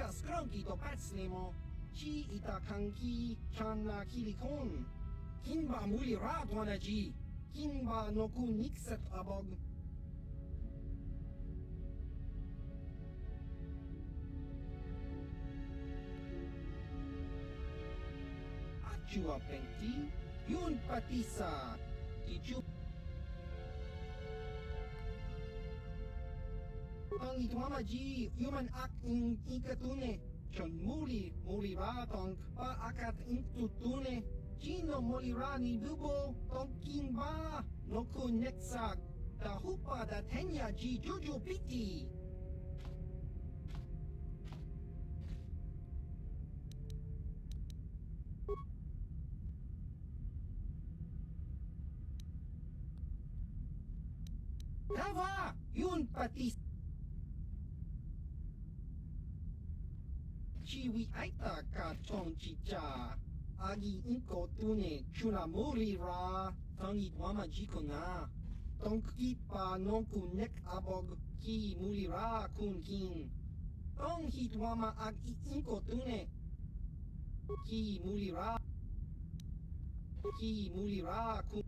skronki to patslemo. Chi ita kanki channa kilikon. Kinba muli ratwanaji. Kinba noku nixet abog. Achua penti. Yun patisa. Tichu. Ang itwamaji human ak in ikatune. Chon muli ra tong pa akat intutune. Chino muli ra ni bubo tong kimba. Noku neksak. Da hupa da tenya ji juju piti. Tava! Yun patis. Chiwi aita ka chong chicha. Agi inko tune chuna muri ra. Tangi wama jiko na. Tong kipa nonku nek abog ki muri ra kun kin. Tong hit wama agi inko tune. Ki muri ra. Ki muri ra kun.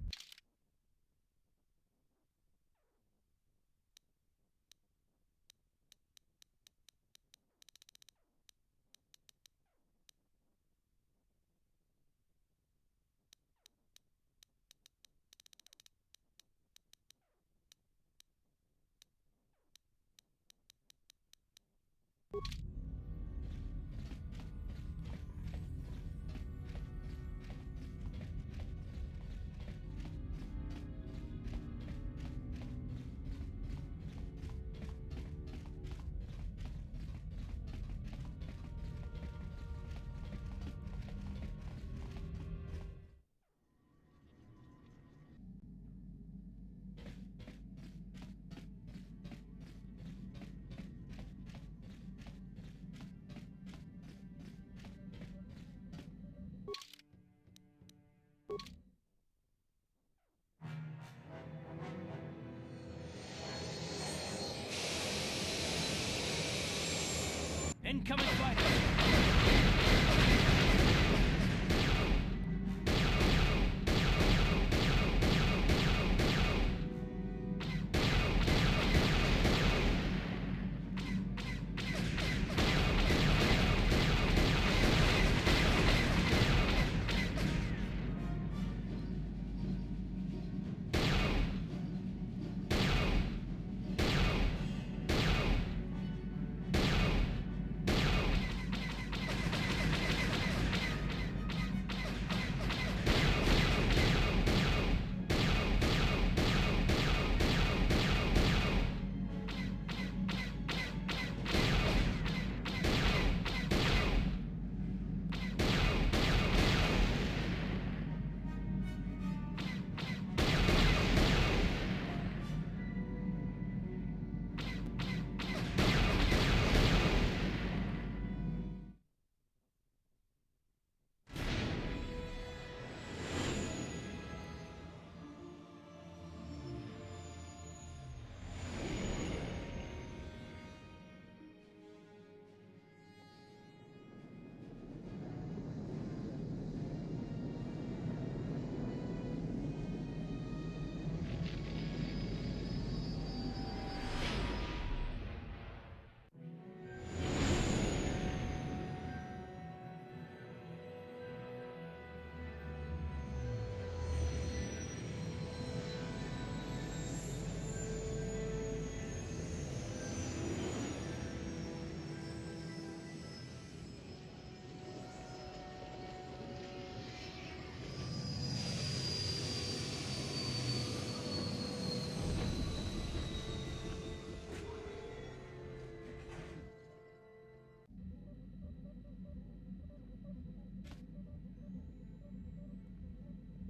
Incoming fighter!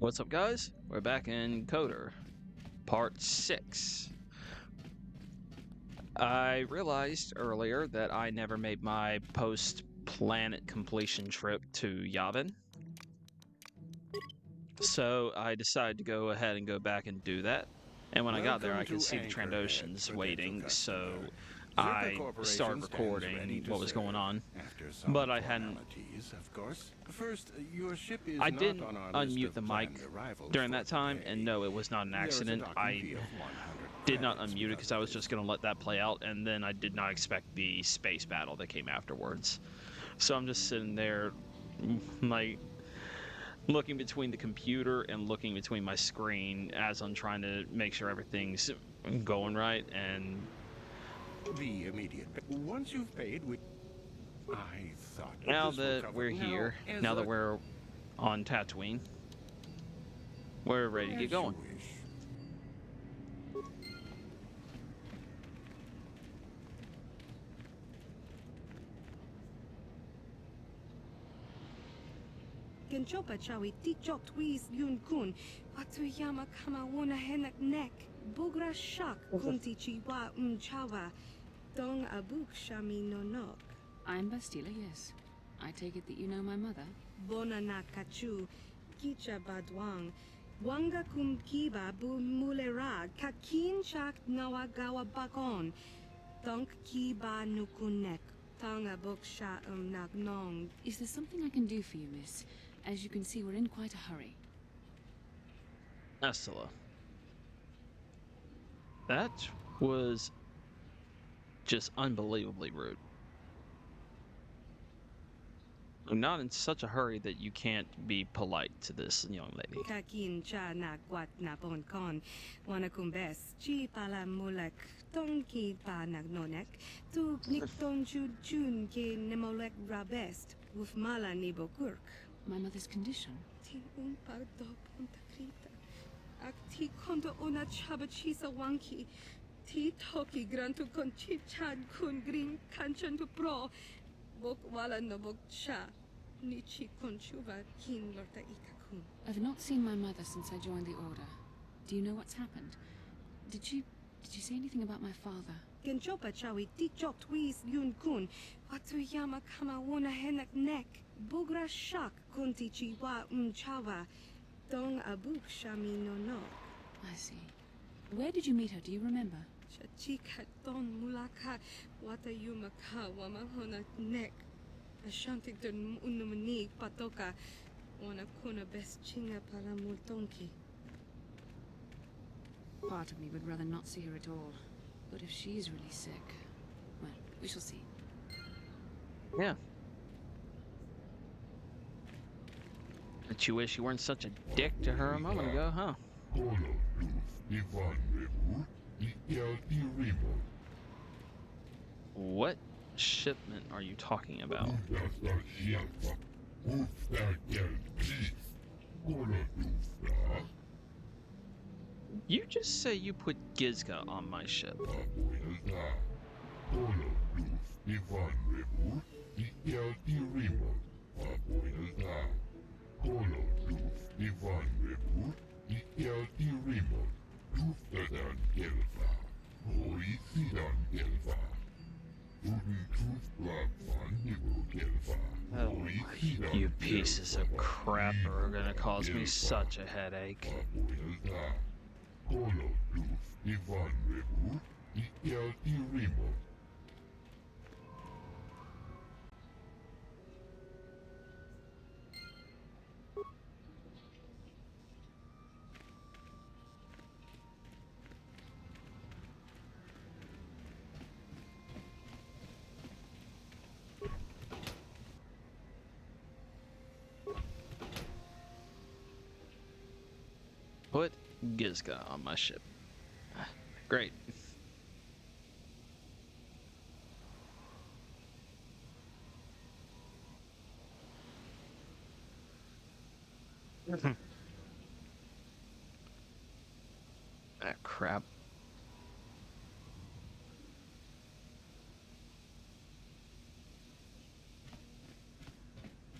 What's up, guys? We're back in Coder, part 6. I realized earlier that I never made my post-planet completion trip to Yavin. So I decided to go ahead and go back and do that. And when I got there, I could see the Trandoshans waiting, so I started recording what was going on, but I hadn't. Of course. First, your ship is I not didn't on our list unmute of the mic planned arrivals during for that time, and today. no, it was not an There is a accident. docking I fee of 100 did not credits, unmute it because I was just lovelies. going to let that play out, and then I did not expect the space battle that came afterwards. So I'm just sitting there, like, looking between the computer and looking between my screen as I'm trying to make sure everything's going right, and The immediate. Once you've paid, I thought now this will that cover. we're here, Now, now that we're on Tatooine, we're ready to get going. You wish. Genchopa chawi tichok twis yun kun. Watuyama kama wona henak nek. Bugra shak kunti chiwa chawa. Dong abuk shami no nok. I'm Bastila, yes. I take it that you know my mother? Bona na kachu. Kicha badwang. Wanga kum kiba bu mulera. Kakin chak nawagawa bakon. Donk kiba nukunek. Tong abuk sha nagnong. Is there something I can do for you, miss? As you can see, we're in quite a hurry. Ursula. That was just unbelievably rude. I'm not in such a hurry that you can't be polite to this young lady. Kakin cha na kwat na bon kon. Wana kumbes. Chi pala mulek. Tonki pa nagnonek. Tu nikton jun ke nemolek rabest. Wuf mala nibokurk. My mother's condition? Ti un pardo punta krita. Ak ti kondo ona chaba chisa wanki. Ti toki grantu kon chi chan kun green kanchan tu pro. Bok wala no bok cha. Nichi kon chuva kin lorta ikakun. I've not seen my mother since I joined the Order. Do you know what's happened? Did you say anything about my father? Genchopa chawi ti chok twis yun kun. Watuyama kama wona henak nek. Bugra shak kunti chiwa chawa. Dong abuk shami no nok. I see. Where did you meet her? Do you remember? Chachika don mulaka watayuma ka wamahona nek. Ashanti don unumani patoka. Wana kuna best chinga para multonki. Part of me would rather not see her at all. But if she's really sick, well, we shall see. Yeah. But you wish you weren't such a dick to her a moment ago, huh? What shipment are you talking about? You just say you put Gizka on my ship. Oh, you pieces of crap are gonna cause me such a headache. Put Gizka on my ship. Great. Ah, crap.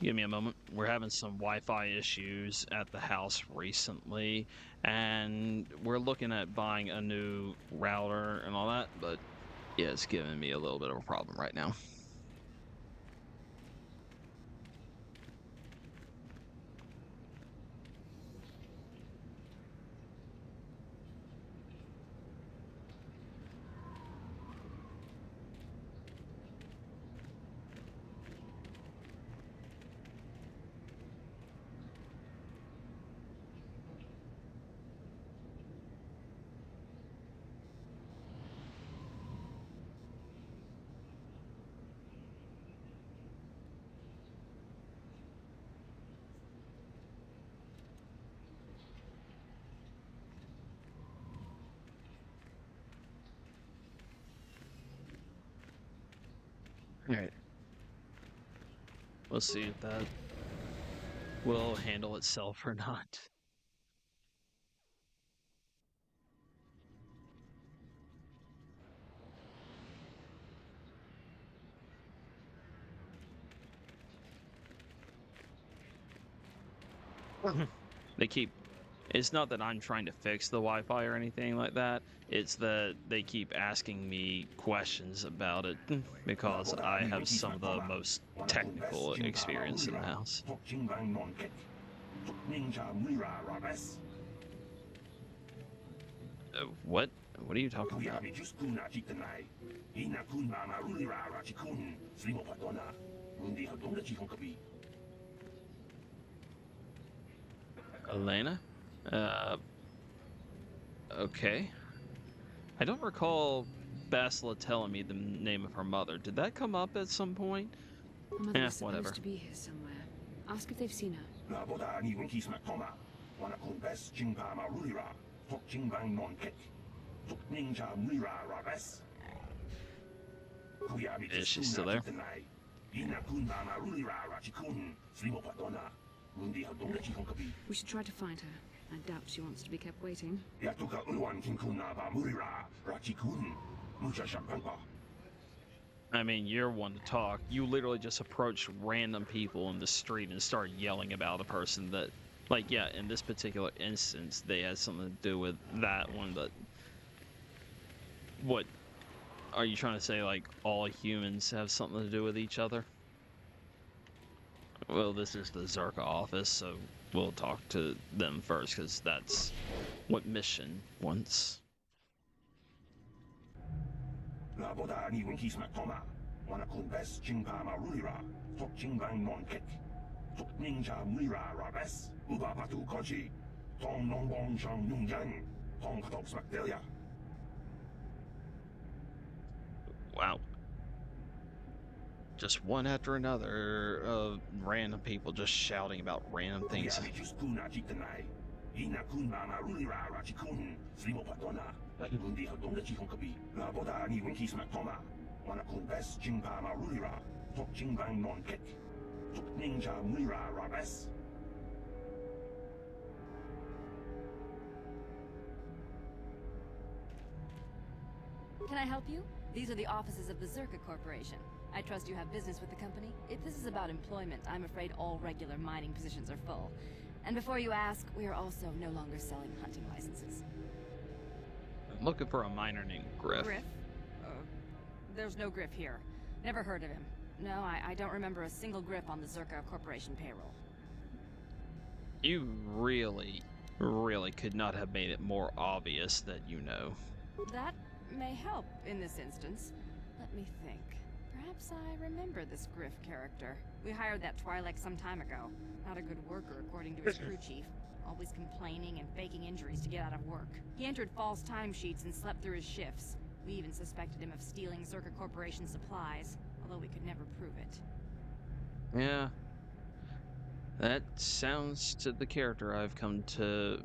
Give me a moment. We're having some Wi-Fi issues at the house recently, and we're looking at buying a new router and all that, but yeah, it's giving me a little bit of a problem right now. Alright. We'll see if that will handle itself or not. They keep... It's not that I'm trying to fix the Wi-Fi or anything like that. It's that they keep asking me questions about it because I have some of the most technical experience in the house. What? What are you talking about? Elena? Okay. I don't recall Basila telling me the name of her mother. Did that come up at some point? Her mother was whatever. supposed to be here somewhere. Ask if they've seen her. Is she still there? We should try to find her. I doubt she wants to be kept waiting. I mean, you're one to talk. You literally just approach random people in the street and start yelling about a person that, like, yeah, in this particular instance, they had something to do with that one, but what? Are you trying to say, like, all humans have something to do with each other? Well, this is the Zerka office, so we'll talk to them first, because that's what mission wants. Wow. Just one after another of random people just shouting about random things. Can I help you? These are the offices of the Zerka Corporation. I trust you have business with the company. If this is about employment, I'm afraid all regular mining positions are full. And before you ask, we are also no longer selling hunting licenses. I'm looking for a miner named Griff. Griff? There's no Griff here. Never heard of him. No, I don't remember a single Griff on the Zerka Corporation payroll. You really could not have made it more obvious that you know. That may help in this instance. Let me think. Perhaps I remember this Griff character. We hired that Twi'lek some time ago. Not a good worker, according to his crew chief. Always complaining and faking injuries to get out of work. He entered false timesheets and slept through his shifts. We even suspected him of stealing Zerka Corporation supplies, although we could never prove it. Yeah. That sounds to the character I've come to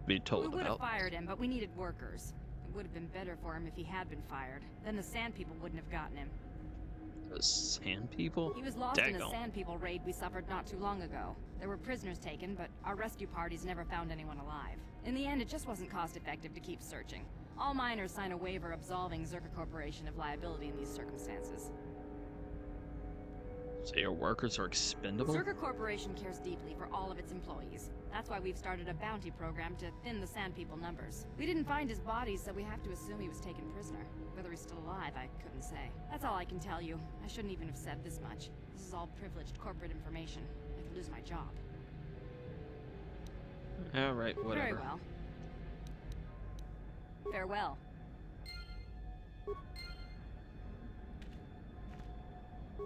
be told We would have about. fired him, but we needed workers. It would have been better for him if he had been fired. Then the Sand People wouldn't have gotten him. The Sand People? He was lost in a Daggone. Sand People raid we suffered not too long ago. There were prisoners taken, but our rescue parties never found anyone alive. In the end, it just wasn't cost-effective to keep searching. All miners sign a waiver absolving Zerka Corporation of liability in these circumstances. So your workers are expendable? Zerka Corporation cares deeply for all of its employees. That's why we've started a bounty program to thin the Sand People numbers. We didn't find his body, so we have to assume he was taken prisoner. Whether he's still alive, I couldn't say. That's all I can tell you. I shouldn't even have said this much. This is all privileged corporate information. I could lose my job. Alright, whatever. Very well. Farewell.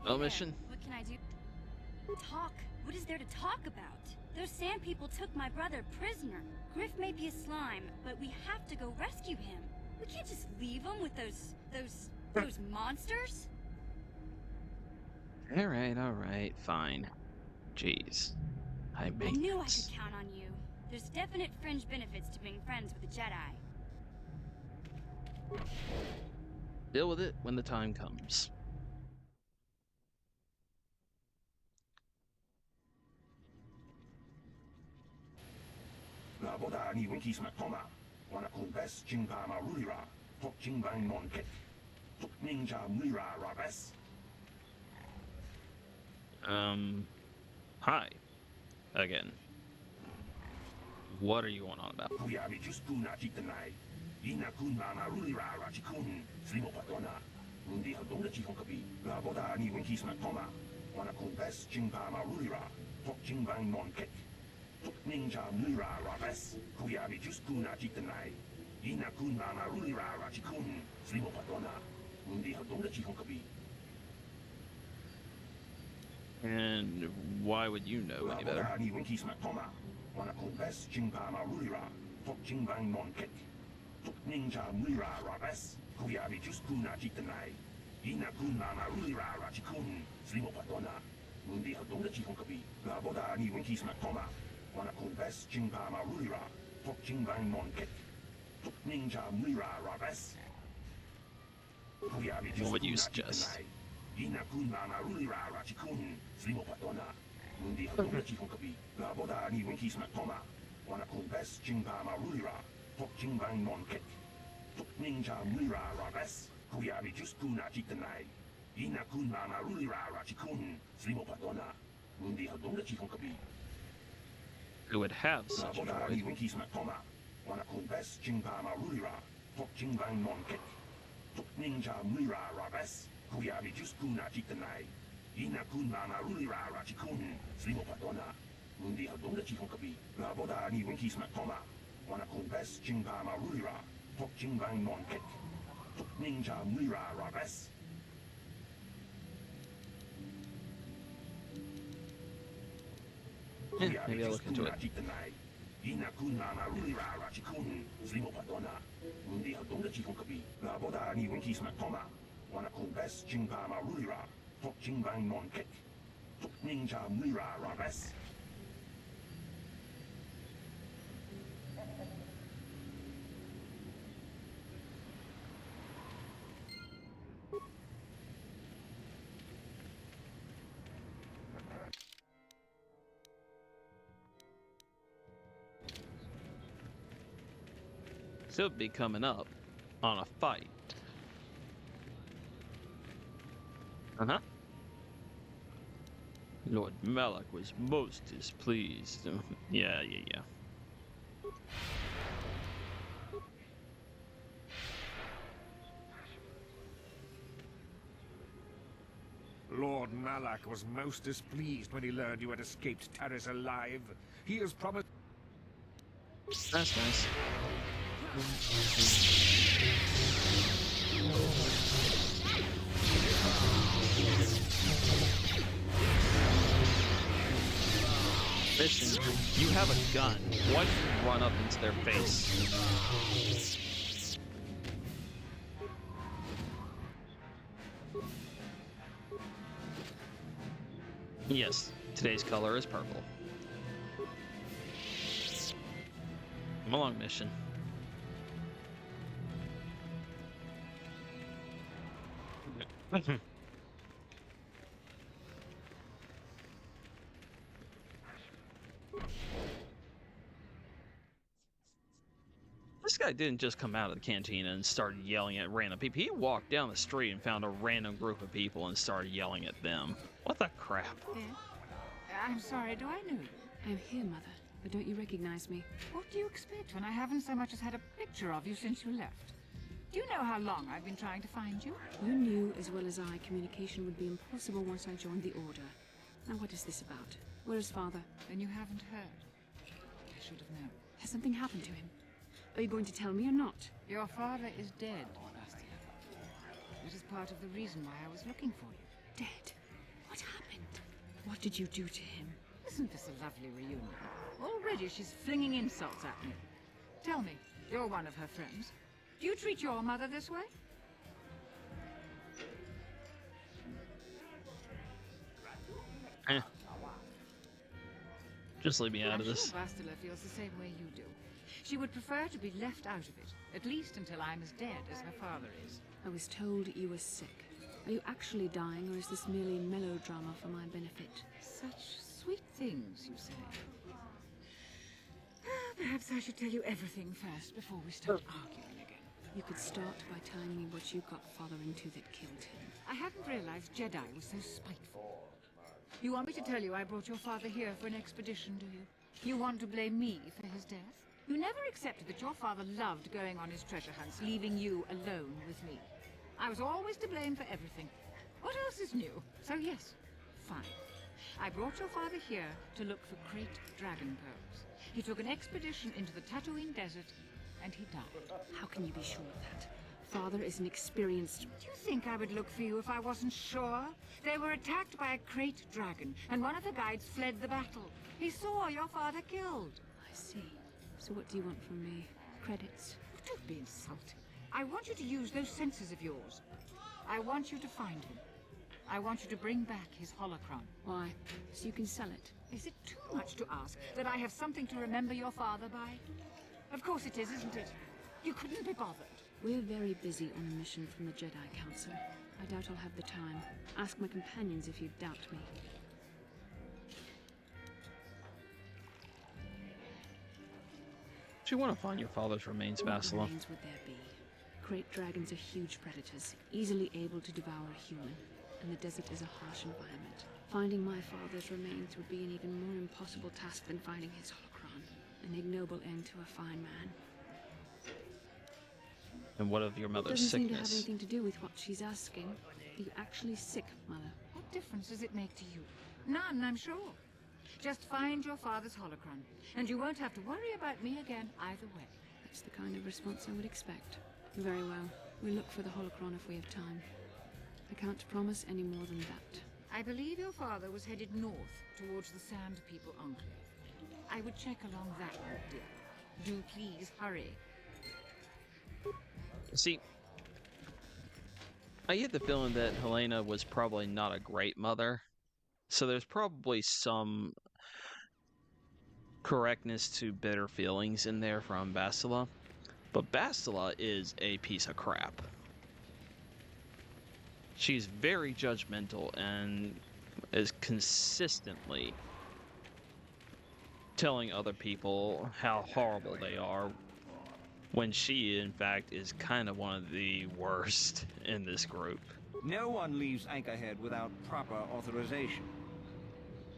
No mission? What can I do? Talk. What is there to talk about? Those Sand People took my brother prisoner. Griff may be a slime, but we have to go rescue him. We can't just leave him with those monsters. Alright, fine. Jeez. I knew I could count on you. There's definite fringe benefits to being friends with a Jedi. Deal with it when the time comes. boda ni winki smak toma. Wana kun bes jingpa ma rulira. Tok jingbang non kek. Tok ninja mira rabes. Hi. Again. What are you going on about? Kuya bi just kuna jitanai. Ina kun mama rulira rachikun. Slimo patona. Mundi hadong da chikon kapi. La boda ni winki smak toma. Wana kun bes jingpa ma rulira. Tok jingbang non kek. Tok ninja mira rabes. Kuya bi just kuna jitanai. Ina kun mama rulira rachikun. Slimo patona. Mundi hadong da chikon kapi. And why would you know any better? Ni winki smak toma. Wana kun bes jingpa ma rulira. Tok jingbang non kek. Tok ninja mira rabes. Kuya bi just kuna jitanai. Ina kun mama rulira rachikun. Slimo patona. Mundi hadong da chikon kapi. La boda ni winki smak toma. Wana kun bes jingpa ma rulira. Tok jingbang non kek. Tok ninja mira rabes. Kuya bi just What would you kuna suggest? jitanai. Ina kun mama rulira rachikun. Slimo patona. Mundi hadong da chikon kapi. La boda ni winki smak toma. Wana kun bes jingpa ma rulira. Tok jingbang non kek. Tok ninja mira rabes. Kuya bi just kuna jitanai. Ina kun mama rulira rachikun. Slimo patona. Mundi hadong da chikon kapi. Who would have La such a boda ni droid? winki smak toma. Wana kun bes jingpa ma rulira. Tok jingbang non kek. Tok ninja mira rabes. Kuya bi just kuna jitanai. Ina kun mama rulira rachikun. Slimo patona. Mundi hadong da chikon kapi. La boda ni winki smak toma. Wana kun bes jingpa ma rulira. Tok jingbang non kek. Tok ninja mira rabes. Yeah, maybe I'll look into it. Ina kun mama rulira rachikun. Slimo patona. Mundi hadong da chikon kapi. La boda ni winki smak toma. Wana kun bes jingpa ma rulira. Tok jingbang non kek. Tok ninja mira rabes. So it'd be coming up on a fight. Uh-huh. Lord Malak was most displeased. Yeah. Lord Malak was most displeased when he learned you had escaped Taris alive. He has promised... That's nice. Listen, you have a gun. Why don't you run up into their face? Yes, today's color is purple. Come along, mission. This guy didn't just come out of the cantina and start yelling at random people. He walked down the street and found a random group of people and started yelling at them. What the crap? I'm sorry, do I know you? I'm here, Mother, but don't you recognize me? What do you expect when I haven't so much as had a picture of you since you left? Do you know how long I've been trying to find you? You knew as well as I communication would be impossible once I joined the Order. Now what is this about? Where is Father? Then you haven't heard. I should have known. Has something happened to him? Are you going to tell me or not? Your father is dead, Bastia. It is part of the reason why I was looking for you. Dead? What happened? What did you do to him? Isn't this a lovely reunion? Already she's flinging insults at me. Tell me, you're one of her friends. Do you treat your mother this way? Just leave me out I'm of this. sure Bastila feels the same way you do. She would prefer to be left out of it, at least until I'm as dead as her father is. I was told you were sick. Are you actually dying, or is this merely melodrama for my benefit? Such sweet things, you say. Perhaps I should tell you everything first before we start arguing again. You could start by telling me what you got father into that killed him. I hadn't realized Jedi was so spiteful. You want me to tell you I brought your father here for an expedition, do you? You want to blame me for his death? You never accepted that your father loved going on his treasure hunts, leaving you alone with me. I was always to blame for everything. What else is new? So yes, fine. I brought your father here to look for great dragon pearls. He took an expedition into the Tatooine desert, and he died. How can you be sure of that? Father is an experienced... Do you think I would look for you if I wasn't sure? They were attacked by a great dragon, and one of the guides fled the battle. He saw your father killed. I see. So what do you want from me? Credits? Don't be insulting. I want you to use those senses of yours. I want you to find him. I want you to bring back his holocron. Why? So you can sell it? Is it too much to ask that I have something to remember your father by? Of course it is, isn't it? You couldn't be bothered. We're very busy on a mission from the Jedi Council. I doubt I'll have the time. Ask my companions if you doubt me. Do you want to find your father's remains, What Bastila? remains would there be? Great dragons are huge predators, easily able to devour a human, and the desert is a harsh environment. Finding my father's remains would be an even more impossible task than finding his holocron. An ignoble end to a fine man. And what of your mother's Doesn't seem to have sickness? anything to do with what she's asking. Are you actually sick, Mother? What difference does it make to you? None, I'm sure. Just find your father's holocron, and you won't have to worry about me again either way. That's the kind of response I would expect. Very well. We'll look for the holocron if we have time. I can't promise any more than that. I believe your father was headed north towards the Sand People Enclave. I would check along that route, dear. Do please hurry. See, I get the feeling that Helena was probably not a great mother, so there's probably some correctness to bitter feelings in there from Bastila, but Bastila is a piece of crap. She's very judgmental and is consistently telling other people how horrible they are, when she, in fact, is kind of one of the worst in this group. No one leaves Anchorhead without proper authorization.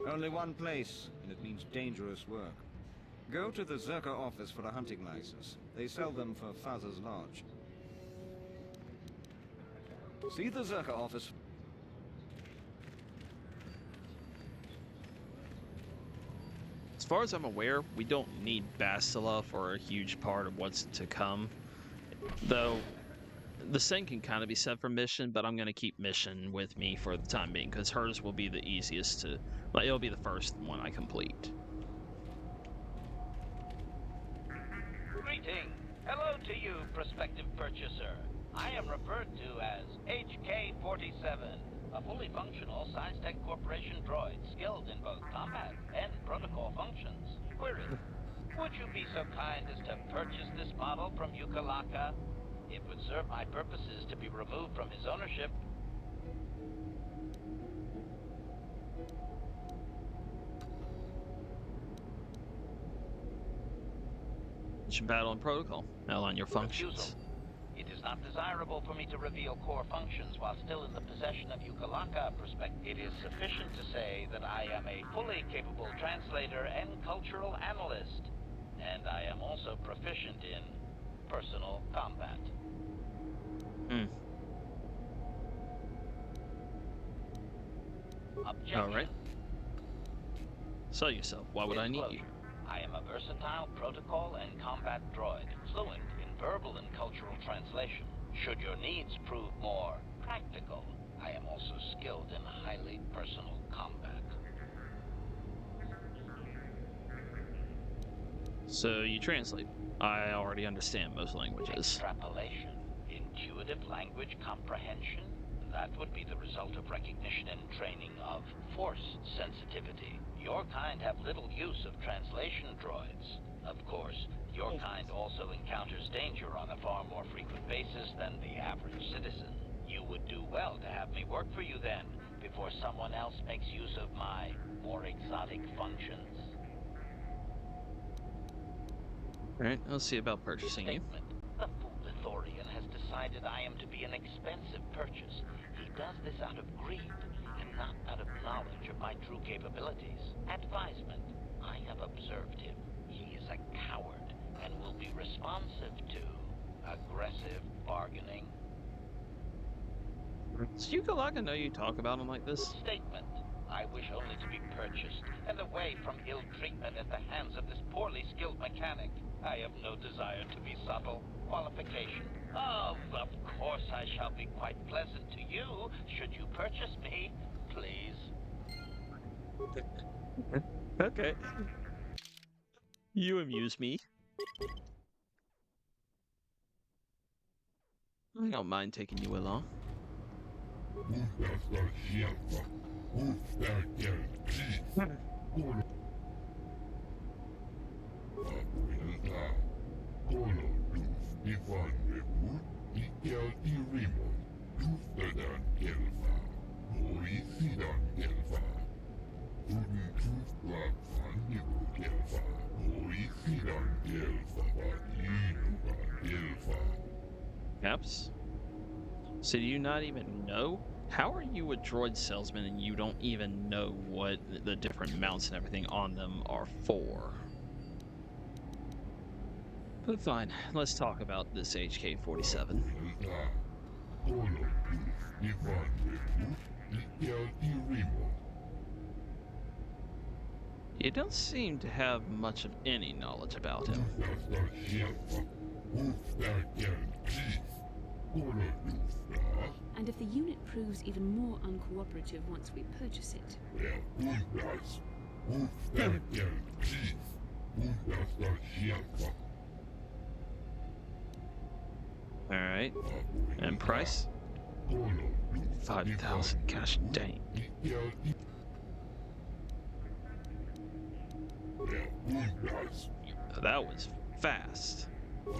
Only one place, and it means dangerous work. Go to the Zerka office for a hunting license. They sell them for Father's Lodge. See the Zerka office. As far as I'm aware, we don't need Bastila for a huge part of what's to come. Though, the same can kind of be said for Mission, but I'm going to keep Mission with me for the time being, because hers will be the easiest to... Like, it'll be the first one I complete. Greeting. Hello to you, prospective purchaser. I am referred to as HK-47, a fully functional Science Tech Corporation droid skilled in both combat and protocol functions. Query. Would you be so kind as to purchase this model from Yukalaka? It would serve my purposes to be removed from his ownership. Mission Battle and Protocol. Outline your functions. Refusal. It is not desirable for me to reveal core functions while still in the possession of Yukalaka perspective. It is sufficient to say that I am a fully capable translator and cultural analyst, and I am also proficient in personal combat. Objection. Alright. Sell yourself. Why would I need you? I am a versatile protocol and combat droid, fluent in verbal and cultural translation. Should your needs prove more practical, I am also skilled in highly personal combat. So you translate. I already understand most languages. Extrapolation, intuitive language comprehension, that would be the result of recognition and training of force sensitivity. Your kind have little use of translation droids. Of course, your kind also encounters danger on a far more frequent basis than the average citizen. You would do well to have me work for you then, before someone else makes use of my more exotic functions. Alright, I'll see about purchasing you. Statement. The fool Ithorian has decided I am to be an expensive purchase. He does this out of greed, and not out of knowledge of my true capabilities. Advisement. I have observed him. He is a coward, and will be responsive to aggressive bargaining. So you I know you talk about him like this? Statement. I wish only to be purchased, and away from ill treatment at the hands of this poorly skilled mechanic. I have no desire to be subtle. Qualification. Oh, of course I shall be quite pleasant to you, should you purchase me, please. Okay. You amuse me. I don't mind taking you along. Caps? So do you not even know? How are you a droid salesman and you don't even know what the different mounts and everything on them are for? But fine, let's talk about this HK-47. You don't seem to have much of any knowledge about him. And if the unit proves even more uncooperative once we purchase it? Alright. And price? 5,000 cash. Dang. That was fast. I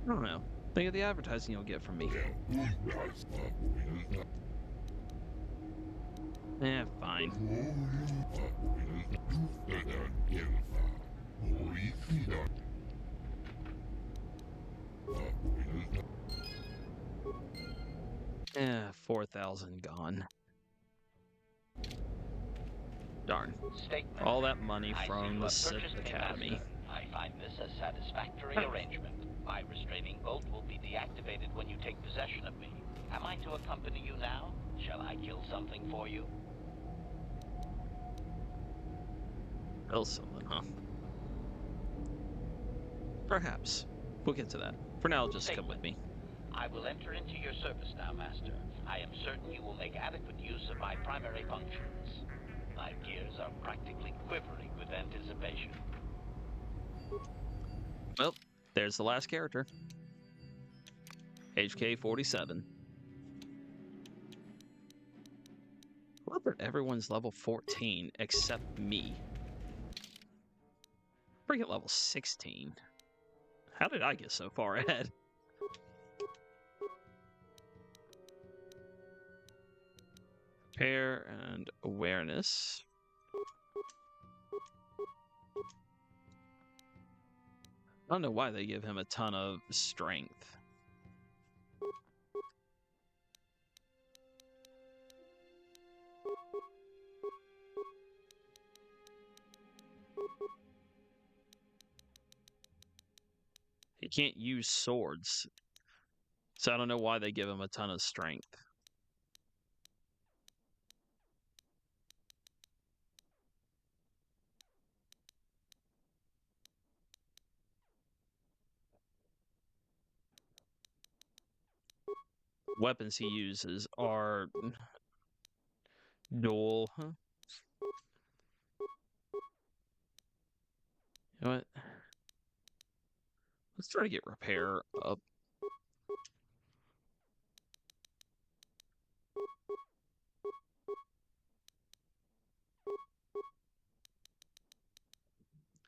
don't know. Think of the advertising you'll get from me. Fine. Yeah, 4,000 gone. Darn. Statement. All that money I see from you the have Sith purchased me, Academy. Master. I find this a satisfactory arrangement. My restraining bolt will be deactivated when you take possession of me. Am I to accompany you now? Shall I kill something for you? Kill something, huh? Perhaps. We'll get to that. For now, just come with me. I will enter into your service now, Master. I am certain you will make adequate use of my primary functions. My gears are practically quivering with anticipation. Well, there's the last character. HK-47. What that everyone's level 14 except me. Freaking level 16. How did I get so far ahead? Repair and awareness. I don't know why they give him a ton of strength. He can't use swords. So I don't know why they give him a ton of strength. Weapons he uses are dual. Huh? You know what? Let's try to get repair up.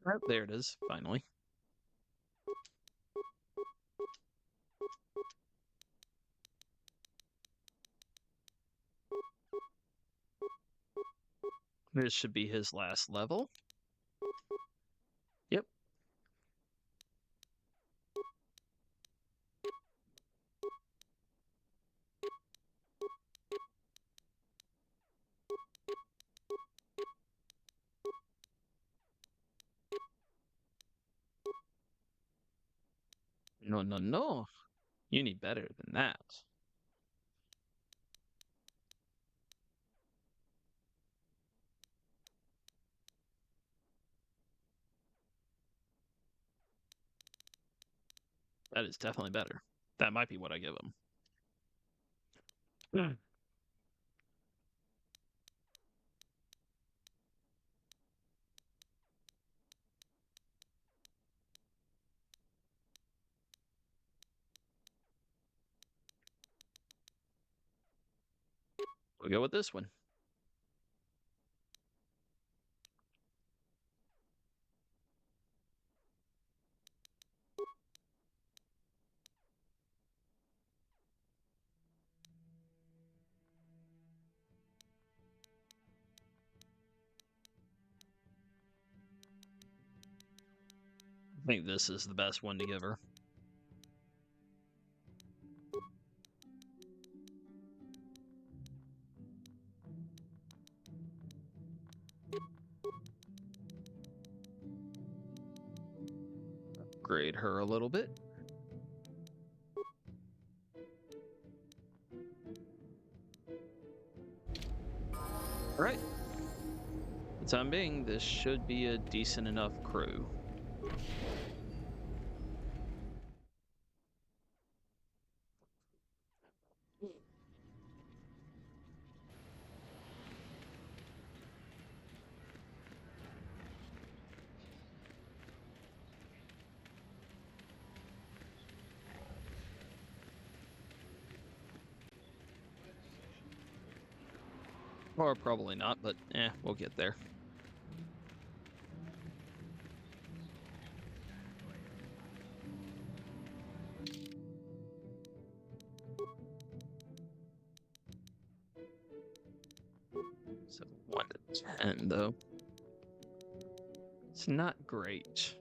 Oh, there it is, finally. This should be his last level. Yep. No, no, no. You need better than that. That is definitely better. That might be what I give him. We'll go with this one. I think this is the best one to give her. Upgrade her a little bit. Alright. For the time being, this should be a decent enough crew. Or probably not, but we'll get there. So 1 to 10, though. It's not great.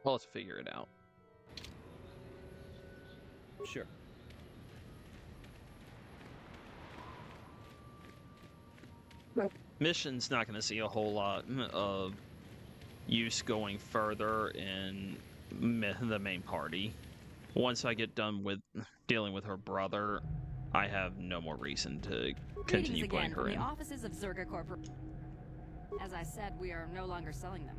Well, let's figure it out. Sure. Mission's not going to see a whole lot of use going further in the main party. Once I get done with dealing with her brother, I have no more reason to continue putting her from in. the offices of Zerga Corporation. As I said, we are no longer selling them.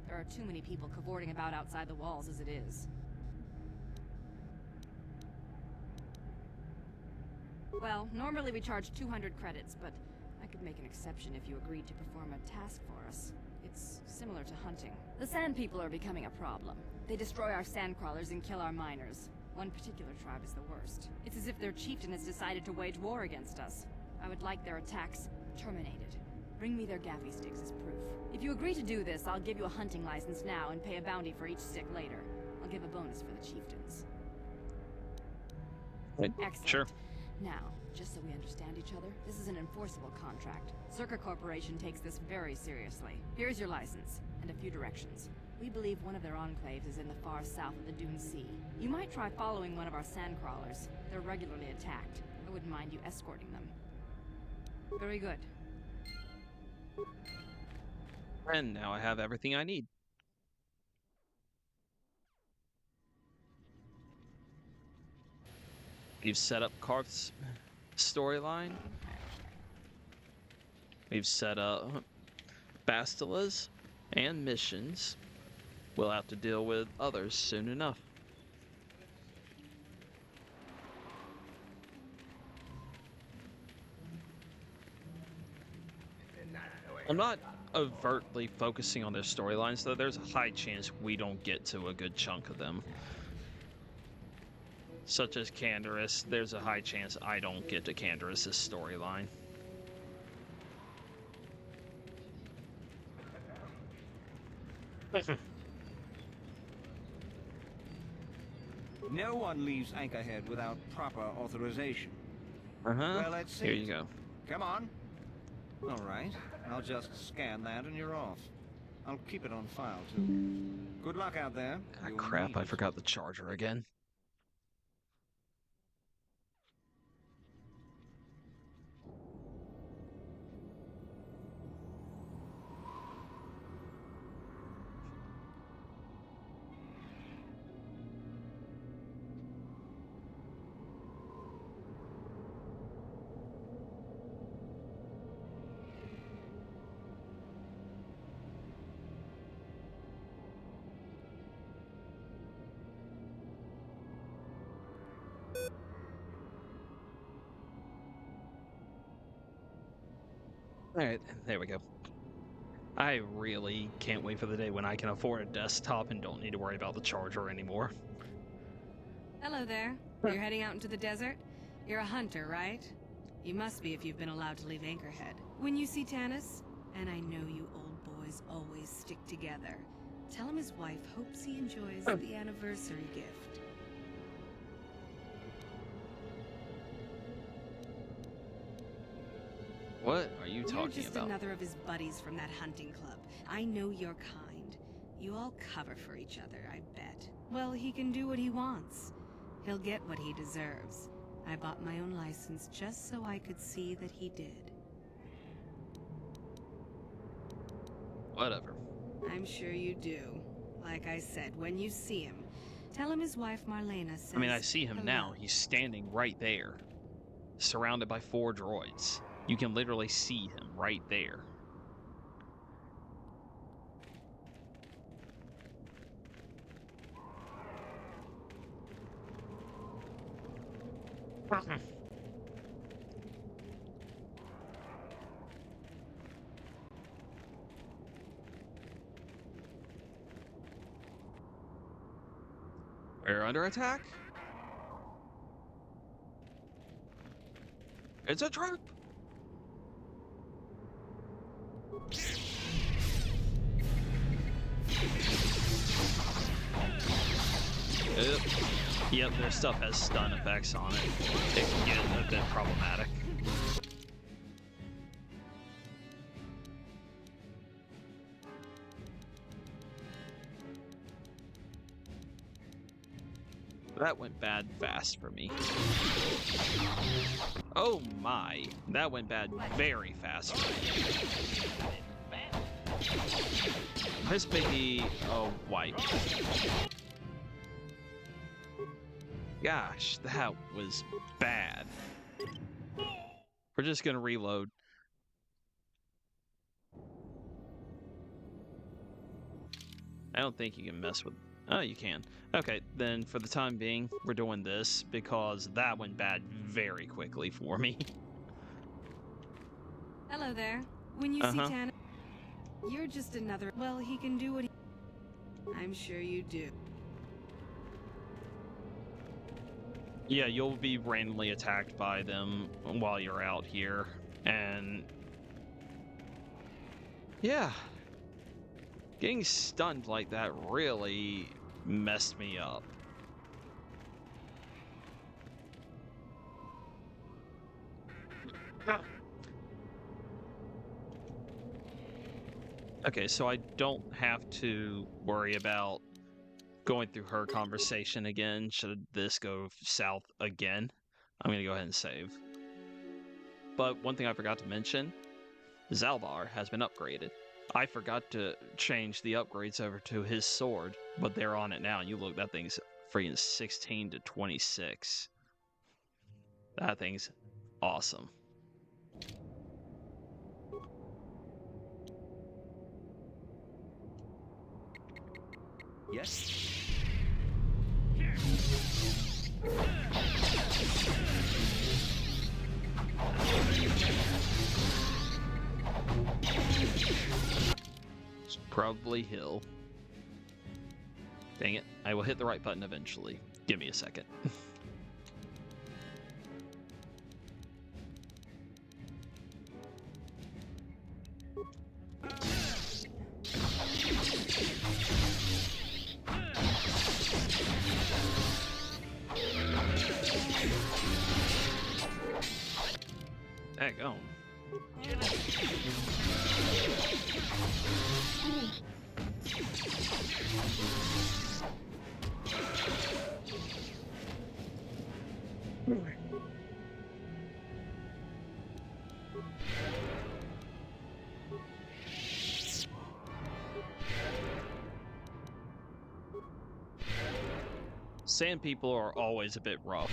There are too many people cavorting about outside the walls as it is. Well, normally we charge 200 credits, but I could make an exception if you agreed to perform a task for us. It's similar to hunting. The Sand People are becoming a problem. They destroy our sandcrawlers and kill our miners. One particular tribe is the worst. It's as if their chieftain has decided to wage war against us. I would like their attacks terminated. Bring me their gaffy sticks as proof. If you agree to do this, I'll give you a hunting license now and pay a bounty for each stick later. I'll give a bonus for the chieftains. Excellent. Sure. Now, just so we understand each other, this is an enforceable contract. Zerka Corporation takes this very seriously. Here's your license, and a few directions. We believe one of their enclaves is in the far south of the Dune Sea. You might try following one of our sandcrawlers. They're regularly attacked. I wouldn't mind you escorting them. Very good. And now I have everything I need. We've set up Karth's storyline. We've set up Bastila's and missions. We'll have to deal with others soon enough. I'm not overtly focusing on their storylines, though. There's a high chance we don't get to a good chunk of them. such as Canderous, there's a high chance I don't get to Canderous' storyline. No one leaves Anchorhead without proper authorization. Well, let's see. Here you go. Come on. All right. I'll just scan that and you're off. I'll keep it on file, too. Good luck out there. Ah, You'll crap, need I it. forgot the charger again. Alright, there we go. I really can't wait for the day when I can afford a desktop and don't need to worry about the charger anymore. Hello there. You're heading out into the desert? You're a hunter, right? You must be if you've been allowed to leave Anchorhead. When you see Tanis, and I know you old boys always stick together, tell him his wife hopes he enjoys the anniversary gift. What are you talking You're just about? another of his buddies from that hunting club. I know your kind. You all cover for each other, I bet. Well, he can do what he wants. He'll get what he deserves. I bought my own license just so I could see that he did. Whatever. I'm sure you do. Like I said, when you see him, tell him his wife Marlena says I mean, I see him hello. now. He's standing right there, surrounded by 4 droids. You can literally see him right there. We're under attack? It's a trap! Yep, their stuff has stun effects on it. It can get a bit problematic. That went bad fast for me. Oh my, that went bad very fast for me. This baby, oh, white. Gosh, that was bad. We're just gonna reload. I don't think you can mess with... Oh, you can. Okay, then for the time being, we're doing this because that went bad very quickly for me. Hello there. When you see Tana, you're just another... Well, he can do what he... I'm sure you do. Yeah, you'll be randomly attacked by them while you're out here, and... yeah. Getting stunned like that really messed me up. Okay, so I don't have to worry about going through her conversation again should this go south again. I'm gonna go ahead and save. But one thing I forgot to mention, Zalbar has been upgraded. I forgot to change the upgrades over to his sword, but they're on it now. You look, that thing's freaking 16 to 26. That thing's awesome. Yes? Probably Hill. Dang it. I will hit the right button eventually. Give me a second. Daggone. Sand people are always a bit rough.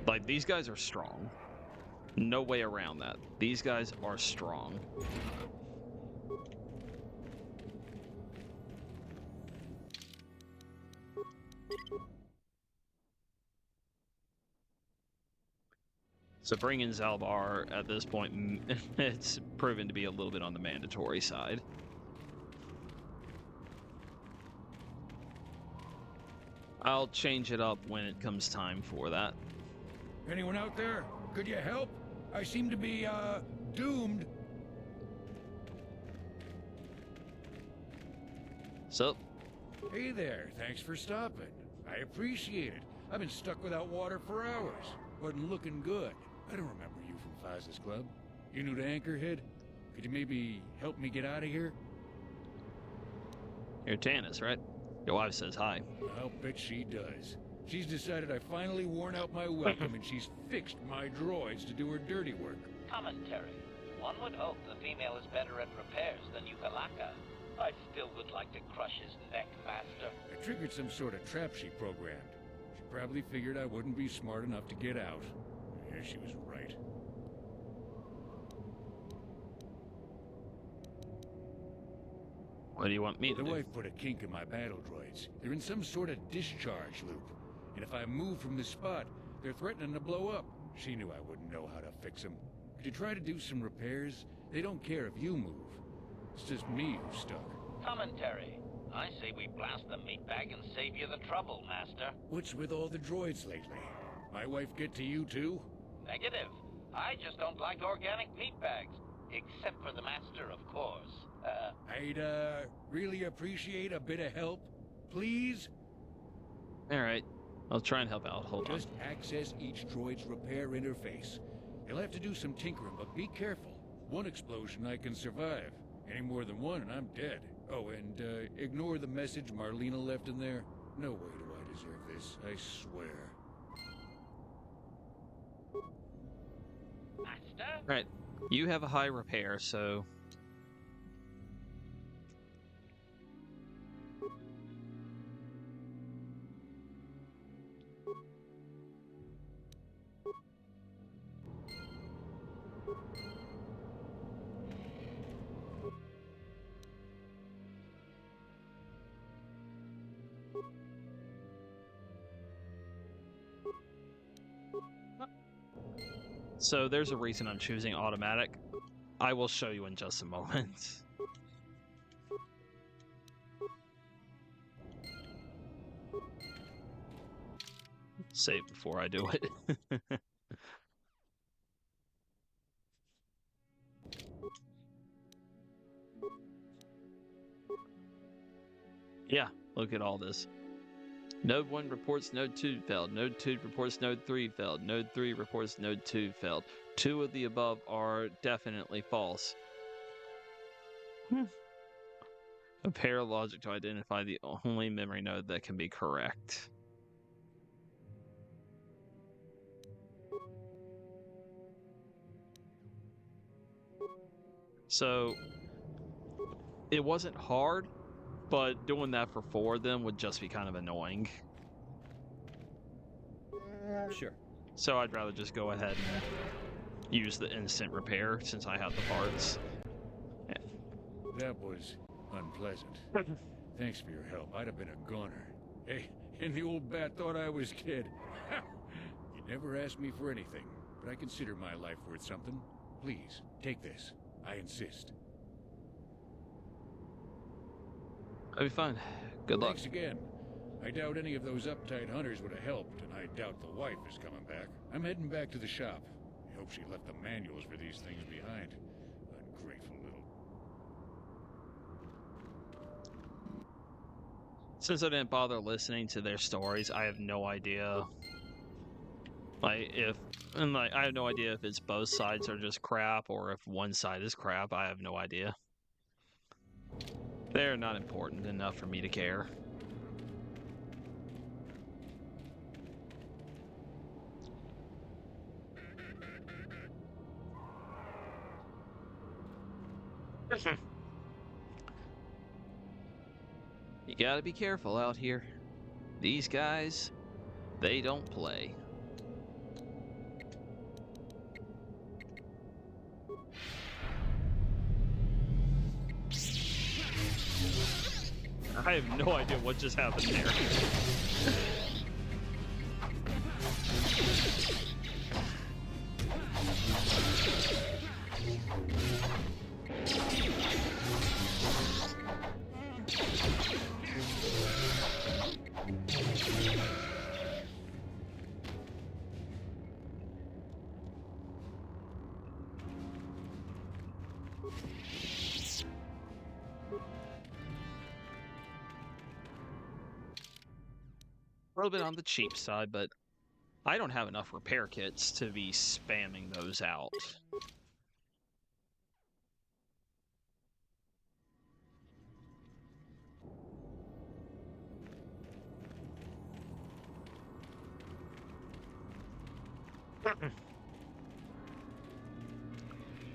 Like, these guys are strong. No way around that. These guys are strong. So bringing Zalbar at this point, it's proven to be a little bit on the mandatory side. I'll change it up when it comes time for that. Anyone out there? Could you help? I seem to be, doomed. So, Hey there, thanks for stopping. I appreciate it. I've been stuck without water for hours. Wasn't looking good. I don't remember you from Faz's Club. You new to Anchorhead? Could you maybe help me get out of here? you're Tannis, right? Your wife says hi. I'll bet she does. She's decided I finally worn out my welcome and she's fixed my droids to do her dirty work. Commentary. One would hope the female is better at repairs than Yukalaka. I still would like to crush his neck, Master. I triggered some sort of trap she programmed. She probably figured I wouldn't be smart enough to get out. Yeah, she was right. What do you want me to The do? wife put a kink in my battle droids. They're in some sort of discharge loop. And if I move from the spot, they're threatening to blow up. She knew I wouldn't know how to fix them. Could you try to do some repairs? They don't care if you move. It's just me who's stuck. Commentary. I say we blast the meatbag and save you the trouble, Master. What's with all the droids lately? My wife get to you too? Negative. I just don't like organic meatbags. Except for the Master, of course. I'd, really appreciate a bit of help. Please? Alright, I'll try and help out. Hold on. Just access each droid's repair interface. You'll have to do some tinkering, but be careful. One explosion I can survive. Any more than one and I'm dead. Oh, and, ignore the message Marlena left in there. No way do I deserve this, I swear. Master? Alright, you have a high repair, so... So there's a reason I'm choosing automatic. I will show you in just a moment. Save before I do it. Yeah, look at all this. Node 1 reports Node 2 failed. Node 2 reports Node 3 failed. Node 3 reports Node 2 failed. 2 of the above are definitely false. Compare logic to identify the only memory node that can be correct. So, it wasn't hard, but doing that for 4 of them would just be kind of annoying. Sure. So I'd rather just go ahead and use the instant repair since I have the parts. Yeah. That was unpleasant. Thanks for your help. I'd have been a goner. Hey, and the old bat thought I was kid. You never asked me for anything, but I consider my life worth something. Please, take this. I insist. I'll be fine. Good luck. Thanks again. I doubt any of those uptight hunters would have helped, and I doubt the wife is coming back. I'm heading back to the shop. I hope she left the manuals for these things behind. Ungrateful little... Since I didn't bother listening to their stories, I have no idea I have no idea if it's both sides are just crap or if one side is crap. I have no idea. They're not important enough for me to care. You gotta be careful out here. These guys, they don't play. I have no idea what just happened there. A little bit on the cheap side, but I don't have enough repair kits to be spamming those out.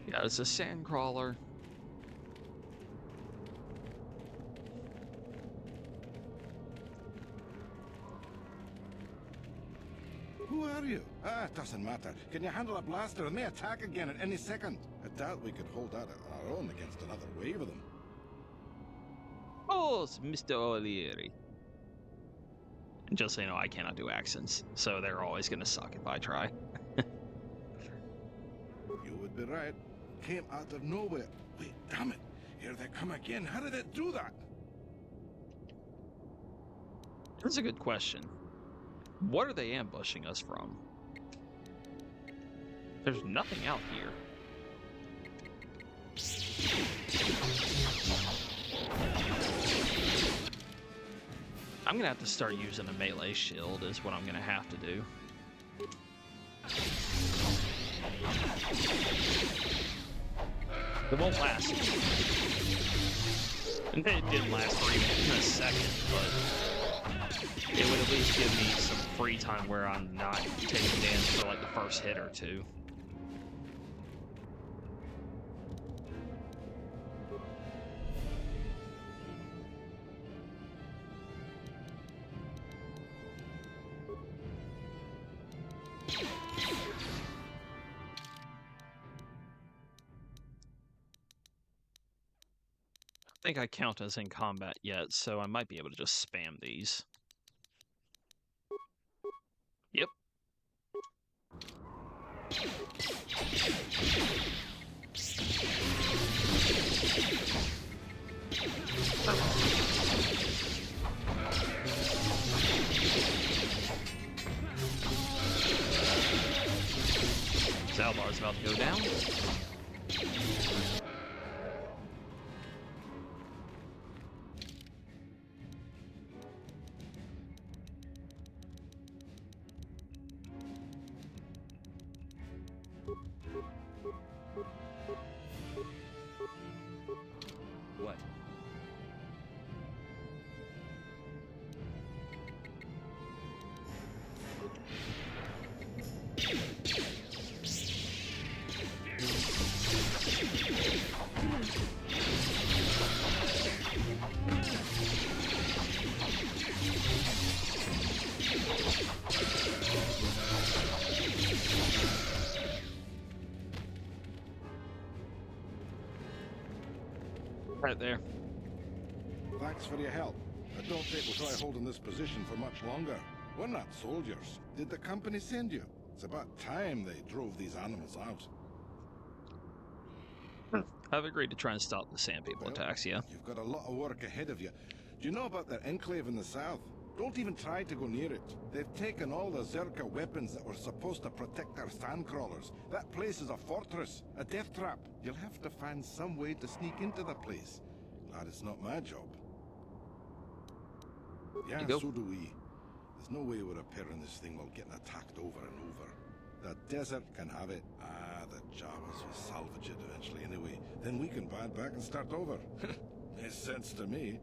Yeah, it's a sand crawler. Who are you? It doesn't matter. Can you handle a blaster? It may attack again at any second. I doubt we could hold out on our own against another wave of them. Oh, it's Mr. Olieri. And just so you know, I cannot do accents, so they're always going to suck if I try. You would be right. Came out of nowhere. Wait, damn it. Here they come again. How did it do that? That's a good question. What are they ambushing us from? There's nothing out here. I'm gonna have to start using a melee shield is what I'm gonna have to do. It won't last. And it didn't last for even a second, but it would at least give me some free time where I'm not taking damage for like the first hit or two. I think I count as in combat yet, so I might be able to just spam these. Yep. Zalbar's about to go down. What? Right there. Thanks for your help. I don't think we'll try holding this position for much longer. We're not soldiers. Did the company send you? It's about time they drove these animals out. I've agreed to try and stop the sand people attacks, yeah. You've got a lot of work ahead of you. Do you know about their enclave in the south? Don't even try to go near it. They've taken all the Zerka weapons that were supposed to protect our sandcrawlers. That place is a fortress, a death trap. You'll have to find some way to sneak into the place. Glad it's not my job. Yeah, so do we. There's no way we're repairing this thing while getting attacked over and over. The desert can have it. Ah, the Jawas will salvage it eventually anyway. Then we can buy it back and start over. Makes sense to me.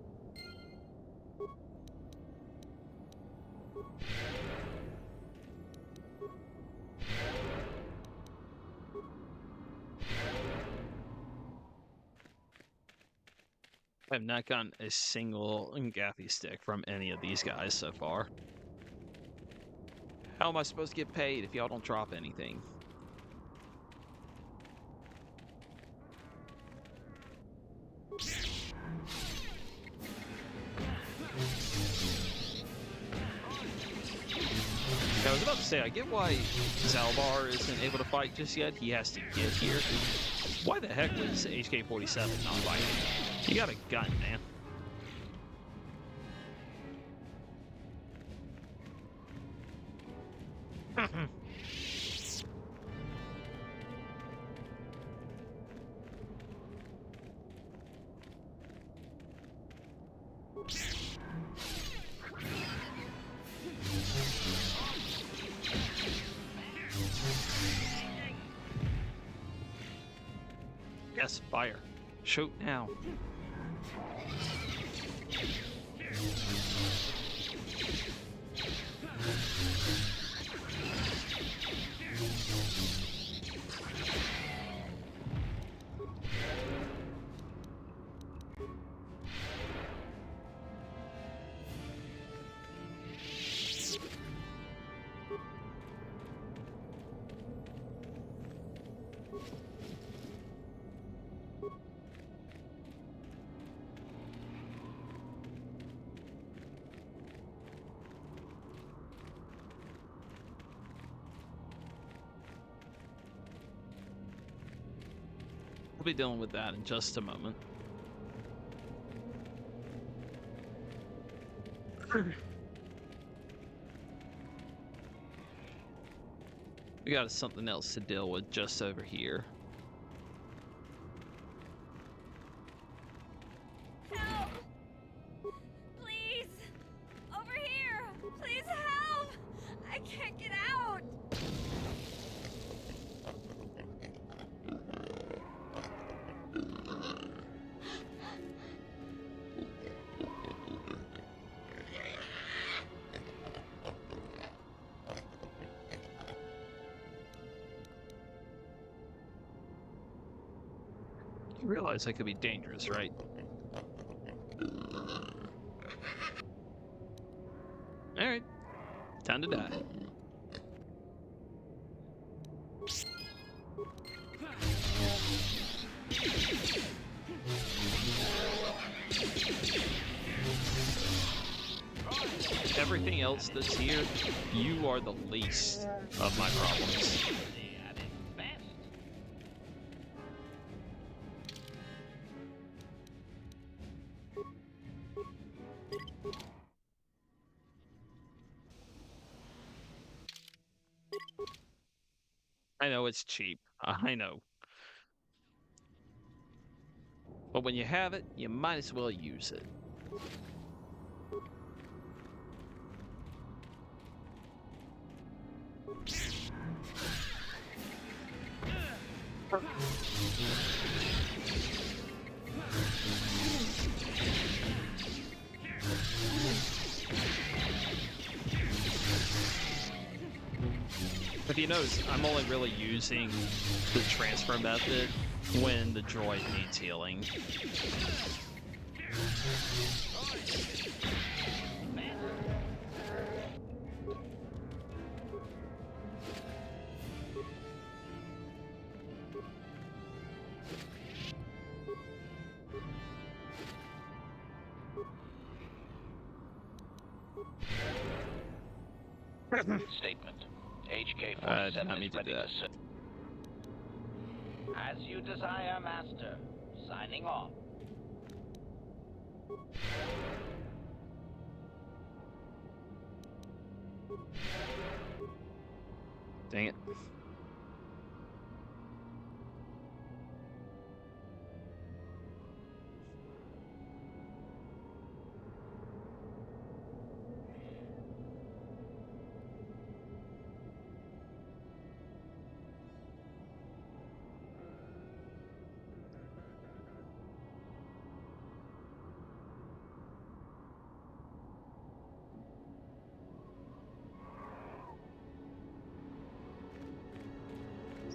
I have not gotten a single gaffy stick from any of these guys so far. How am I supposed to get paid if y'all don't drop anything? I was about to say, I get why Zalbar isn't able to fight just yet. He has to get here. Why the heck was HK-47 not fighting? You got a gun, man. Yes, fire. Shoot now. We'll be dealing with that in just a moment. We got something else to deal with just over here. Help! Please! Over here! Please help! I can't get out! You realize that could be dangerous, right? Alright. Time to die. Everything else that's here, you are the least of my problems. I know it's cheap. I know. But when you have it, you might as well use it. If you notice, I'm only really using the transfer method when the droid needs healing. Statement. HK-47 I did not mean is to ready do that. to... As you desire, Master. Signing off. Dang it.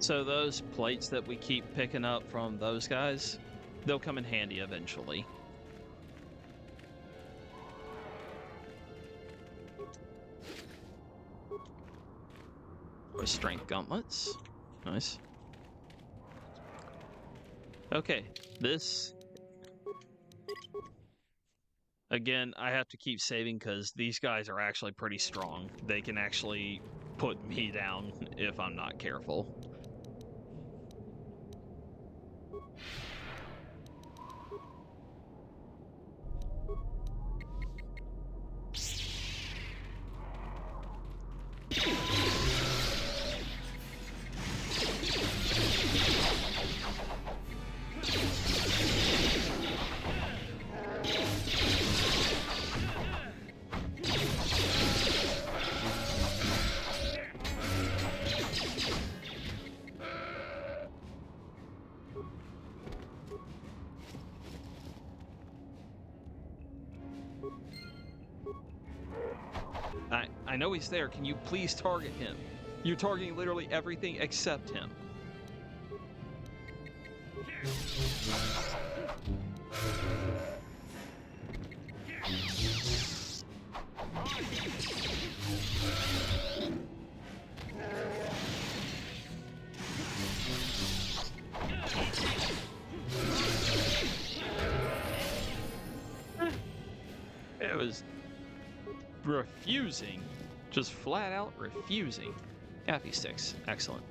So those plates that we keep picking up from those guys, they'll come in handy eventually. Or strength gauntlets. Nice. Okay, this... Again, I have to keep saving because these guys are actually pretty strong. They can actually put me down if I'm not careful. I know he's there. Can you please target him? You're targeting literally everything except him. It was refusing. Just flat out refusing. P.6. Excellent.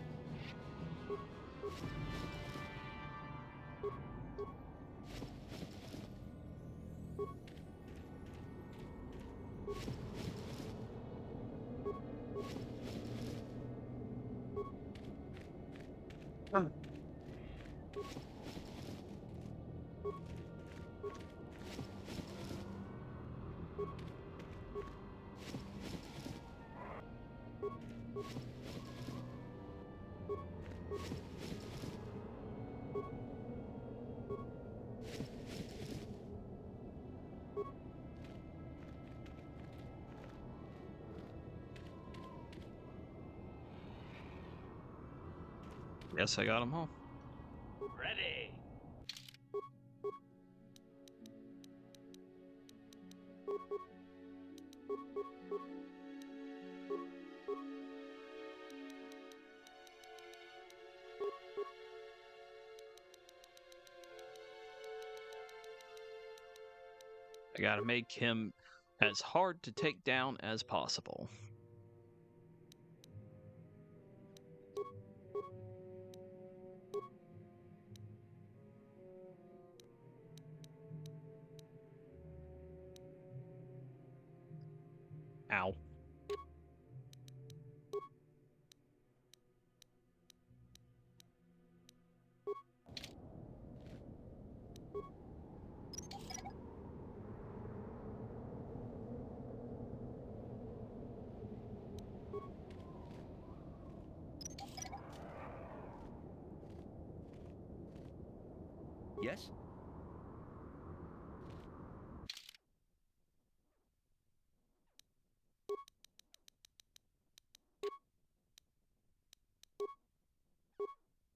Guess I got them all. Ready. I gotta make him as hard to take down as possible. Ow. Yes?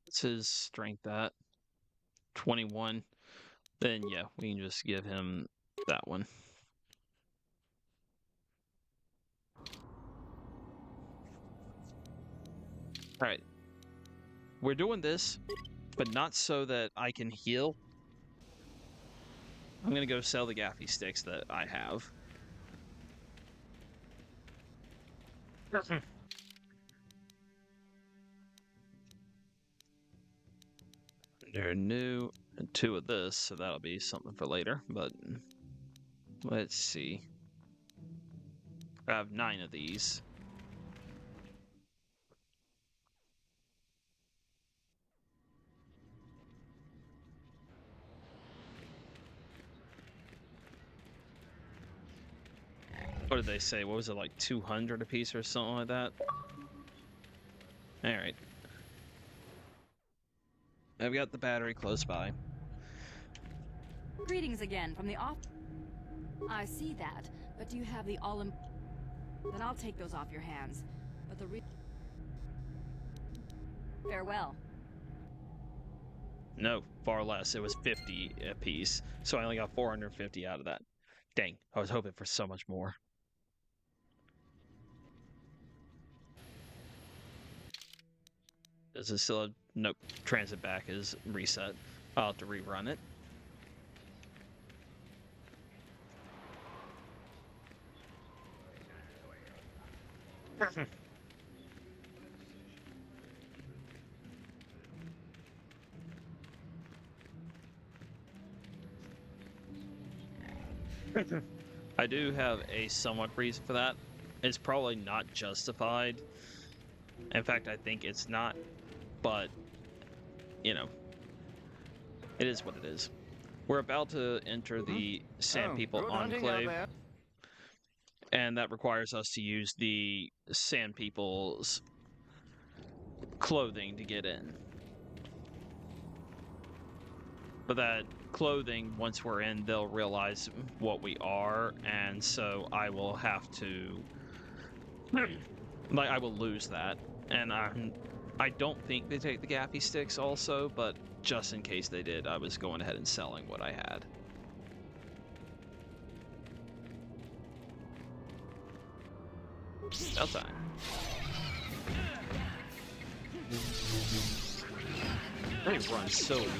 What's his strength at? 21. Then yeah, we can just give him that one. Alright. We're doing this, but not so that I can heal. I'm gonna go sell the gaffy sticks that I have. They're new, and 2 of this, so that'll be something for later, but let's see. I have 9 of these. What did they say? What was it, like 200 a piece or something like that? Alright. I've got the battery close by. Greetings again from the off. I see that, but do you have the Then I'll take those off your hands. But the Farewell. No, far less. It was 50 a piece, so I only got 450 out of that. Dang, I was hoping for so much more. Does it still have... Nope, transit back is reset. I'll have to rerun it. I do have a somewhat reason for that. It's probably not justified. In fact, I think it's not, but, you know, it is what it is. We're about to enter the Sand People Enclave, and that requires us to use the Sand People's clothing to get in. But that clothing, once we're in, they'll realize what we are, and so I will have to... like, I will lose that. And I don't think they take the gaffy sticks also, but just in case they did, I was going ahead and selling what I had. About time. They run so weird.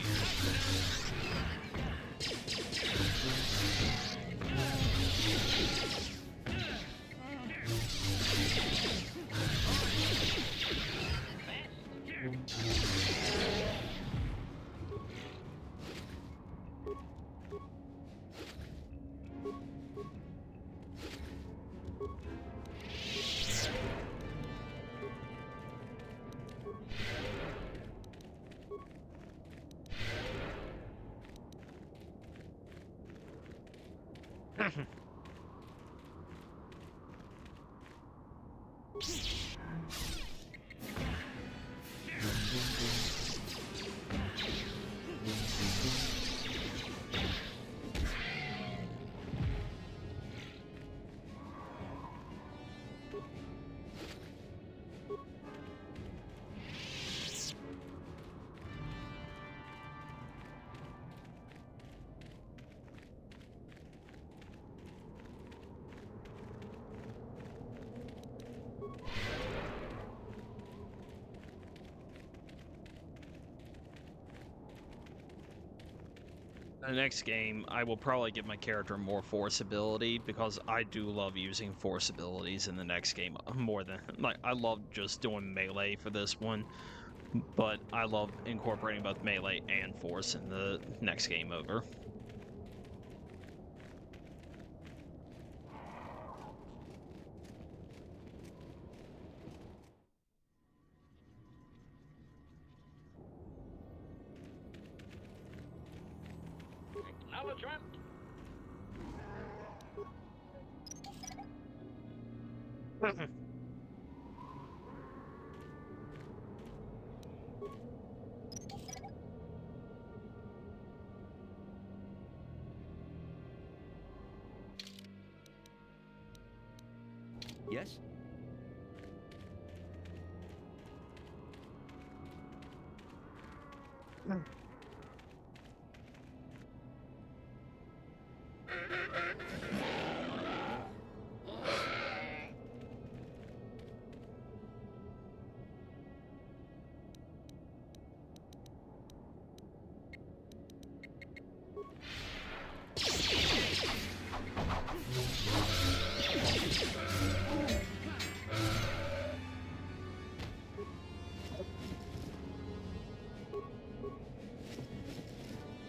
The next game, I will probably give my character more force ability, because I do love using force abilities in the next game more than... like, I love just doing melee for this one, but I love incorporating both melee and force in the next game over. Yes?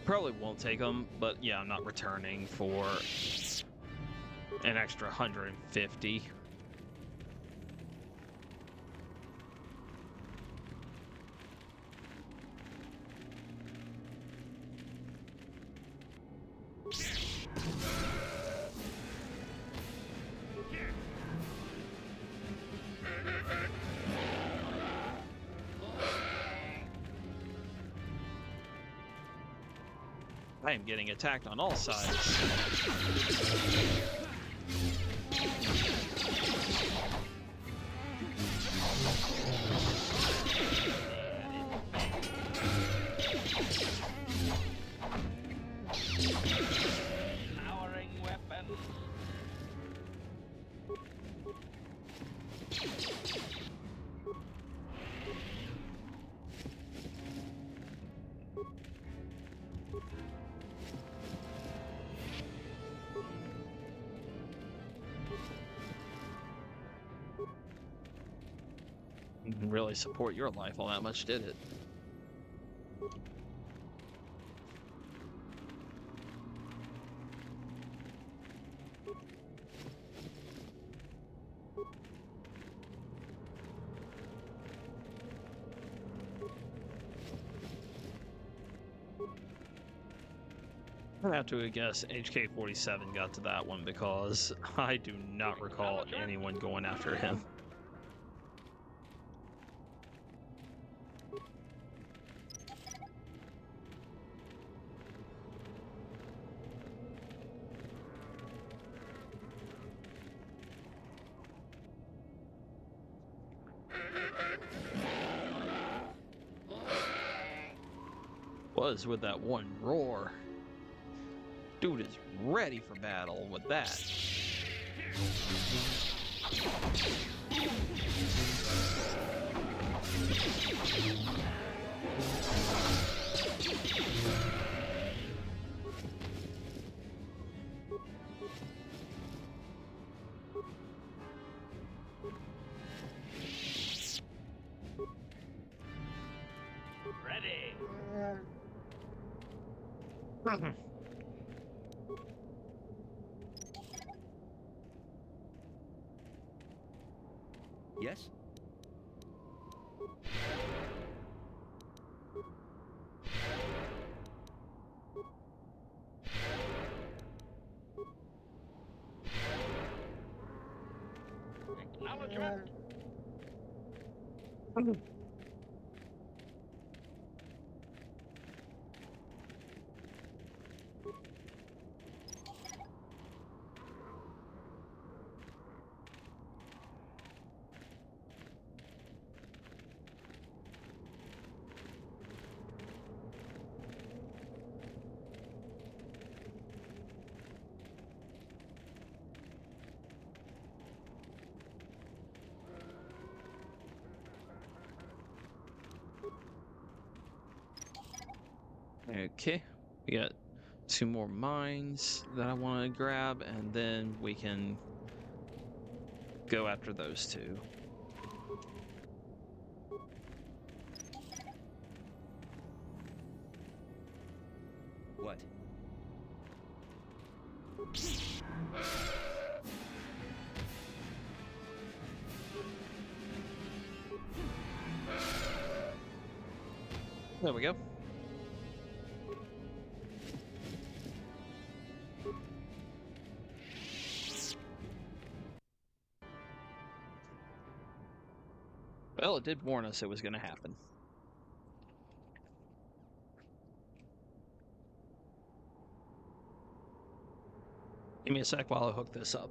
Probably won't take them, but yeah, I'm not returning for an extra 150. I am getting attacked on all sides. really support your life all that much, did it? I have to guess HK-47 got to that one because I do not recall anyone going after him. Was with that one roar. Dude is ready for battle with that. Ready. Yes? Acknowledgement. Okay, we got 2 more mines that I want to grab, and then we can go after those 2. What? There we go. Well, it did warn us it was going to happen. Give me a sec while I hook this up.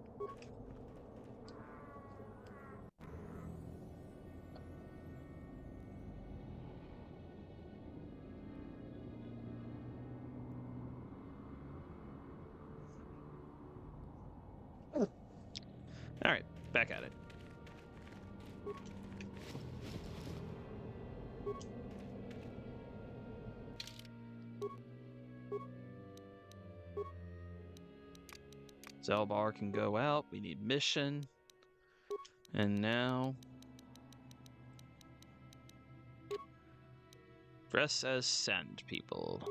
All right, back at it. Zelbar can go out. We need mission. And now... dress as sand people.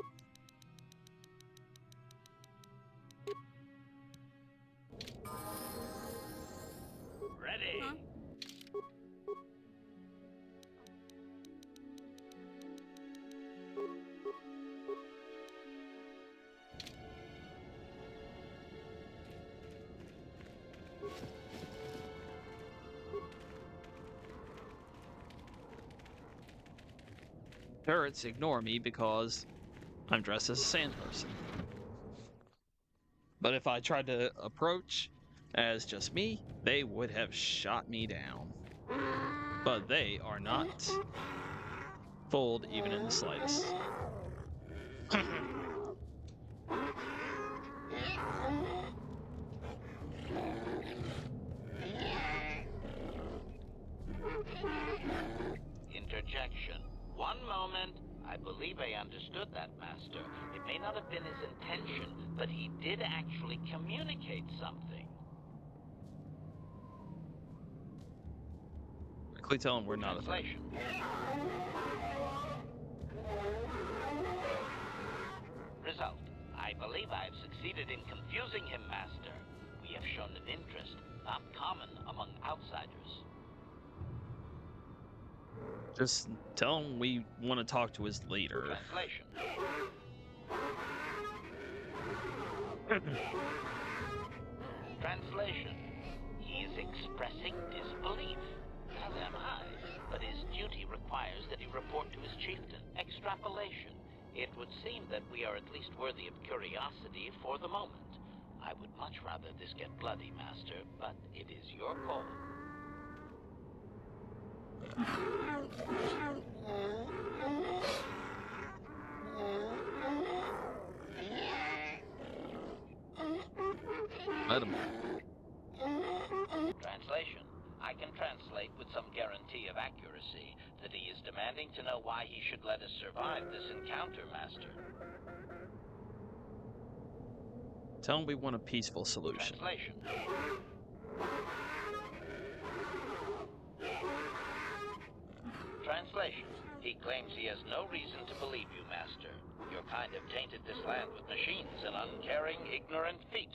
Ready. Huh? Turrets ignore me because I'm dressed as a sand person. But if I tried to approach as just me, they would have shot me down. But they are not fooled even in the slightest. Interjection. One moment. I believe I understood that, Master. It may not have been his intention, but he did actually communicate something. Quickly tell him we're not a threat. Translation. Result. I believe I have succeeded in confusing him, Master. We have shown an interest not common among outsiders. Just tell him we want to talk to his leader. Translation. Translation. He is expressing disbelief, as am I, but his duty requires that he report to his chieftain. Extrapolation. It would seem that we are at least worthy of curiosity for the moment. I would much rather this get bloody, Master, but it is your call. Let him. Translation. I can translate with some guarantee of accuracy that he is demanding to know why he should let us survive this encounter, Master. Tell him we want a peaceful solution. Translation. Translation. He claims he has no reason to believe you, Master. Your kind have tainted this land with machines and uncaring, ignorant feet.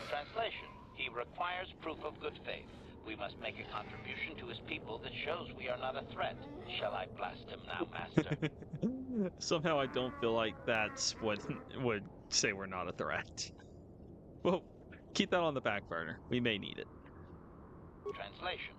Translation. He requires proof of good faith. We must make a contribution to his people that shows we are not a threat. Shall I blast him now, Master? Somehow I don't feel like that's what would say we're not a threat. Well, keep that on the back burner. We may need it. Translation.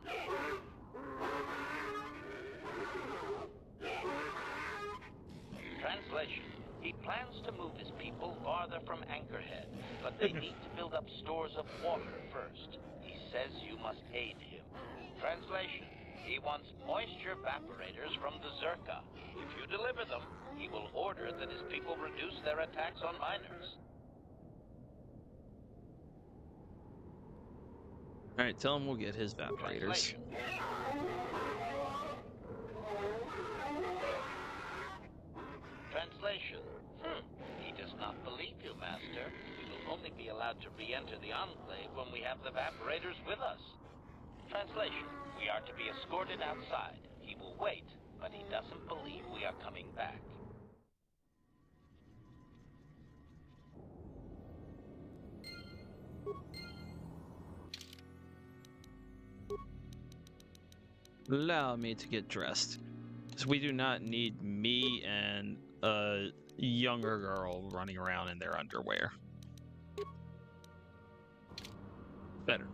Translation. He plans to move his people farther from Anchorhead, but they need to build up stores of water first. He says you must aid him. Translation. He wants moisture evaporators from the Zerka. If you deliver them, he will order that his people reduce their attacks on miners. Alright, tell him we'll get his evaporators. Translation. He does not believe you, Master. We will only be allowed to re-enter the Enclave when we have the evaporators with us. Translation. We are to be escorted outside. He will wait, but he doesn't believe we are coming back. Allow me to get dressed. So we do not need me and a younger girl running around in their underwear. Better.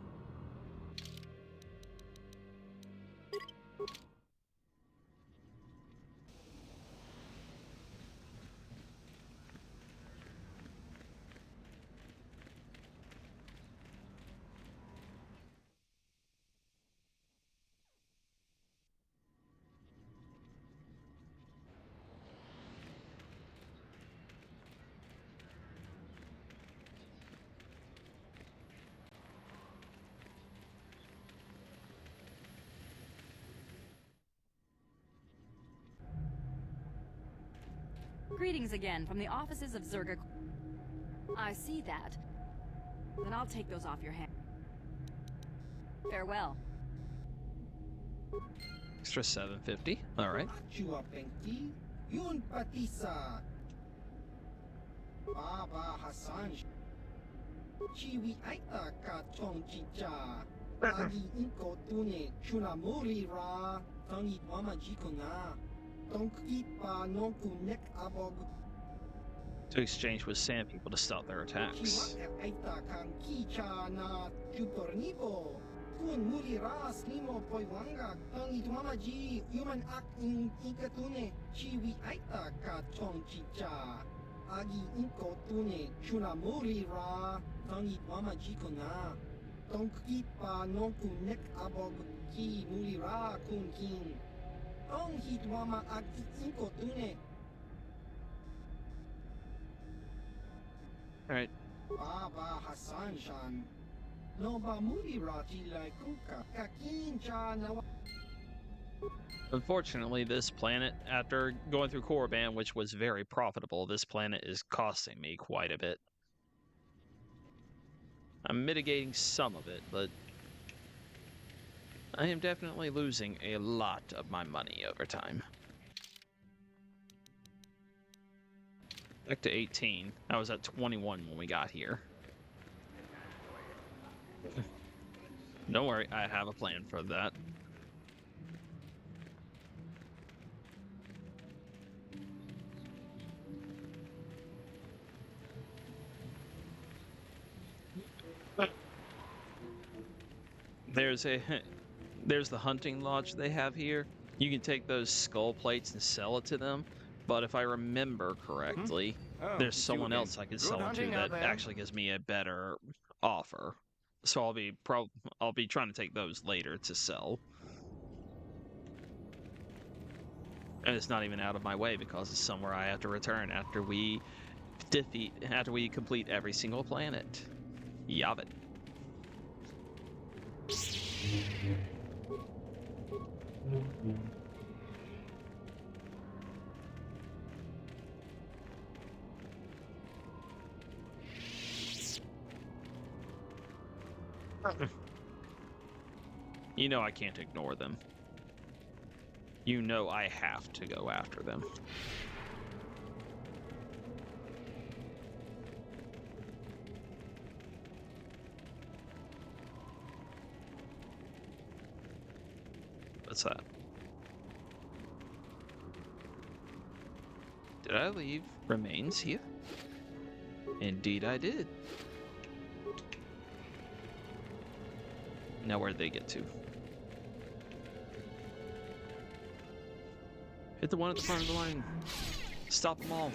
Greetings again from the offices of Zerga. I see that. Then I'll take those off your hands. Farewell. Extra 750. All right. Chua Penki, Yun Patisa, Baba Hassan, Chiwi Aita Ka Chong Chicha, Agi Inko Tune, Chunamuri Ra, Tangi Mama Jikona, Tonki Pa Nonku Nek Abog, To exchange with sand people to stop their attacks. Chiwa Aita Kan Kicha Na Chutornibo. Kun muri ras nimo poiwanga tangi mama ji human ak in ikatune chiwi aita ka chong chicha agi inko tune chuna muri ra tangi mama ji kona tongki pa nonku nek abog ki muri ra kun kin tong hit mama ak inko tune. All right. Baba Hassan Shan. No ba muri rati like kuka kakin cha na. Unfortunately, this planet, after going through Korriban, which was very profitable, this planet is costing me quite a bit. I'm mitigating some of it, but I am definitely losing a lot of my money over time. Back to 18. I was at 21 when we got here. Don't worry, I have a plan for that. There's the hunting lodge they have here. You can take those skull plates and sell it to them. But if I remember correctly, there's someone else I could sell it to that actually gives me a better offer. So I'll be trying to take those later to sell. And it's not even out of my way because it's somewhere I have to return after we complete every single planet. Yav it. You know I can't ignore them. You know I have to go after them. What's that? Did I leave remains here? Indeed I did. Now where'd they get to? Hit the one at the front of the line. Stop them all.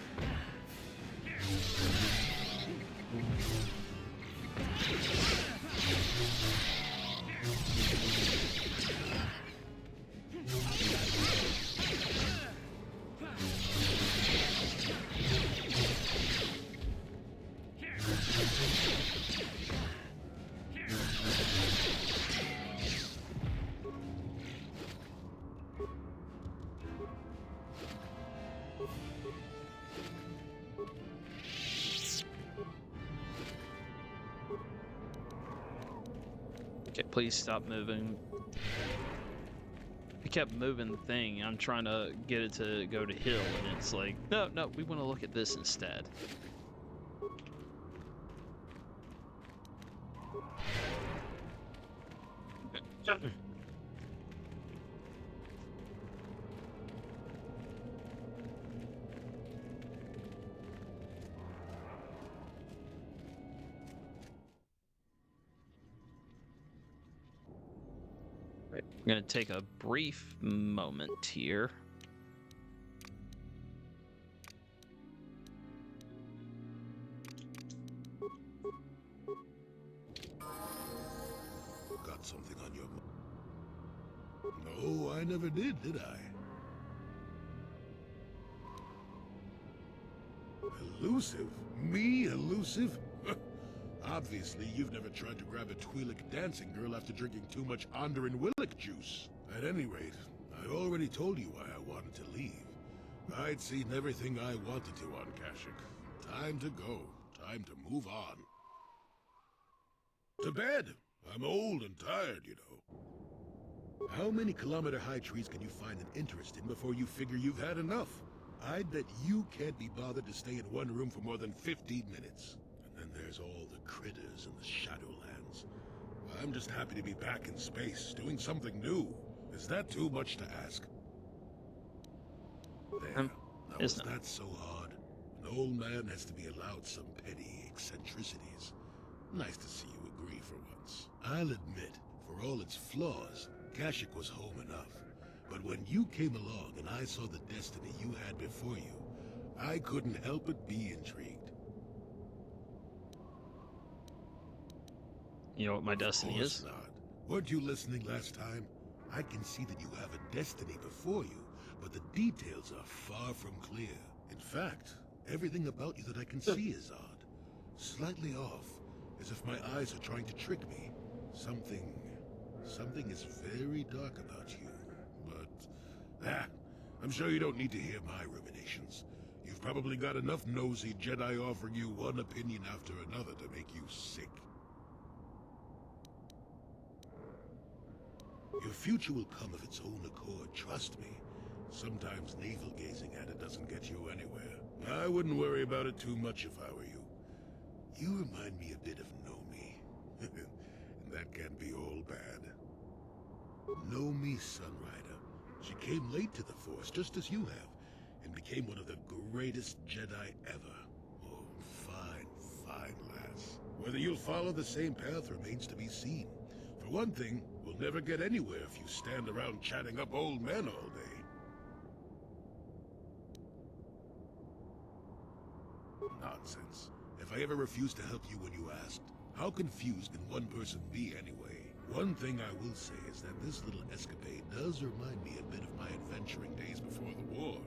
Okay, please stop moving. I kept moving the thing. I'm trying to get it to go to hill, and it's like, no, we want to look at this instead. I'm going to take a brief moment here. Got something on your mind? No, I never did I? Elusive? Me, elusive? Obviously, you've never tried to grab a Twi'lek dancing girl after drinking too much Onderan Willick juice. At any rate, I already told you why I wanted to leave. I'd seen everything I wanted to on Kashyyyk. Time to go. Time to move on. To bed! I'm old and tired, you know. How many kilometer-high trees can you find an interest in before you figure you've had enough? I'd bet you can't be bothered to stay in one room for more than 15 minutes. And then there's all the critters in the Shadowlands. I'm just happy to be back in space, doing something new. Is that too much to ask? There. Now is that so hard? An old man has to be allowed some petty eccentricities. Nice to see you agree for once. I'll admit, for all its flaws, Kashyyyk was home enough. But when you came along and I saw the destiny you had before you, I couldn't help but be intrigued. You know what my destiny is? Not. Weren't you listening last time? I can see that you have a destiny before you, but the details are far from clear. In fact, everything about you that I can see is odd. Slightly off, as if my eyes are trying to trick me. Something is very dark about you, but... I'm sure you don't need to hear my ruminations. You've probably got enough nosy Jedi offering you one opinion after another to make you sick. Your future will come of its own accord, trust me. Sometimes navel-gazing at it doesn't get you anywhere. I wouldn't worry about it too much if I were you. You remind me a bit of Nomi. And that can be all bad. Nomi Sunrider. She came late to the Force, just as you have, and became one of the greatest Jedi ever. Oh, fine, fine lass. Whether you'll follow the same path remains to be seen. For one thing, we'll never get anywhere if you stand around chatting up old men all day. Nonsense. If I ever refused to help you when you asked, how confused can one person be anyway? One thing I will say is that this little escapade does remind me a bit of my adventuring days before the war.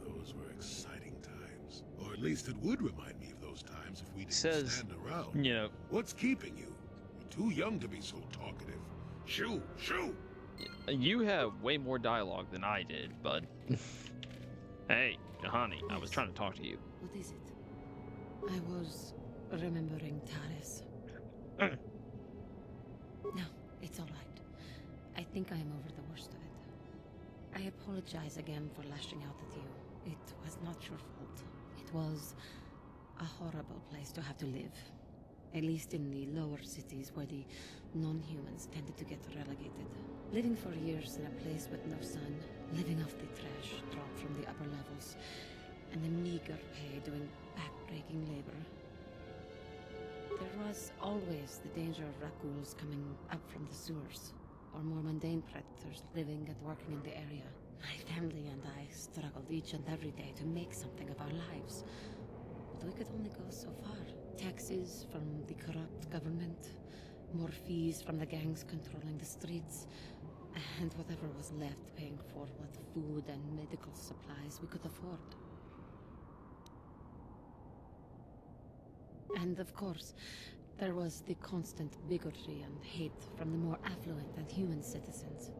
Those were exciting times. Or at least it would remind me of those times if we didn't stand around. You know, what's keeping you? You're too young to be so talkative. Shoo! Shoo! You have way more dialogue than I did, but... Hey, honey, I was trying to talk to you. What is it? I was remembering Taris. No, it's all right. I think I am over the worst of it. I apologize again for lashing out at you. It was not your fault. It was a horrible place to have to live. At least in the lower cities where the non-humans tended to get relegated. Living for years in a place with no sun, living off the trash dropped from the upper levels, and the meager pay doing back-breaking labor. There was always the danger of raccoons coming up from the sewers, or more mundane predators living and working in the area. My family and I struggled each and every day to make something of our lives, but we could only go so far. Taxes from the corrupt government, more fees from the gangs controlling the streets, and whatever was left paying for what food and medical supplies we could afford. And of course, there was the constant bigotry and hate from the more affluent and human citizens,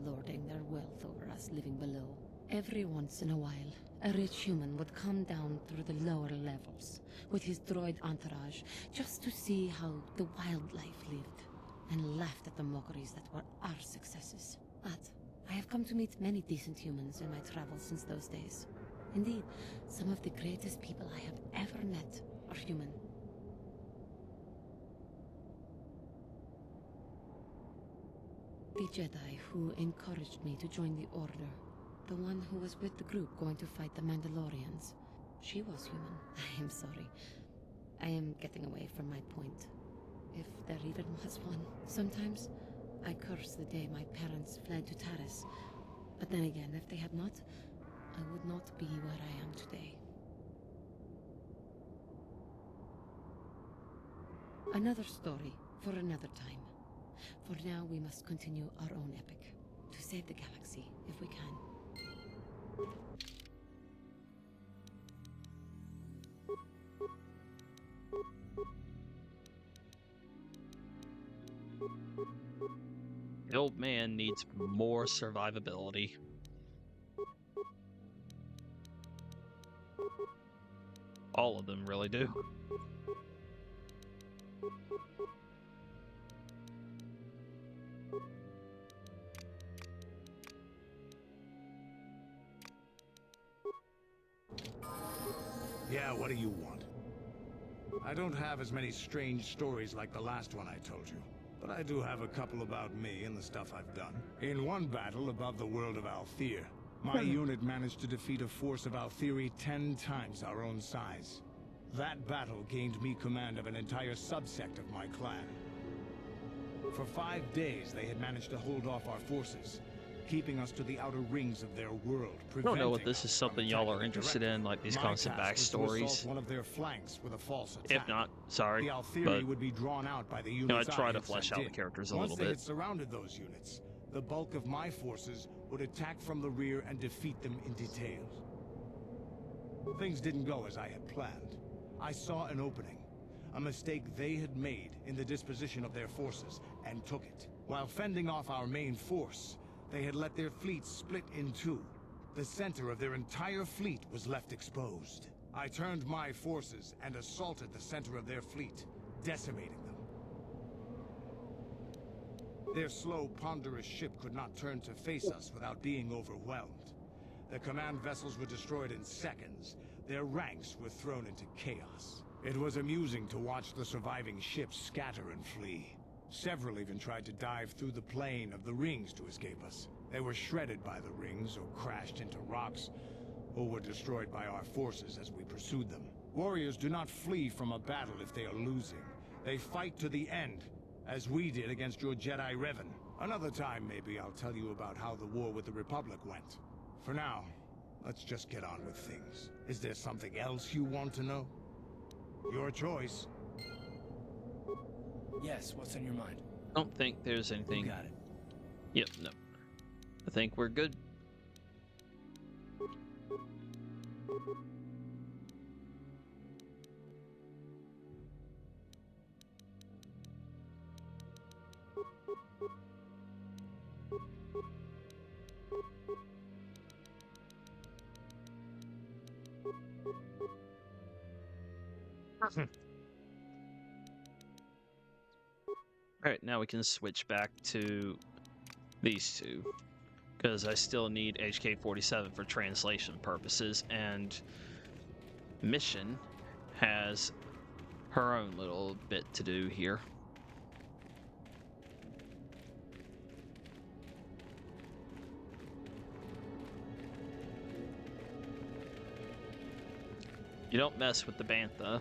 lording their wealth over us living below. Every once in a while, a rich human would come down through the lower levels with his droid entourage just to see how the wildlife lived, and laughed at the mockeries that were our successes. But I have come to meet many decent humans in my travels since those days. Indeed, some of the greatest people I have ever met are human. The Jedi who encouraged me to join the Order, the one who was with the group going to fight the Mandalorians, she was human. I am sorry. I am getting away from my point, if there even was one. Sometimes I curse the day my parents fled to Taris, but then again, if they had not, I would not be where I am today. Another story for another time. For now, we must continue our own epic, to save the galaxy, if we can. The old man needs more survivability. All of them really do. Yeah, what do you want? I don't have as many strange stories like the last one I told you, but I do have a couple about me and the stuff I've done. In one battle above the world of Althir, my unit managed to defeat a force of Althiri 10 times our own size. That battle gained me command of an entire subsect of my clan. For 5 days, they had managed to hold off our forces, keeping us to the outer rings of their world. I don't know if this is something y'all are interested in, like these constant backstories. One of their flanks with a false attack. If not, sorry, the Althiri but would be drawn out by the you know, I units try to had flesh sent out the in. characters a Once little they had bit. surrounded those units, the bulk of my forces would attack from the rear and defeat them in detail. Things didn't go as I had planned. I saw an opening, a mistake they had made in the disposition of their forces, and took it. While fending off our main force, they had let their fleet split in two. The center of their entire fleet was left exposed. I turned my forces and assaulted the center of their fleet, decimating them. Their slow, ponderous ship could not turn to face us without being overwhelmed. The command vessels were destroyed in seconds. Their ranks were thrown into chaos. It was amusing to watch the surviving ships scatter and flee. Several even tried to dive through the plane of the rings to escape us. They were shredded by the rings, or crashed into rocks, or were destroyed by our forces as we pursued them. Warriors do not flee from a battle if they are losing. They fight to the end, as we did against your Jedi Revan. Another time, maybe, I'll tell you about how the war with the Republic went. For now, let's just get on with things. Is there something else you want to know? Your choice. Yes, what's on your mind? Don't think there's anything. You got it. Yep, no. I think we're good. Alright, now we can switch back to these two, because I still need HK-47 for translation purposes, and Mission has her own little bit to do here. You don't mess with the Bantha,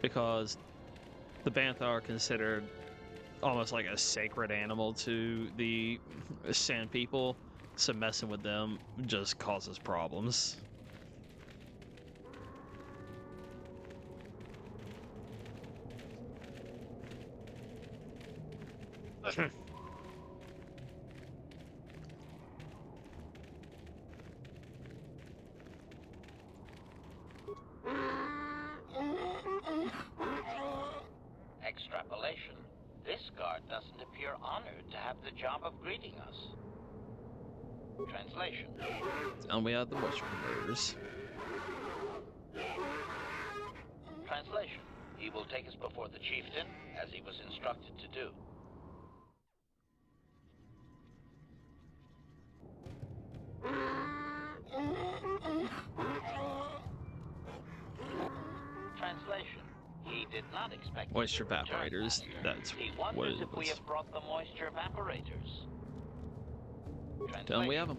because the Bantha are considered almost like a sacred animal to the Sand people, so messing with them just causes problems. Extrapolation. This guard doesn't appear honored to have the job of greeting us. Translation. And we have the moisture converters. Translation. He will take us before the chieftain, as he was instructed to do. Translation. He did not expect Moisture evaporators, that's he what wonders it if we was. have brought the moisture evaporators. Done, we have them.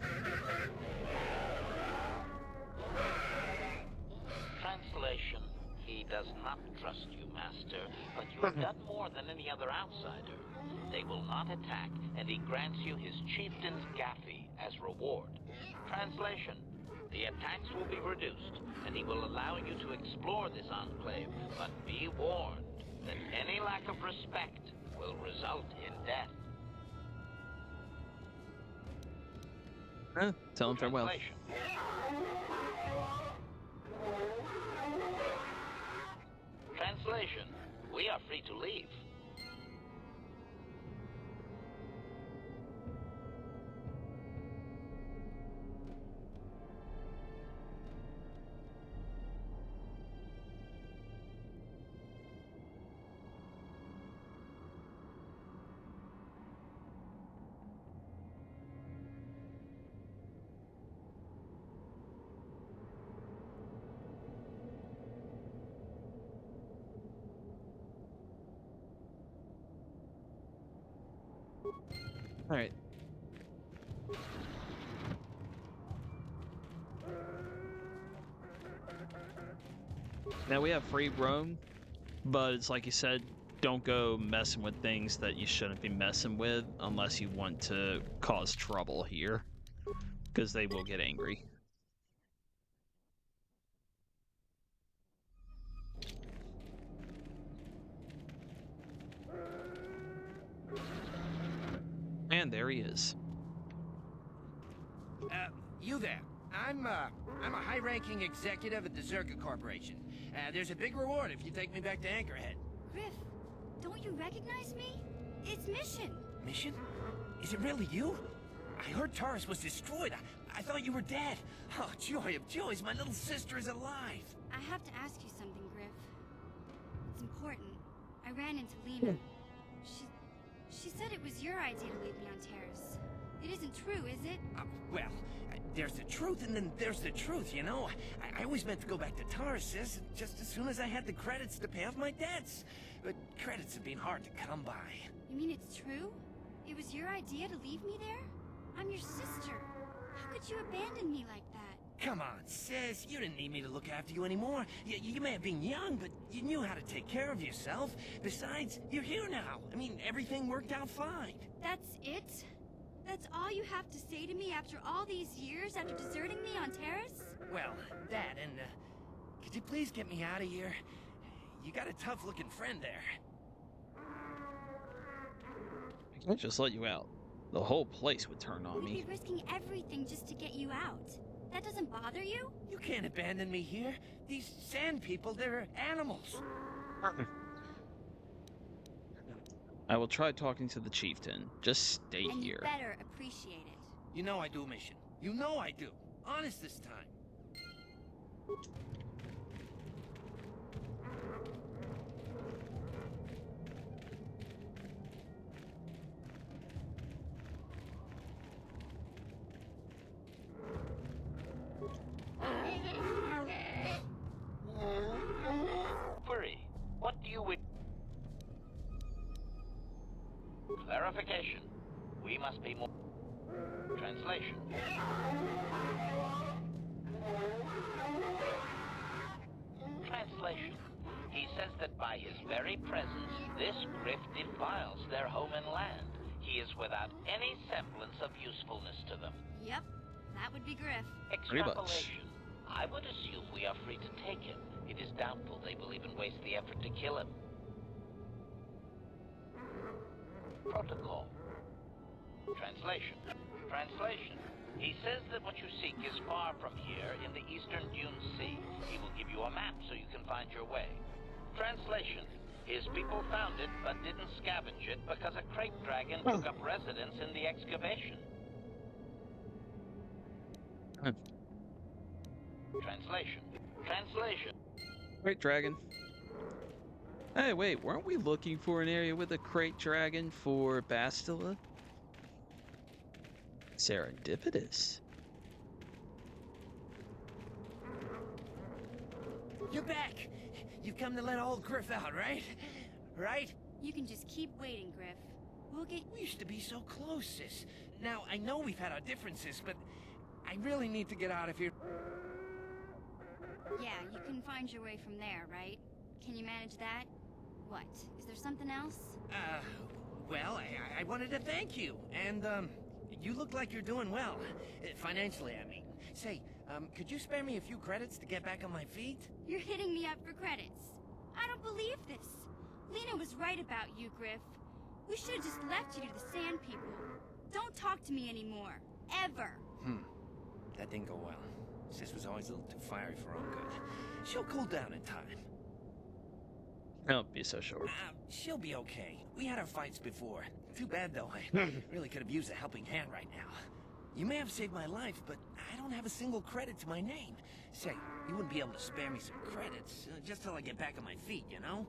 Translation. He does not trust you, Master, but you have done more than any other outsider. They will not attack, and he grants you his chieftain's Gaffy as reward. Translation. The attacks will be reduced, and he will allow you to explore this enclave, but be warned that any lack of respect will result in death. Tell him farewell. Translation. Translation. We are free to leave. Alright. Now we have free roam, but it's like you said, don't go messing with things that you shouldn't be messing with unless you want to cause trouble here, because they will get angry. And there he is. You there. I'm a high-ranking executive at the Zerka Corporation. There's a big reward if you take me back to Anchorhead. Griff, don't you recognize me? It's Mission. Mission? Is it really you? I heard Taurus was destroyed. I thought you were dead. Oh, joy of joys, my little sister is alive. I have to ask you something, Griff. It's important. I ran into Lena. She said it was your idea to leave me on Terrace. It isn't true, is it? Well, there's the truth and then there's the truth, you know? I always meant to go back to Taurus, just as soon as I had the credits to pay off my debts. But credits have been hard to come by. You mean it's true? It was your idea to leave me there? I'm your sister. How could you abandon me like that? Come on, sis, you didn't need me to look after you anymore. You may have been young, but you knew how to take care of yourself. Besides, you're here now. I mean, everything worked out fine. That's it? That's all you have to say to me after all these years, after deserting me on Terrace? Well, that, and, could you please get me out of here? You got a tough-looking friend there. I can't just let you out. The whole place would turn on me. We'd be risking everything just to get you out. That doesn't bother you? You can't abandon me here. These sand people, they're animals. I will try talking to the chieftain. Just stay and here. You better appreciate it. You know I do, Mission. You know I do. Honest this time. Query. What do you wish? Clarification. We must be more... Translation. Translation. He says that by his very presence, this griff defiles their home and land. He is without any semblance of usefulness to them. Yep, that would be Griff. Extrapolation. I would assume we are free to take him. It is doubtful they will even waste the effort to kill him. Protocol. Translation. Translation. He says that what you seek is far from here in the eastern Dune Sea. He will give you a map so you can find your way. Translation. His people found it, but didn't scavenge it because a crate dragon took up residence in the excavation. Translation. Translation. Crate dragon. Hey, wait, weren't we looking for an area with a crate dragon for Bastila? Serendipitous. You're back! You've come to let old Griff out, right? Right? You can just keep waiting, Griff. We'll get... We used to be so close, sis. Now, I know we've had our differences, but I really need to get out of here. Yeah, you can find your way from there, right? Can you manage that? What? Is there something else? Well, I wanted to thank you, and, you look like you're doing well. Financially, I mean. Say, could you spare me a few credits to get back on my feet? You're hitting me up for credits. I don't believe this. Lena was right about you, Griff. We should have just left you to the sand people. Don't talk to me anymore. Ever. That didn't go well. Sis was always a little too fiery for her own good. She'll cool down in time. Don't be so sure. She'll be okay. We had our fights before. Too bad, though. I really could have used a helping hand right now. You may have saved my life, but I don't have a single credit to my name. Say, you wouldn't be able to spare me some credits, just till I get back on my feet, you know?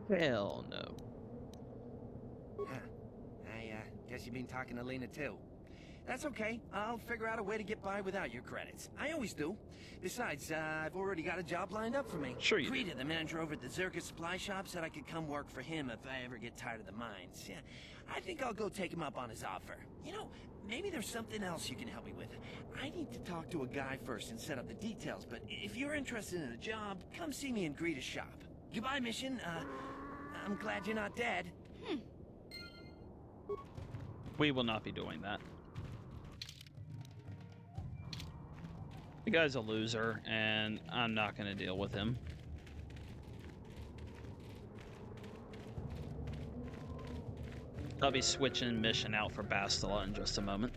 Hell no. Huh. I guess you've been talking to Lena, too. That's okay. I'll figure out a way to get by without your credits. I always do. Besides, I've already got a job lined up for me. Sure you do. Krita, the manager over at the Zerka supply shop, said I could come work for him if I ever get tired of the mines. Yeah, I think I'll go take him up on his offer. You know, maybe there's something else you can help me with. I need to talk to a guy first and set up the details, but if you're interested in a job, come see me in Greta's shop. Goodbye, Mission. I'm glad you're not dead. We will not be doing that. The guy's a loser, and I'm not going to deal with him. I'll be switching mission out for Bastila in just a moment.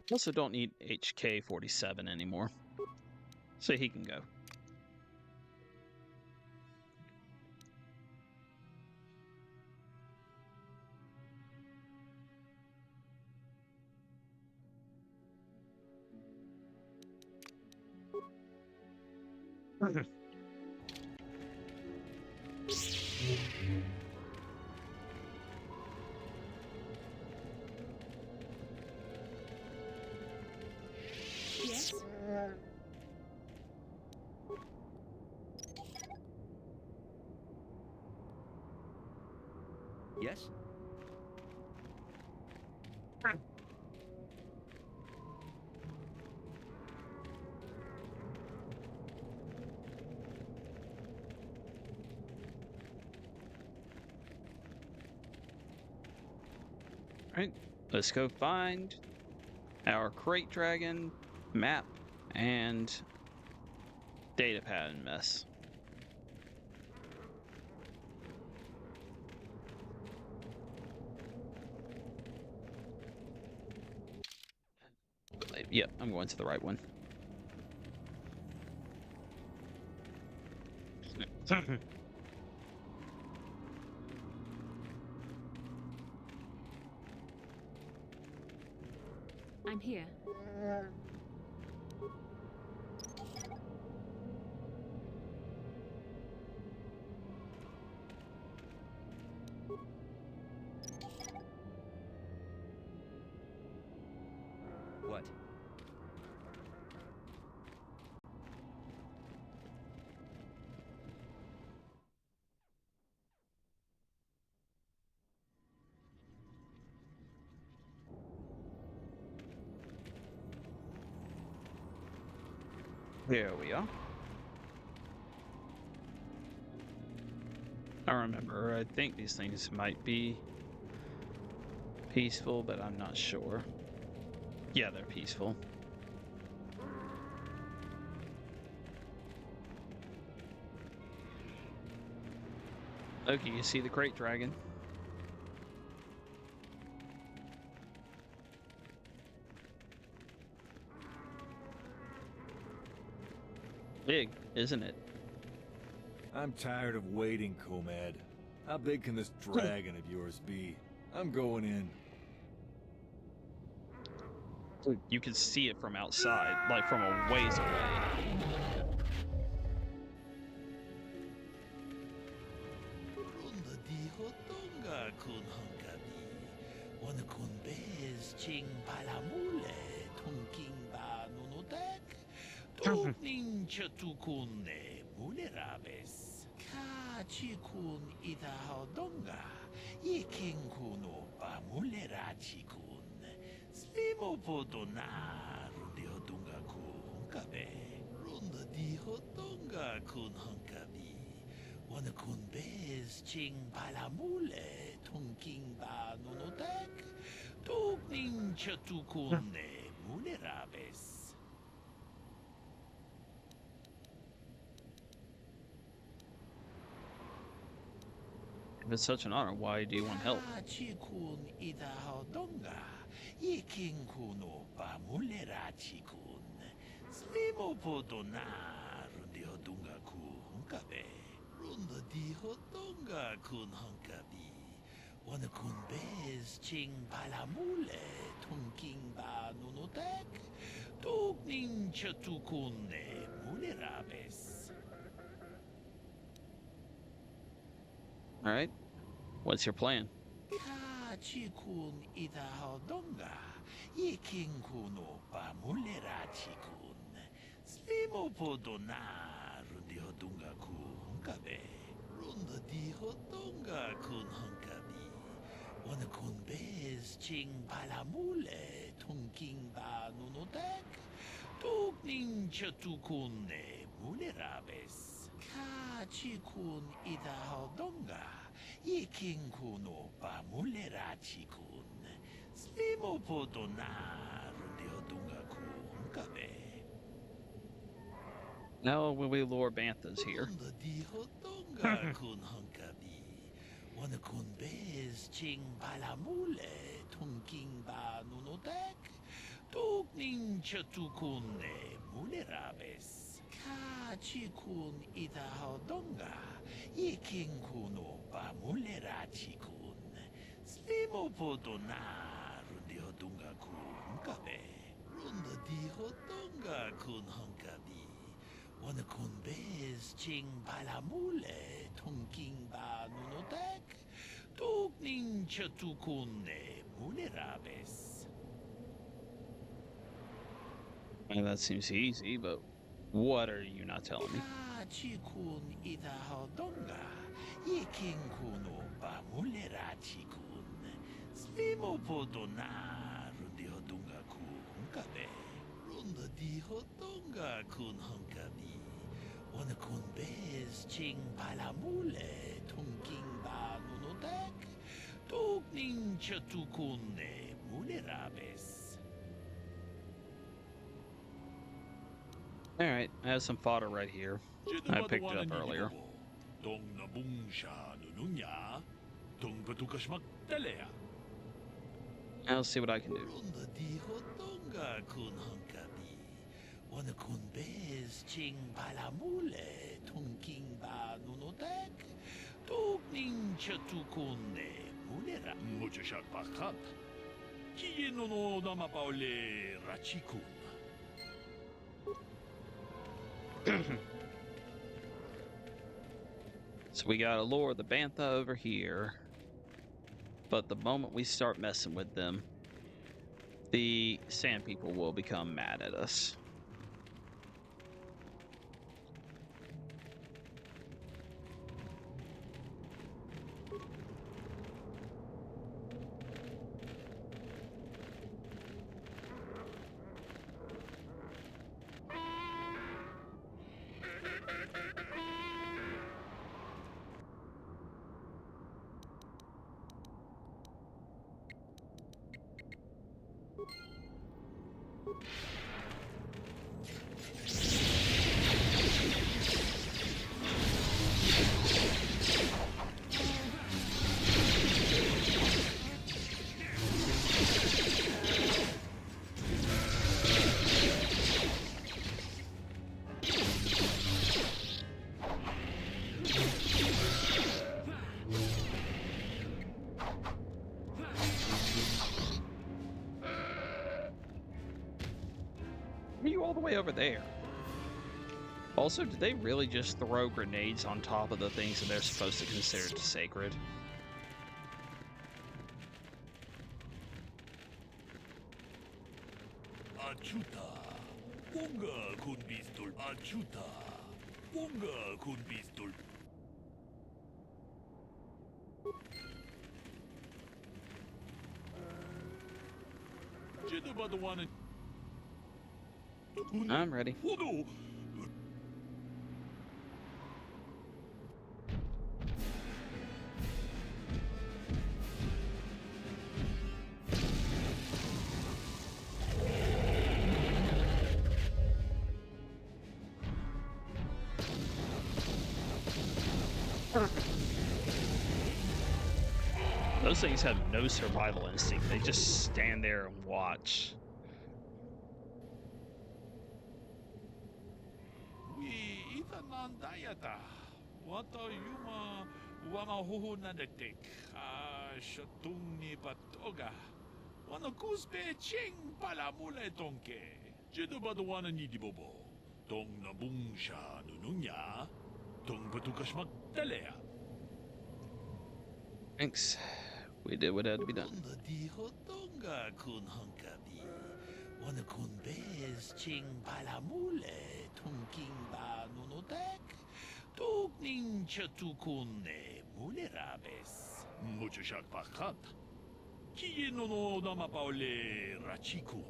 Also don't need HK-47 anymore. So he can go. Yes? Yes? Alright, let's go find our crate dragon, map, and data pad mess. Yep, I'm going to the right one. I'm here. What? There we are. I remember, I think these things might be peaceful, but I'm not sure. Yeah, they're peaceful. Okay, you see the crate dragon. Big, isn't it? I'm tired of waiting, Comad. How big can this dragon of yours be? I'm going in. You can see it from outside, like from a ways away. Chikun idahadonga, yikinkunu pa mulera chikun. Slimo podona, rundihodunga kun kabe. Runda dihodonga kun hunkabi. Wanakun bez ching palamule, tunking ba nunodek. Tugning chatukune mulerabes. If it's such an honor, why do you want help? Chikun idahadonga, yikinkunu pa mulera chikun. Slimo podona, rundihodunga kun kabe. Runda dihodonga kun hunkabi. Wanakun bez ching palamule, tunking ba nunodek. Tugning chatukune mulerabes. Alright, what's your plan? Chikun idahadonga, yikinkunu pa mulera chikun. Slimo podona, rundihodunga kun kabe. Runda dihodonga kun hunkabi. Wanakun bez ching palamule, tunking ba nunodek. Tugning chatukune mulerabes. Chikun idahadonga, yikinkunu pa mulera chikun. Slimo podona, rundihodunga kun kabe. Now when we lure Banthas here. Runda dihodonga kun hunkabi. Wanakun bez ching palamule, tunking ba nunodek. Tukning chatukune mulerabes. Kachikun itahodonga. Iking kuno pa mulerachikun. Slimo podona rundihodunga kun kabe. Runda dihodunga kun hunkabi. Wana kun bez ching palamule. Tunking ba nunotek. Tukning chatukune mulerabes. And that seems easy, but what are you not telling me? Chikun itahodonga. Iking kuno pa mulerachikun. Slimo podona rundihodunga kun kabe. Runda dihodunga kun hunkabi. Wana kun bez ching palamule. Tunking ba nunotek. Tukning chatukune mulerabes. Alright, I have some fodder right here. I picked it up earlier. I'll see what I can do. So we gotta lure the bantha over here, but the moment we start messing with them, the sand people will become mad at us. You all the way over there. Also, did they really just throw grenades on top of the things that they're supposed to consider sacred? Achuta. Bunga kun pistol. Achuta. Bunga kun pistol. I'm ready. Those things have no survival instinct. They just stand there and watch. Dayata. Wata yuma wama huhu nadetek. Shatung ni patoga. Wana kuspe ching palamule tonke. Jedo badwana ni dibobo. Tong nabungsha nununya. Tong patukas magdalea. Thanks. We did what had to be done. Dihotonga kun hunkabi. Wana kun bez ching palamule. Tunking ba nunotek. Tukning chatukune mulerabes. Mucho shak pakat. Kiyeno no namapaole rachikun.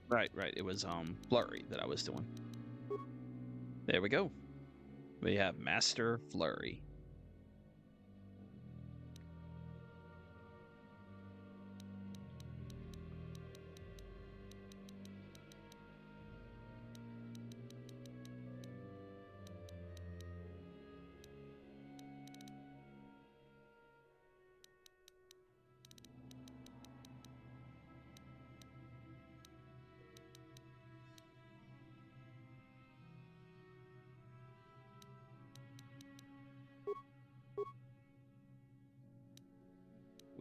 Right. It was Flurry that I was doing. There we go. We have Master Flurry.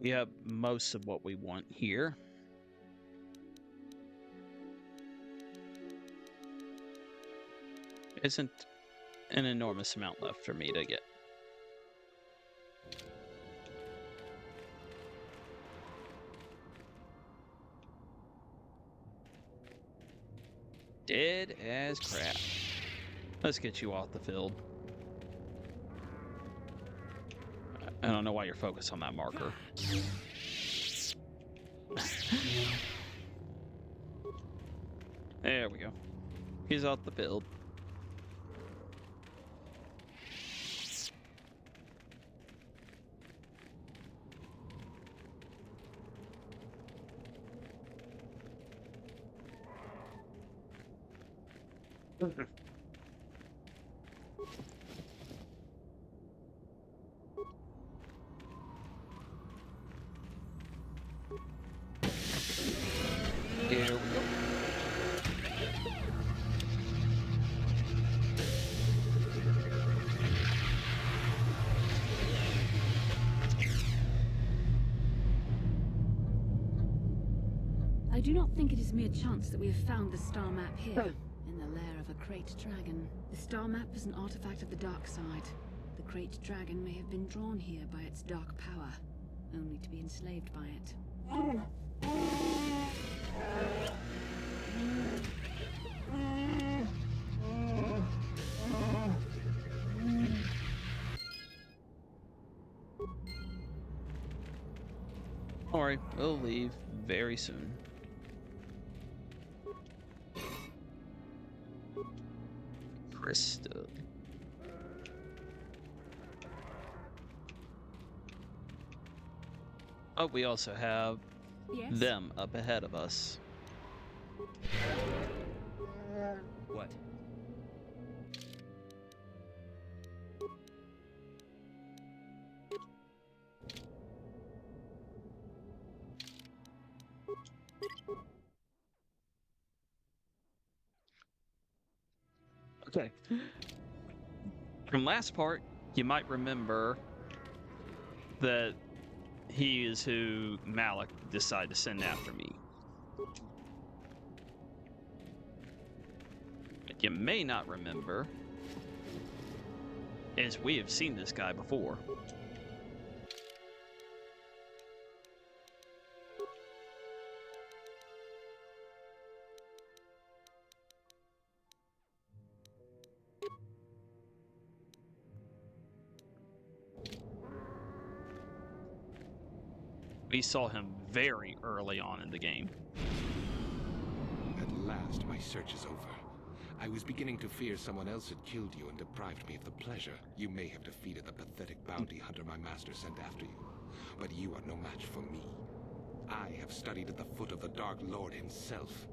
We have most of what we want here. Isn't an enormous amount left for me to get. Dead as crap. Let's get you off the field. I don't know why you're focused on that marker. There we go. He's off the field. Here we go. I do not think it is mere chance that we have found the star map here, in the lair of a crate dragon. The star map is an artifact of the dark side. The crate dragon may have been drawn here by its dark power, only to be enslaved by it. Don't worry, we'll leave very soon. Crystal. Oh, we also have them up ahead of us. What? Okay. From last part, you might remember that he is who Malik decided to send after me. What you may not remember is we have seen this guy before. We saw him very early on in the game. At last, my search is over. I was beginning to fear someone else had killed you and deprived me of the pleasure. You may have defeated the pathetic bounty hunter my master sent after you, but you are no match for me. I have studied at the foot of the Dark Lord himself.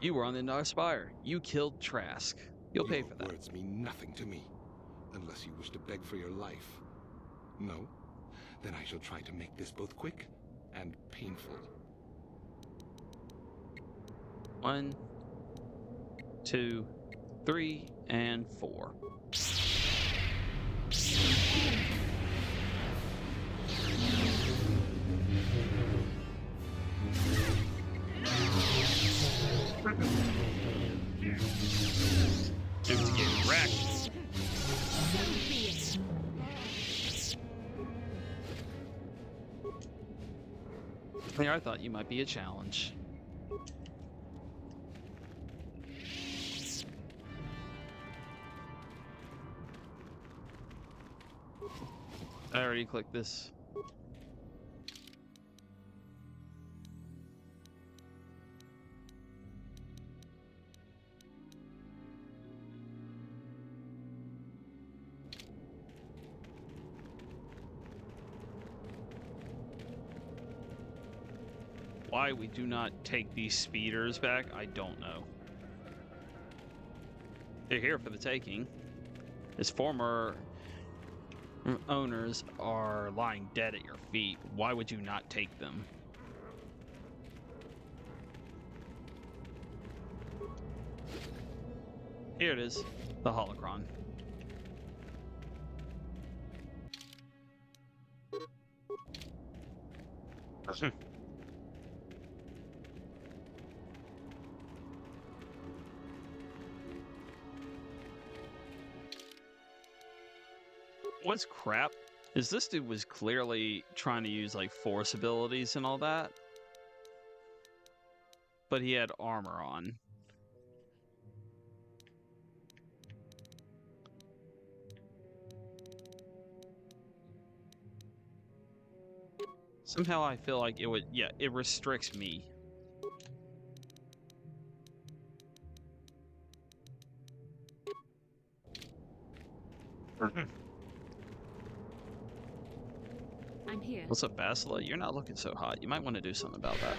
You were on the Dark Spire. You killed Trask. You'll pay for that. Your words mean nothing to me, unless you wish to beg for your life. No? Then I shall try to make this both quick and painful. 1, 2, 3, and 4. Dude's getting wrecked. Yeah, I thought you might be a challenge. I already clicked this. Why we do not take these speeders back, I don't know. They're here for the taking. His former owners are lying dead at your feet. Why would you not take them? Here it is, the holocron. What's crap is this dude was clearly trying to use like force abilities and all that, but he had armor on. Somehow I feel like it would, yeah, it restricts me. I'm here. What's up, Basila? You're not looking so hot. You might want to do something about that.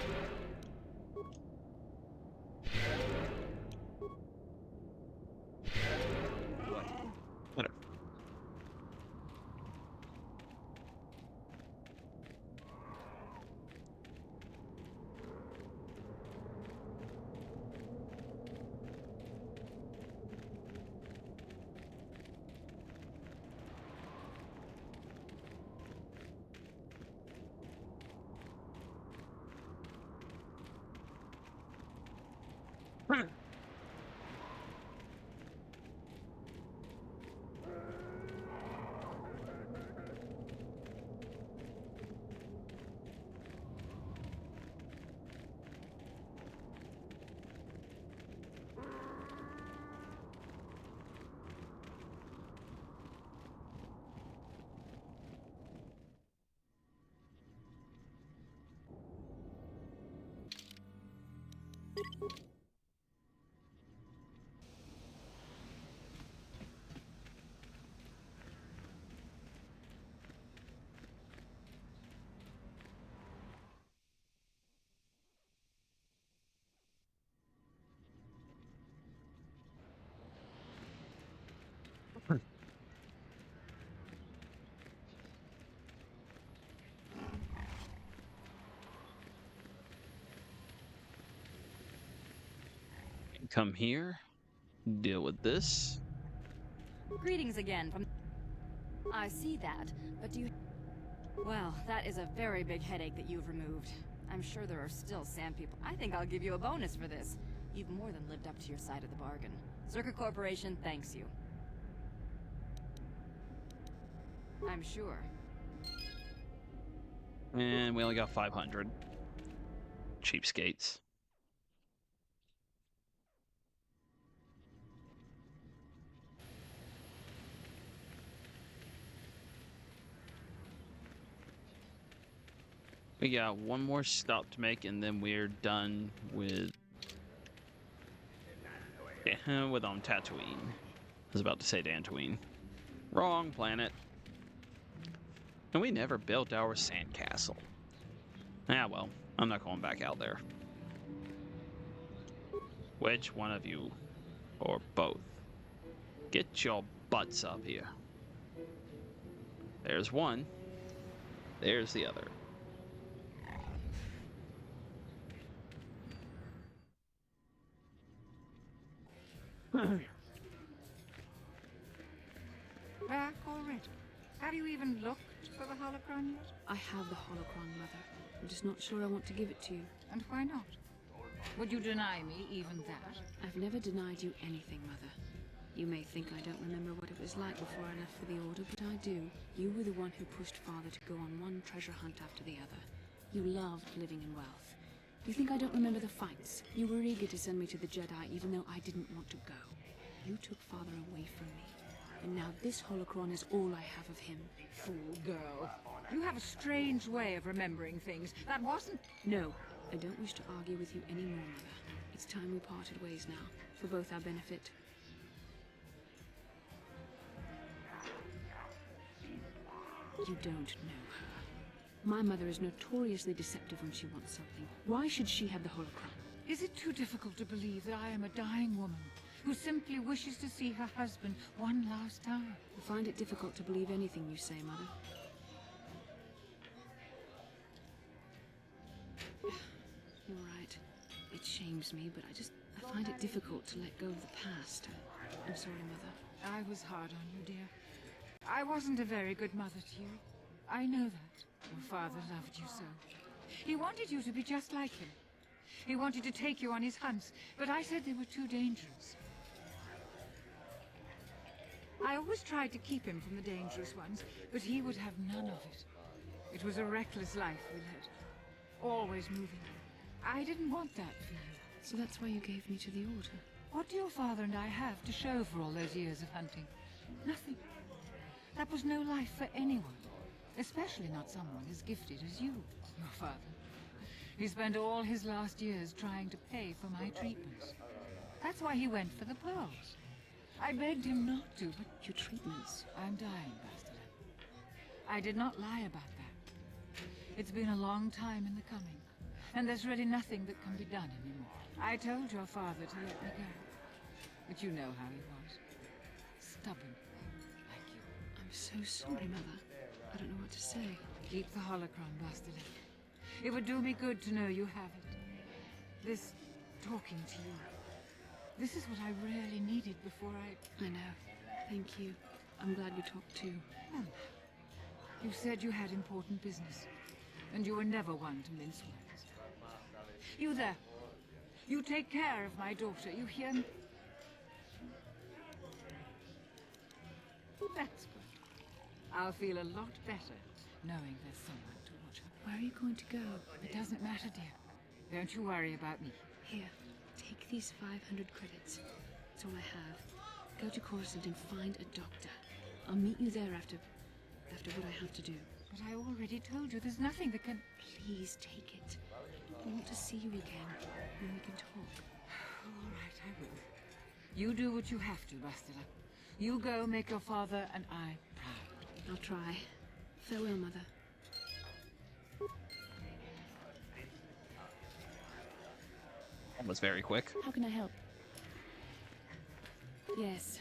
Better. Come here, deal with this. Greetings again from... I see that, but do you... Well, that is a very big headache that you've removed. I'm sure there are still sand people. I think I'll give you a bonus for this. You've more than lived up to your side of the bargain. Zerka Corporation thanks you. I'm sure. And we only got 500. Cheapskates. We got one more stop to make, and then we're done with Tatooine. I was about to say Dantooine. Wrong planet. And we never built our sandcastle. Ah, well, I'm not going back out there. Which one of you, or both, get your butts up here. There's one. There's the other. Back already? Have you even looked for the holocron yet? I have the holocron, Mother. I'm just not sure I want to give it to you. And why not? Would you deny me even that? I've never denied you anything, Mother. You may think I don't remember what it was like before I left for the Order, but I do. You were the one who pushed Father to go on one treasure hunt after the other. You loved living in wealth. You think I don't remember the fights? You were eager to send me to the Jedi even though I didn't want to go. You took Father away from me. And now this holocron is all I have of him. Fool girl. You have a strange way of remembering things. That wasn't... No, I don't wish to argue with you anymore, Mother. It's time we parted ways now, for both our benefit. You don't know her. My mother is notoriously deceptive when she wants something. Why should she have the holocron? Is it too difficult to believe that I am a dying woman who simply wishes to see her husband one last time? I find it difficult to believe anything you say, Mother. You're right. It shames me, but I find it difficult to let go of the past. I'm sorry, Mother. I was hard on you, dear. I wasn't a very good mother to you. I know that. Your father loved you so. He wanted you to be just like him. He wanted to take you on his hunts, but I said they were too dangerous. I always tried to keep him from the dangerous ones, but he would have none of it. It was a reckless life we led. Always moving. I didn't want that for you. So that's why you gave me to the Order? What do your father and I have to show for all those years of hunting? Nothing. That was no life for anyone. Especially not someone as gifted as you, your father. He spent all his last years trying to pay for my treatments. That's why he went for the pearls. I begged him not to, but... Your treatments? I'm dying, Bastila. I did not lie about that. It's been a long time in the coming, and there's really nothing that can be done anymore. I told your father to let me go, but you know how he was. Stubborn, like you. I'm so sorry, Mother. I don't know what to say. Keep the holocron, Bastila. It would do me good to know you have it. This talking to you. This is what I really needed before I know. Thank you. I'm glad we talked too. Well, you said you had important business, and you were never one to mince words. You there. You take care of my daughter, you hear me? That's good. I'll feel a lot better knowing there's someone to watch her. Where are you going to go? It doesn't matter, dear. Don't you worry about me. Here, take these 500 credits. That's all I have. Go to Coruscant and find a doctor. I'll meet you there after what I have to do. But I already told you there's nothing that can... Please take it. I want to see you again, and we can talk. All right, I will. You do what you have to, Bastila. You go make your father and I proud. I'll try. Farewell, Mother. That was very quick. How can I help? Yes,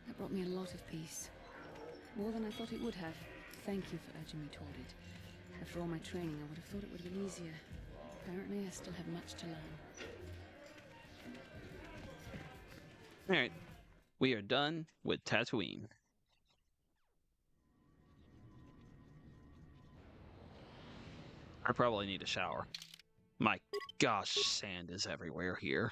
that brought me a lot of peace. More than I thought it would have. Thank you for urging me toward it. After all my training, I would have thought it would have been easier. Apparently, I still have much to learn. Alright. We are done with Tatooine. I probably need a shower. My gosh, sand is everywhere here.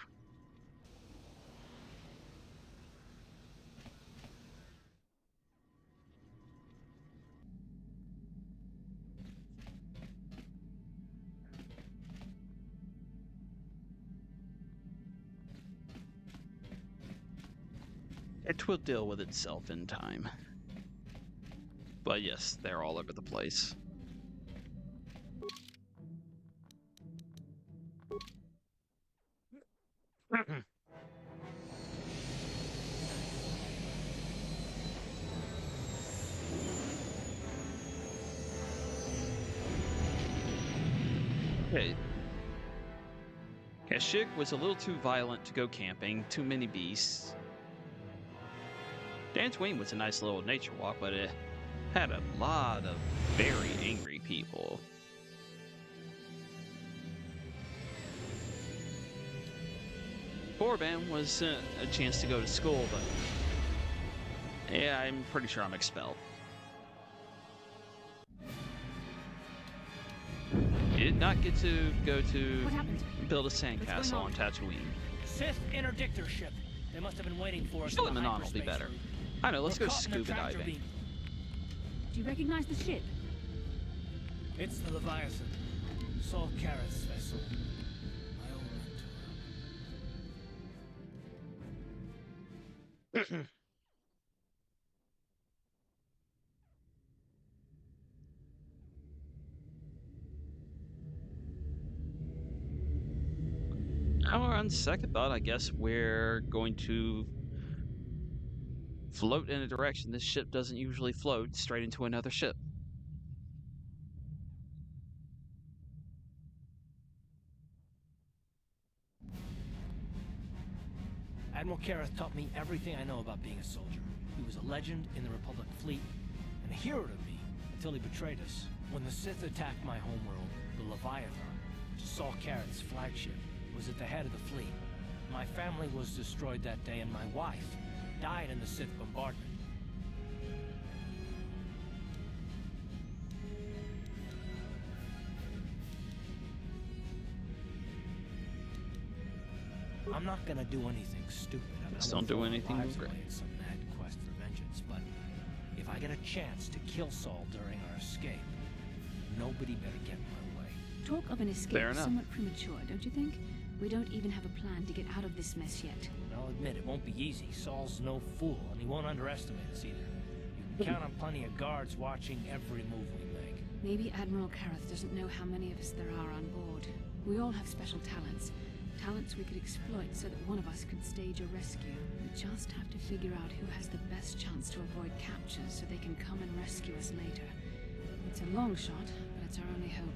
It will deal with itself in time. But yes, they're all over the place. Okay. Kashyyyk was a little too violent to go camping, too many beasts. Dantooine was a nice little nature walk, but it had a lot of very angry people. Korriban was a chance to go to school, but yeah, I'm pretty sure I'm expelled. Did not get to go to build a sandcastle on Tatooine. Sith interdictor ship. They must have been waiting for us. Still in Manon will be better. I know, let's go scuba diving. Do you recognize the ship? It's the Leviathan. Saul Careth's vessel. My old mentor. On second thought, I guess we're going to float in a direction this ship doesn't usually float, straight into another ship. Admiral Careth taught me everything I know about being a soldier. He was a legend in the Republic fleet, and a hero to me until he betrayed us. When the Sith attacked my homeworld, the Leviathan, which is Saul Careth's flagship, was at the head of the fleet. My family was destroyed that day, and my wife died in the Sith bombardment. I'm not gonna do anything stupid. I mean, Just I won't don't do throw our anything lives great. away in some mad quest for vengeance, but if I get a chance to kill Saul during our escape, nobody better get in my way. Talk of an escape Fair is enough. somewhat premature, don't you think? We don't even have a plan to get out of this mess yet. And I'll admit, it won't be easy. Saul's no fool, and he won't underestimate us either. You can count on plenty of guards watching every move we make. Maybe Admiral Kareth doesn't know how many of us there are on board. We all have special talents. Talents we could exploit so that one of us could stage a rescue. We just have to figure out who has the best chance to avoid capture so they can come and rescue us later. It's a long shot, but it's our only hope.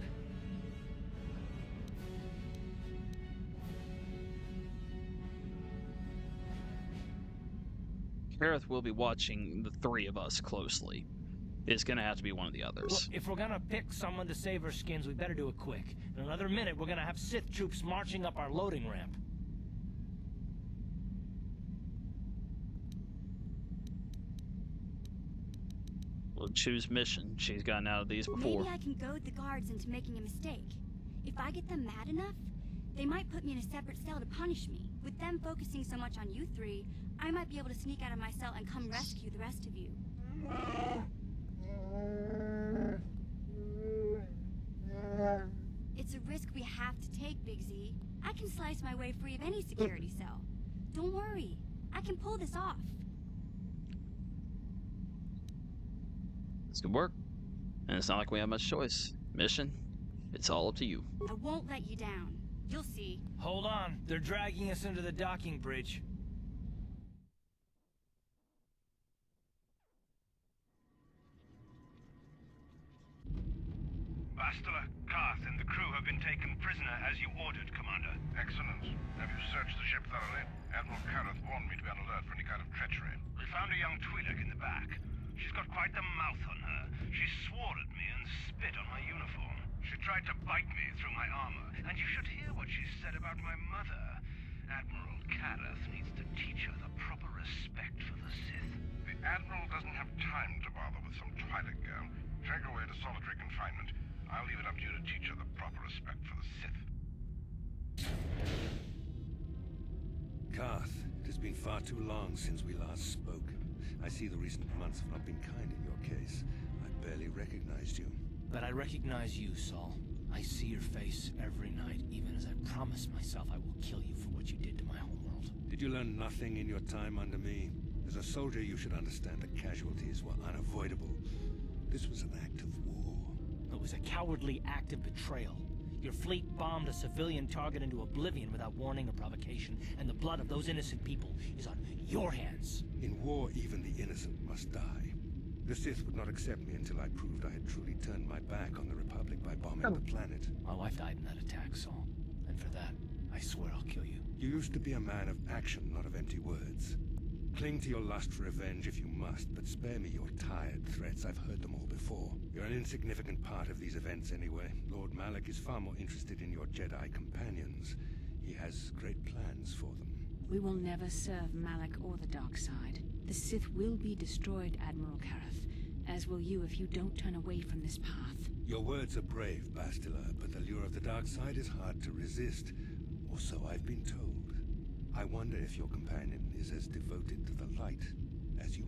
Kareth will be watching the three of us closely. It's gonna have to be one of the others. Look, if we're gonna pick someone to save our skins, we better do it quick. In another minute, we're gonna have Sith troops marching up our loading ramp. We'll choose mission. She's gotten out of these before. Maybe I can goad the guards into making a mistake. If I get them mad enough, they might put me in a separate cell to punish me. With them focusing so much on you three, I might be able to sneak out of my cell and come rescue the rest of you. It's a risk we have to take, Big Z. I can slice my way free of any security cell. Don't worry, I can pull this off. This could work. And it's not like we have much choice. Mission, it's all up to you. I won't let you down. You'll see. Hold on, they're dragging us into the docking bridge. Bastila, Karth, and the crew have been taken prisoner as you ordered, Commander. Excellent. Have you searched the ship thoroughly? Admiral Kareth warned me to be on alert for any kind of treachery. We found a young Twi'lek in the back. She's got quite the mouth on her. She swore at me and spit on my uniform. She tried to bite me through my armor, and you should hear what she said about my mother. Admiral Kareth needs to teach her the proper respect for the Sith. The Admiral doesn't have time to bother with some Twi'lek girl. Take her away to solitary confinement. I'll leave it up to you to teach her the proper respect for the Sith. Karth, it has been far too long since we last spoke. I see the recent months have not been kind in your case. I barely recognized you. But I recognize you, Saul. I see your face every night, even as I promised myself I will kill you for what you did to my homeworld. Did you learn nothing in your time under me? As a soldier, you should understand that casualties were unavoidable. This was an act of war. It was a cowardly act of betrayal. Your fleet bombed a civilian target into oblivion without warning or provocation, and the blood of those innocent people is on your hands. In war, even the innocent must die. The Sith would not accept me until I proved I had truly turned my back on the Republic by bombing the planet. My wife died in that attack, Saul. And for that, I swear I'll kill you. You used to be a man of action, not of empty words. Cling to your lust for revenge if you must, but spare me your tired threats. I've heard them all before. You're an insignificant part of these events anyway. Lord Malak is far more interested in your Jedi companions. He has great plans for them. We will never serve Malak or the dark side. The Sith will be destroyed, Admiral Kareth, as will you if you don't turn away from this path. Your words are brave, Bastila, but the lure of the dark side is hard to resist. Or so I've been told. I wonder if your companion is as devoted to the light as you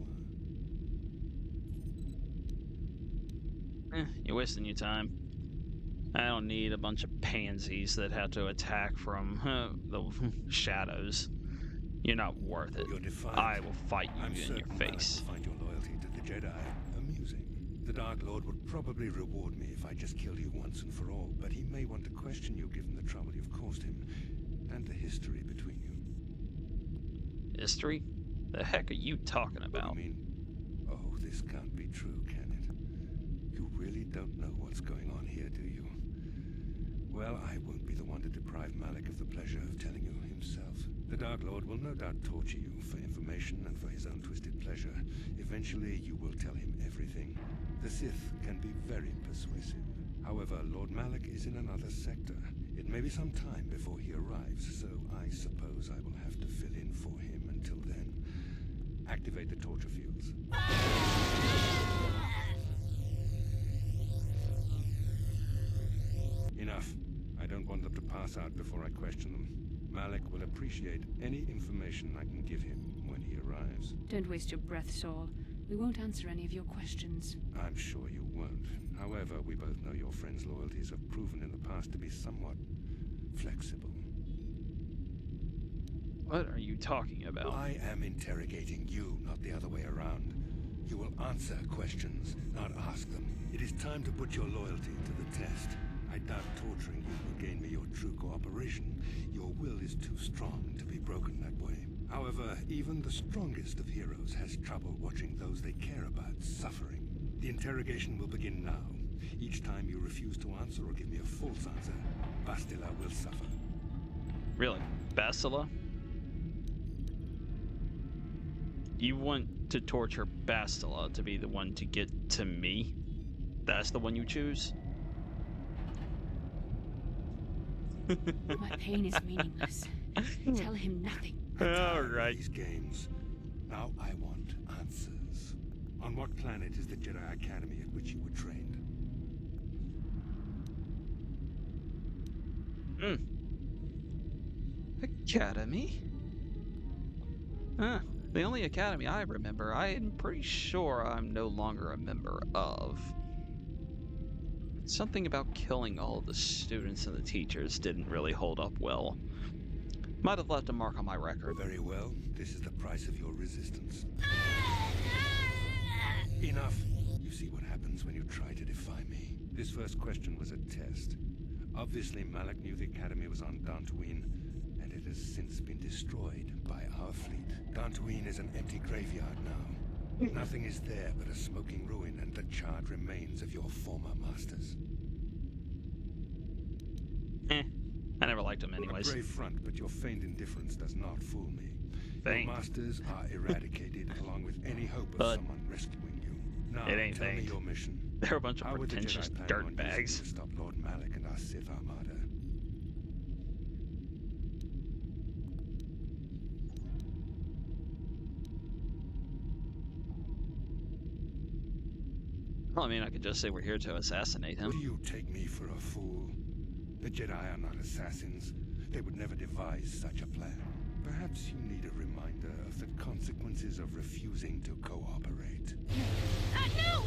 are. You're wasting your time. I don't need a bunch of pansies that have to attack from the shadows. You're not worth it. You're defiant. I will fight you I'm in certain your Malak face. will find your loyalty to the Jedi amusing. The Dark Lord would probably reward me if I just killed you once and for all, but he may want to question you given the trouble you've caused him, and the history between you. History? The heck are you talking about? I mean, oh, this can't be true, can it? You really don't know what's going on here, do you? Well, I won't be the one to deprive Malak of the pleasure of telling you himself. The Dark Lord will no doubt torture you for information and for his own twisted pleasure. Eventually, you will tell him everything. The Sith can be very persuasive. However, Lord Malak is in another sector. It may be some time before he arrives, so I suppose I will have to fill in for him. Until then, activate the torture fields. Enough. I don't want them to pass out before I question them. Malik will appreciate any information I can give him when he arrives. Don't waste your breath, Saul. We won't answer any of your questions. I'm sure you won't. However, we both know your friend's loyalties have proven in the past to be somewhat flexible. What are you talking about? I am interrogating you, not the other way around. You will answer questions, not ask them. It is time to put your loyalty to the test. I doubt torturing you will gain me your true cooperation. Your will is too strong to be broken that way. However, even the strongest of heroes has trouble watching those they care about suffering. The interrogation will begin now. Each time you refuse to answer or give me a false answer, Bastila will suffer. Really? Bastila? You want to torture Bastila to be the one to get to me? That's the one you choose? My pain is meaningless. Tell him nothing. All right. These games. Now I want answers. On what planet is the Jedi Academy at which you were trained? Academy? Huh. The only academy I remember, I am pretty sure I'm no longer a member of. Something about killing all of the students and the teachers didn't really hold up well. Might have left a mark on my record. Very well. This is the price of your resistance. Enough. You see what happens when you try to defy me. This first question was a test. Obviously, Malik knew the Academy was on Dantooine, and it has since been destroyed by our fleet. Dantooine is an empty graveyard now. Nothing is there but a smoking ruin and the charred remains of your former masters. I never liked him anyways. A brave front, but your feigned indifference does not fool me. Feigned. Your masters are eradicated along with any hope of someone rescuing you. Now, it ain't tell me feigned. your mission. They're a bunch of How would the pretentious Jedi plan on using dirtbags. you to stop Lord Malik and our Sith Armada? Well, I mean, I could just say we're here to assassinate him. Do you take me for a fool? The Jedi are not assassins. They would never devise such a plan. Perhaps you need a reminder of the consequences of refusing to cooperate. No!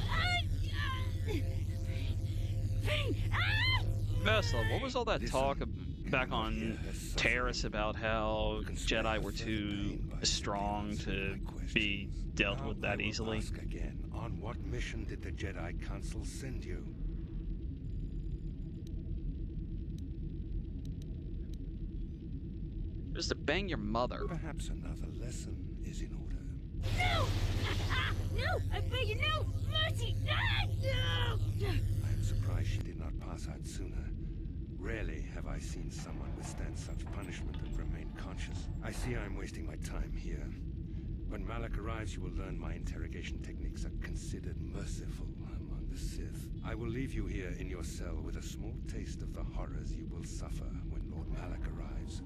Bastila, what was all that talk back on Terrace about how Jedi were too strong to be dealt with that easily? Ask again, on what mission did the Jedi Council send you? Just to bang your mother. Perhaps another lesson is in order. No! No! I beg you, no! Mercy! No! I am surprised she did not pass out sooner. Rarely have I seen someone withstand such punishment and remain conscious. I see I am wasting my time here. When Malik arrives, you will learn my interrogation techniques are considered merciful among the Sith. I will leave you here in your cell with a small taste of the horrors you will suffer when Lord Malik arrives.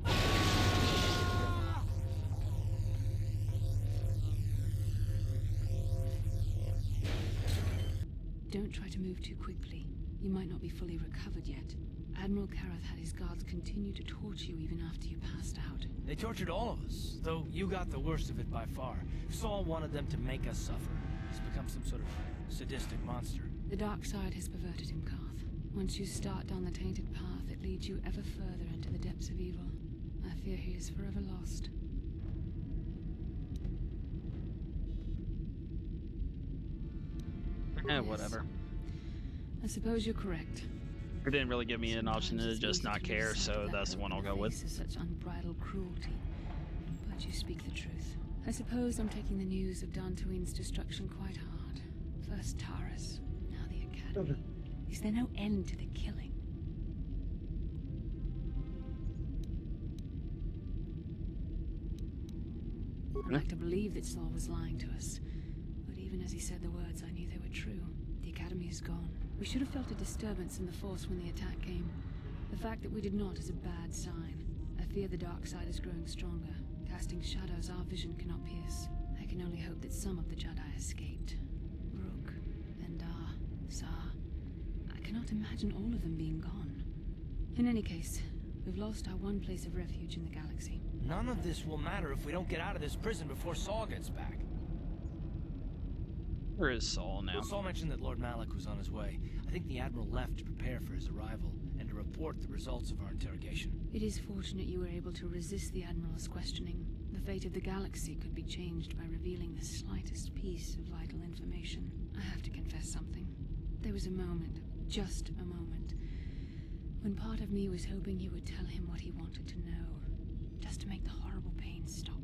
Don't try to move too quickly. You might not be fully recovered yet. Admiral Karath had his guards continue to torture you even after you passed out. They tortured all of us, though you got the worst of it by far. Saul wanted them to make us suffer. He's become some sort of sadistic monster. The dark side has perverted him, Karth. Once you start down the tainted path, it leads you ever further into the depths of evil. I fear he is forever lost. Whatever. I suppose you're correct. It didn't really give me an option to just not care, so that's the one I'll go with. Such unbridled cruelty. But you speak the truth. I suppose I'm taking the news of Dantooine's destruction quite hard. First Taurus, now the Academy. Is there no end to the killing? I'd like to believe that Saul was lying to us. But even as he said the words, I knew they were true. The Academy is gone. We should have felt a disturbance in the Force when the attack came. The fact that we did not is a bad sign. I fear the dark side is growing stronger, casting shadows our vision cannot pierce. I can only hope that some of the Jedi escaped. Rook, Endar, Sar. I cannot imagine all of them being gone. In any case, We've lost our one place of refuge in the galaxy. None of this will matter if we don't get out of this prison before Saul gets back. Where is Saul now? Saul mentioned that Lord Malik was on his way. I think the Admiral left to prepare for his arrival and to report the results of our interrogation. It is fortunate you were able to resist the Admiral's questioning. The fate of the galaxy could be changed by revealing the slightest piece of vital information. I have to confess something. There was a moment, just a moment, when part of me was hoping you would tell him what he wanted to know, just to make the horrible pain stop.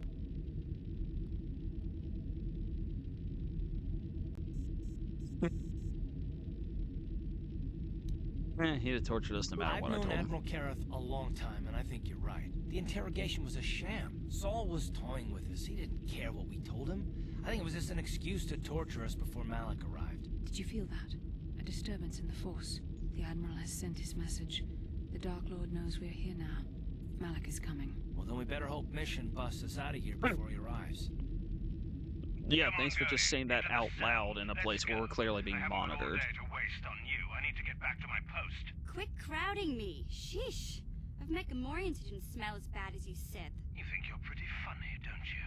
He'd have tortured us no matter what I told him. I've known Admiral Kareth a long time, and I think you're right. The interrogation was a sham. Saul was toying with us. He didn't care what we told him. I think it was just an excuse to torture us before Malik arrived. Did you feel that? A disturbance in the Force. The Admiral has sent his message. The Dark Lord knows we're here now. Malik is coming. Well, then we better hope Mission busts us out of here before he arrives. Yeah, thanks for just saying that out loud in a place where we're clearly being monitored. Quit crowding me. Sheesh. I've met Gamorreans who didn't smell as bad as you said. You think you're pretty funny, don't you?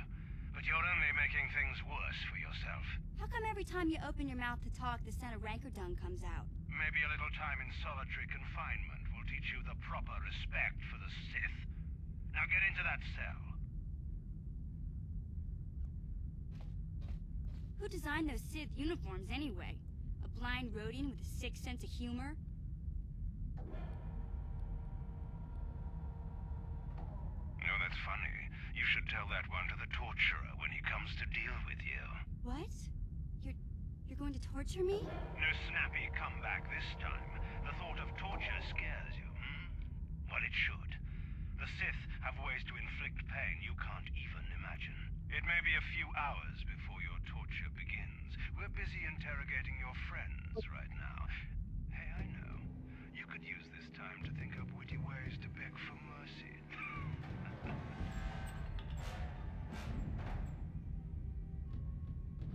But you're only making things worse for yourself. How come every time you open your mouth to talk, the scent of rancor dung comes out? Maybe a little time in solitary confinement will teach you the proper respect for the Sith. Now get into that cell. Who designed those Sith uniforms anyway? A blind Rhodian with a sick sense of humor? No, that's funny. You should tell that one to the torturer when he comes to deal with you. What? You're going to torture me? No snappy comeback this time. The thought of torture scares you, hmm? Well, it should. The Sith have ways to inflict pain you can't even imagine. It may be a few hours before your torture begins. We're busy interrogating your friends right now. Hey, I know. You could use this time to think up witty ways to beg for mercy.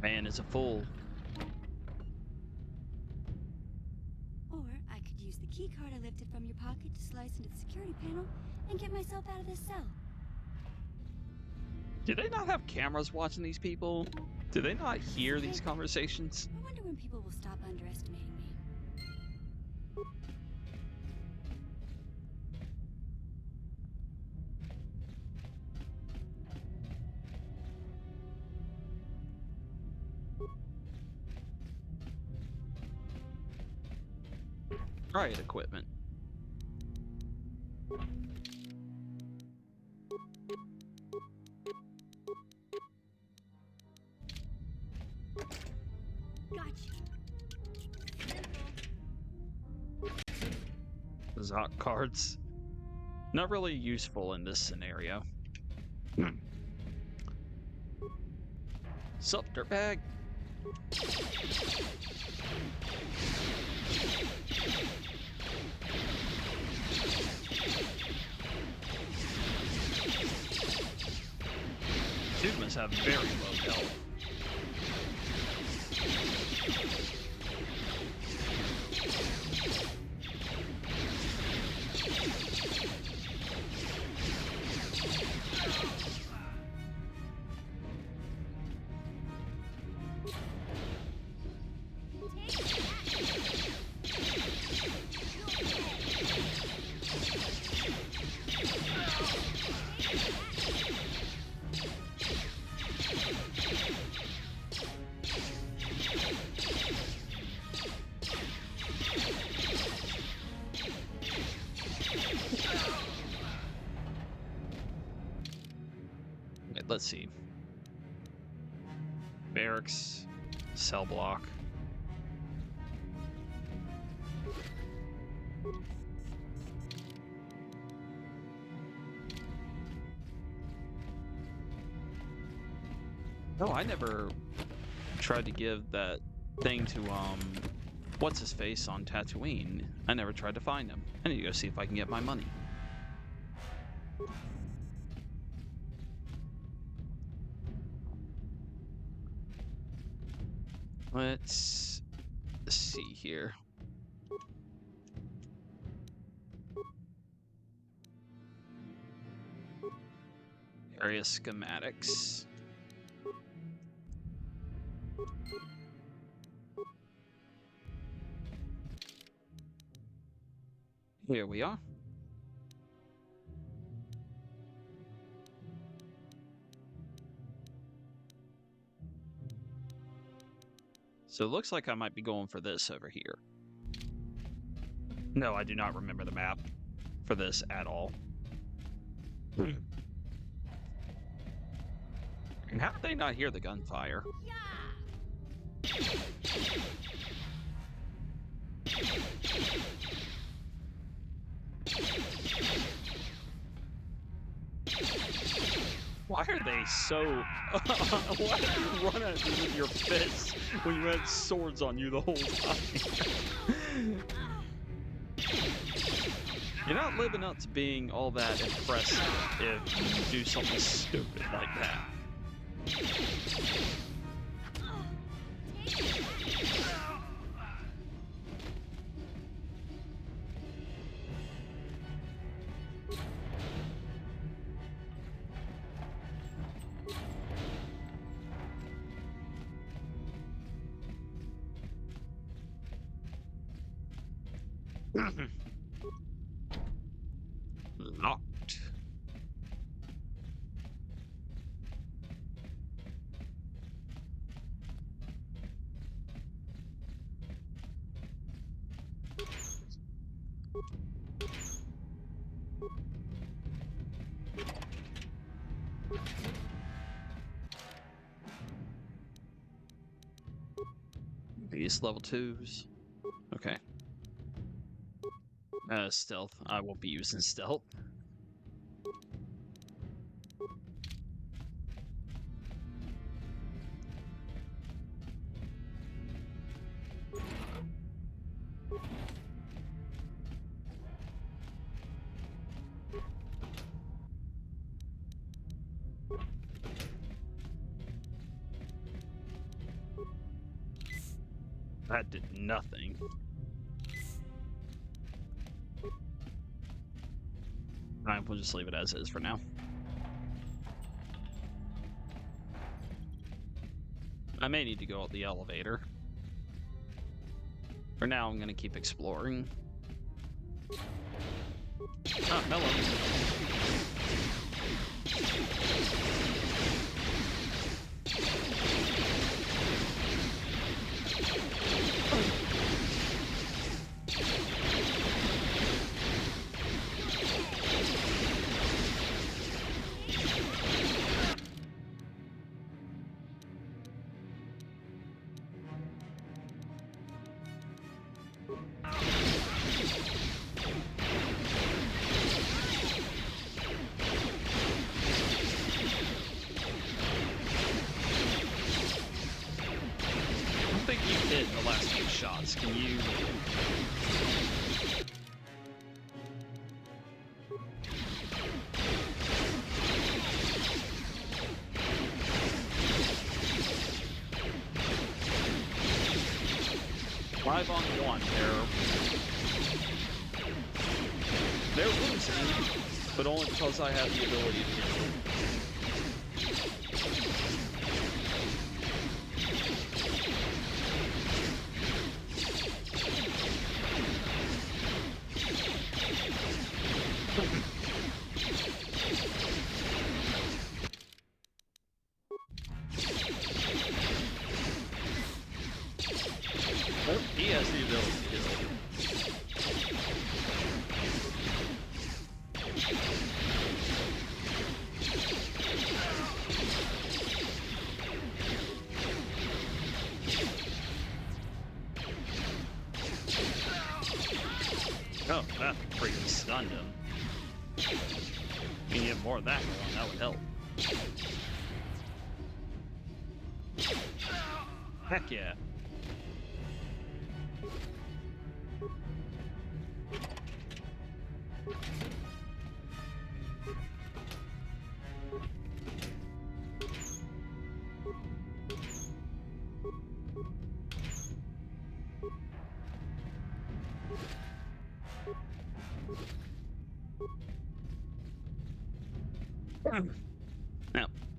Man is a fool. Or I could use the key card I lifted from your pocket to slice into the security panel and get myself out of this cell. Do they not have cameras watching these people? Do they not hear these conversations? I wonder when people will stop underestimating me. Riot equipment. Zot cards. Not really useful in this scenario. Sup, dirtbag? Dude must have very low health. Let's see. Barracks, cell block. No, I never tried to give that thing to what's his face on Tatooine. I never tried to find him. I need to go see if I can get my money. Let's see here. Various schematics. Here we are. So it looks like I might be going for this over here. No, I do not remember the map for this at all. And how did they not hear the gunfire? Why are they so... Why did you run at me with your fists when you had swords on you the whole time? You're not living up to being all that impressive if you do something stupid like that. Locked. These level 2s. Okay. Stealth. I won't be using stealth. That did nothing. Alright, we'll just leave it as is for now. I may need to go up the elevator. For now, I'm gonna keep exploring. Ah, hello. Can you... Five on one, they're losing, but only because I have the ability to hit them. He has the ability to hit them. Oh, that freaking stunned him. We can get more of that going, that would help. Heck yeah.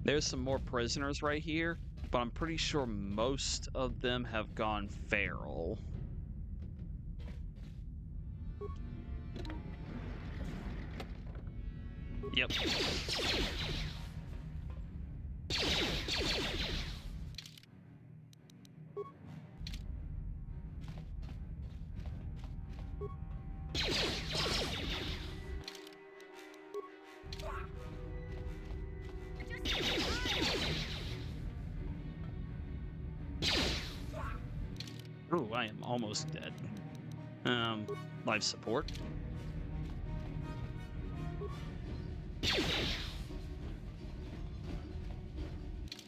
There's some more prisoners right here, but I'm pretty sure most of them have gone feral. Yep. Ooh, I am almost dead. Life support.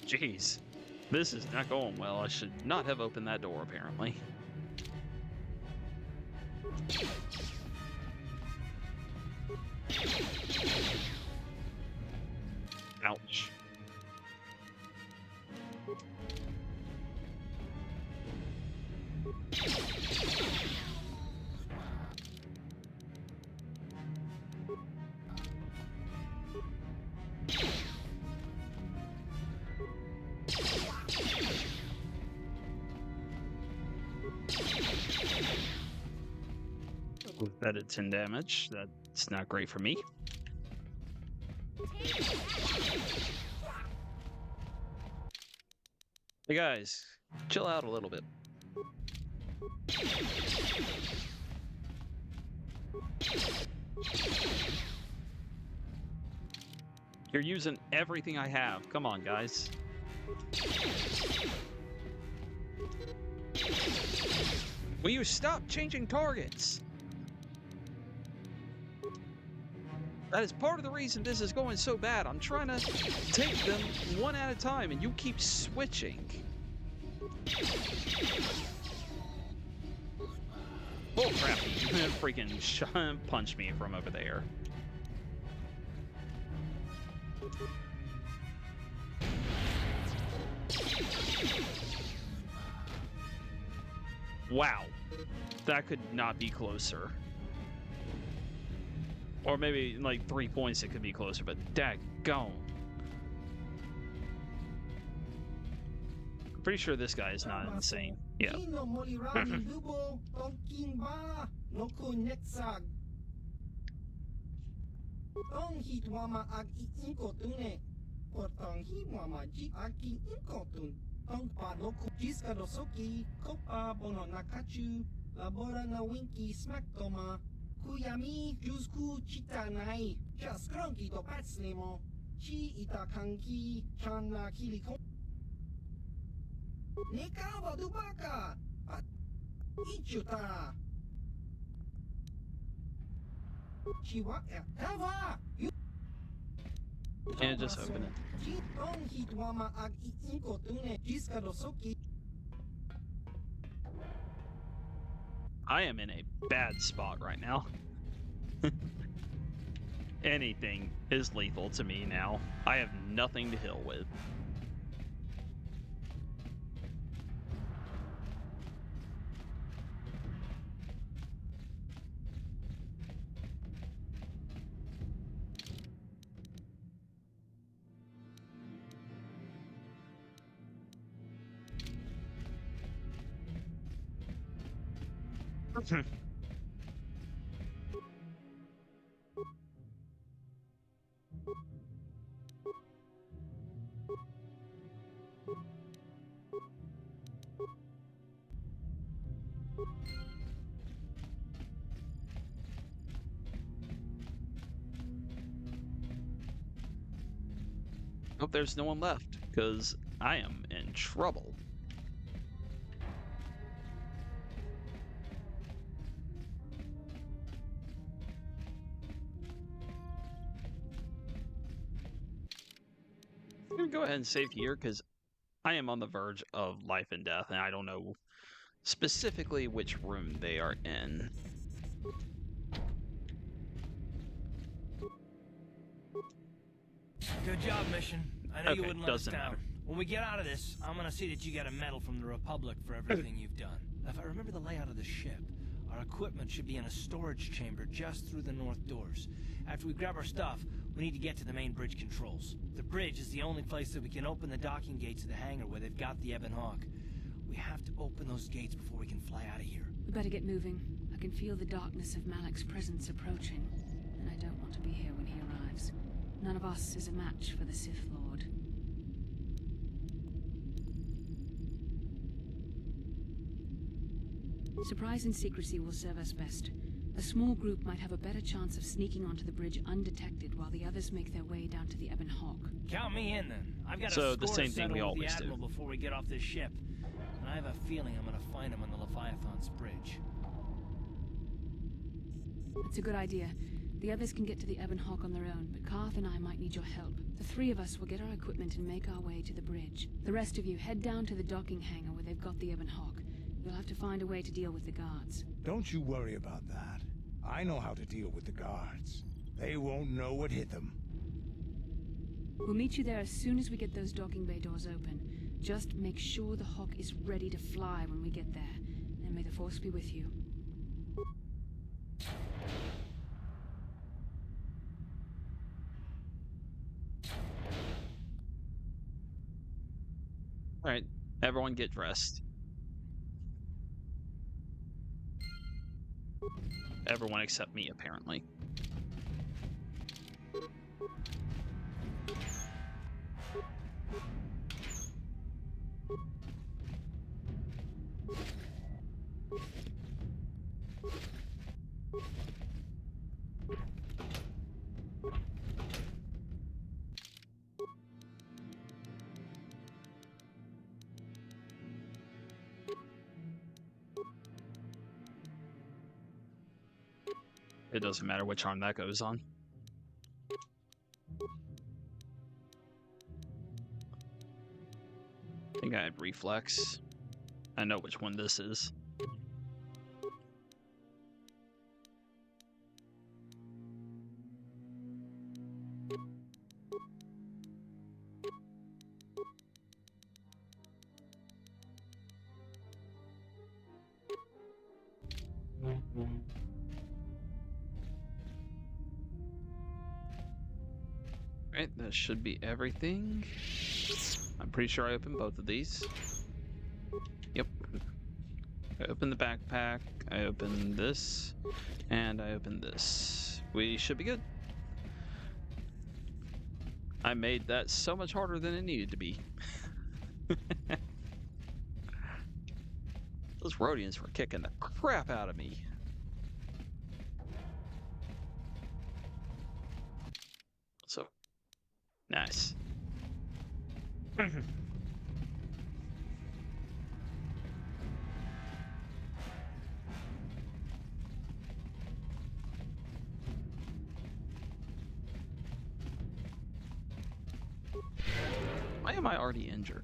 Jeez, this is not going well. I should not have opened that door, apparently. Ouch. That did 10 damage. That's not great for me. Hey guys, chill out a little bit. You're using everything I have. Come on, guys. Will you stop changing targets? That is part of the reason this is going so bad. I'm trying to take them one at a time, and you keep switching. Oh crap, freaking punch me from over there. Wow, that could not be closer. Or maybe like 3 points it could be closer, but daggone. I'm pretty sure this guy is not insane. Yeah. Kuyami Jusku Chitanai, Jaskranki to Patslemo, Chi Itakanki, Chana Kiliko. Nekawa Dubaka, Ichuta. Chiwa, Hava, you. And just open it. Chiton Hitwama Ag Inkotune, Jiskadosoki. I am in a bad spot right now. Anything is lethal to me now. I have nothing to heal with. Hope there's no one left, because I am in trouble. I'm gonna go ahead and save here, because I am on the verge of life and death, and I don't know specifically which room they are in. Good job, Mission. I know you wouldn't let us down. Matter. When we get out of this, I'm gonna see that you get a medal from the Republic for everything you've done. If I remember the layout of the ship, our equipment should be in a storage chamber just through the north doors. After we grab our stuff, We need to get to the main bridge controls. The bridge is the only place that we can open the docking gates of the hangar where they've got the Ebon Hawk. We have to open those gates before we can fly out of here. We better get moving. I can feel the darkness of Malik's presence approaching, and I don't want to be here when he arrives. None of us is a match for the Sith Lord. Surprise and secrecy will serve us best. A small group might have a better chance of sneaking onto the bridge undetected while the others make their way down to the Ebon Hawk. Count me in, then. I've got So a the score same to thing settle we with the always do. Admiral before we get off this ship. And I have a feeling I'm gonna find him on the Leviathan's bridge. That's a good idea. The others can get to the Ebon Hawk on their own, but Carth and I might need your help. The three of us will get our equipment and make our way to the bridge. The rest of you head down to the docking hangar where they've got the Ebon Hawk. You'll have to find a way to deal with the guards. Don't you worry about that. I know how to deal with the guards. They won't know what hit them. We'll meet you there as soon as we get those docking bay doors open. Just make sure the Hawk is ready to fly when we get there. And may the Force be with you. Alright, everyone get dressed. Everyone except me, apparently. It doesn't matter which arm that goes on. I think I had reflex. I know which one this is. Right, that should be everything. I'm pretty sure I opened both of these. Yep. I opened the backpack, I opened this, and I opened this. We should be good. I made that so much harder than it needed to be. Those Rhodians were kicking the crap out of me. So, nice. Why am I already injured?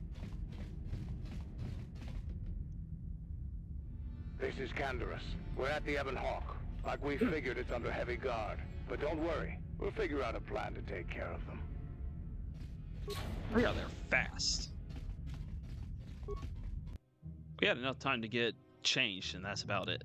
This is Canderous. We're at the Ebon Hawk. Like we figured, it's under heavy guard. But don't worry, we'll figure out a plan to take care of them. We got there fast. We had enough time to get changed, and that's about it.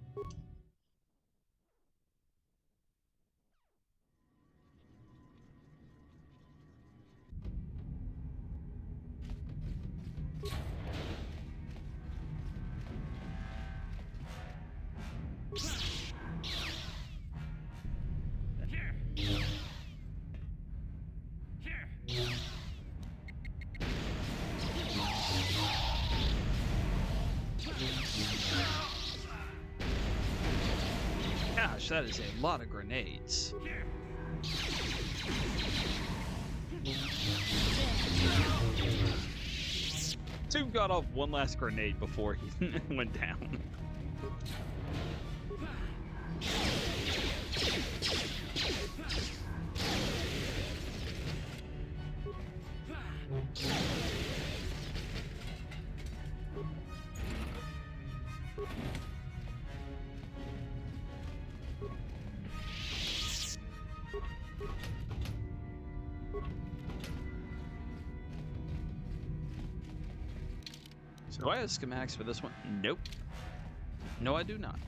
Gosh, that is a lot of grenades. Two got off one last grenade before he went down. So do I have schematics for this one? Nope. No, I do not.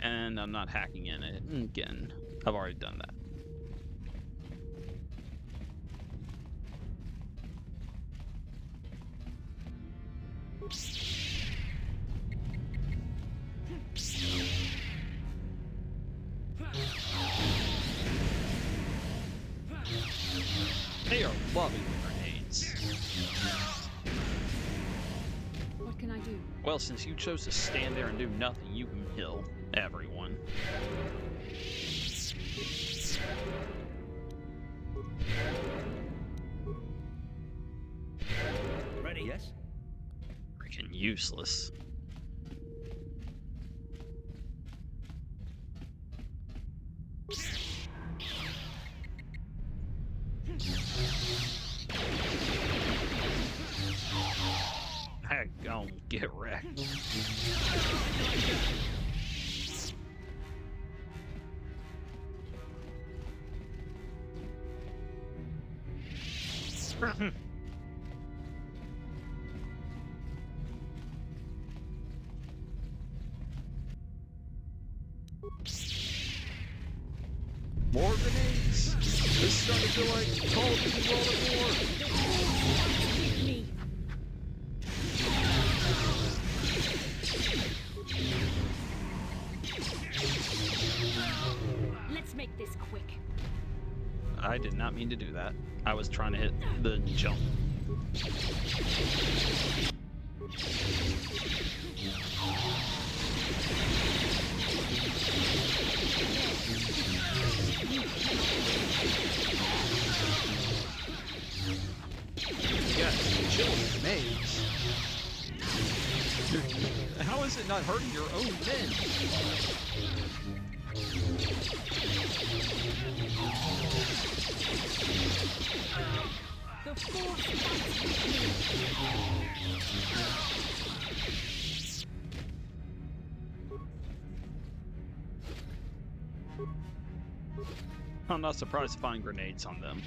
And I'm not hacking in it again. I've already done that. They are loving the grenades. What can I do? Well, since you chose to stand there and do nothing, you can kill everyone. Ready? Yes? Freaking useless. Heck, gonna get wrecked. More grenades! This is starting to feel like Call of Duty World at War! Let's make this quick. I did not mean to do that. I was trying to hit the jump. Yes, chill grenades. How is it not hurting your own men? The force fights with I'm not surprised to find grenades on them.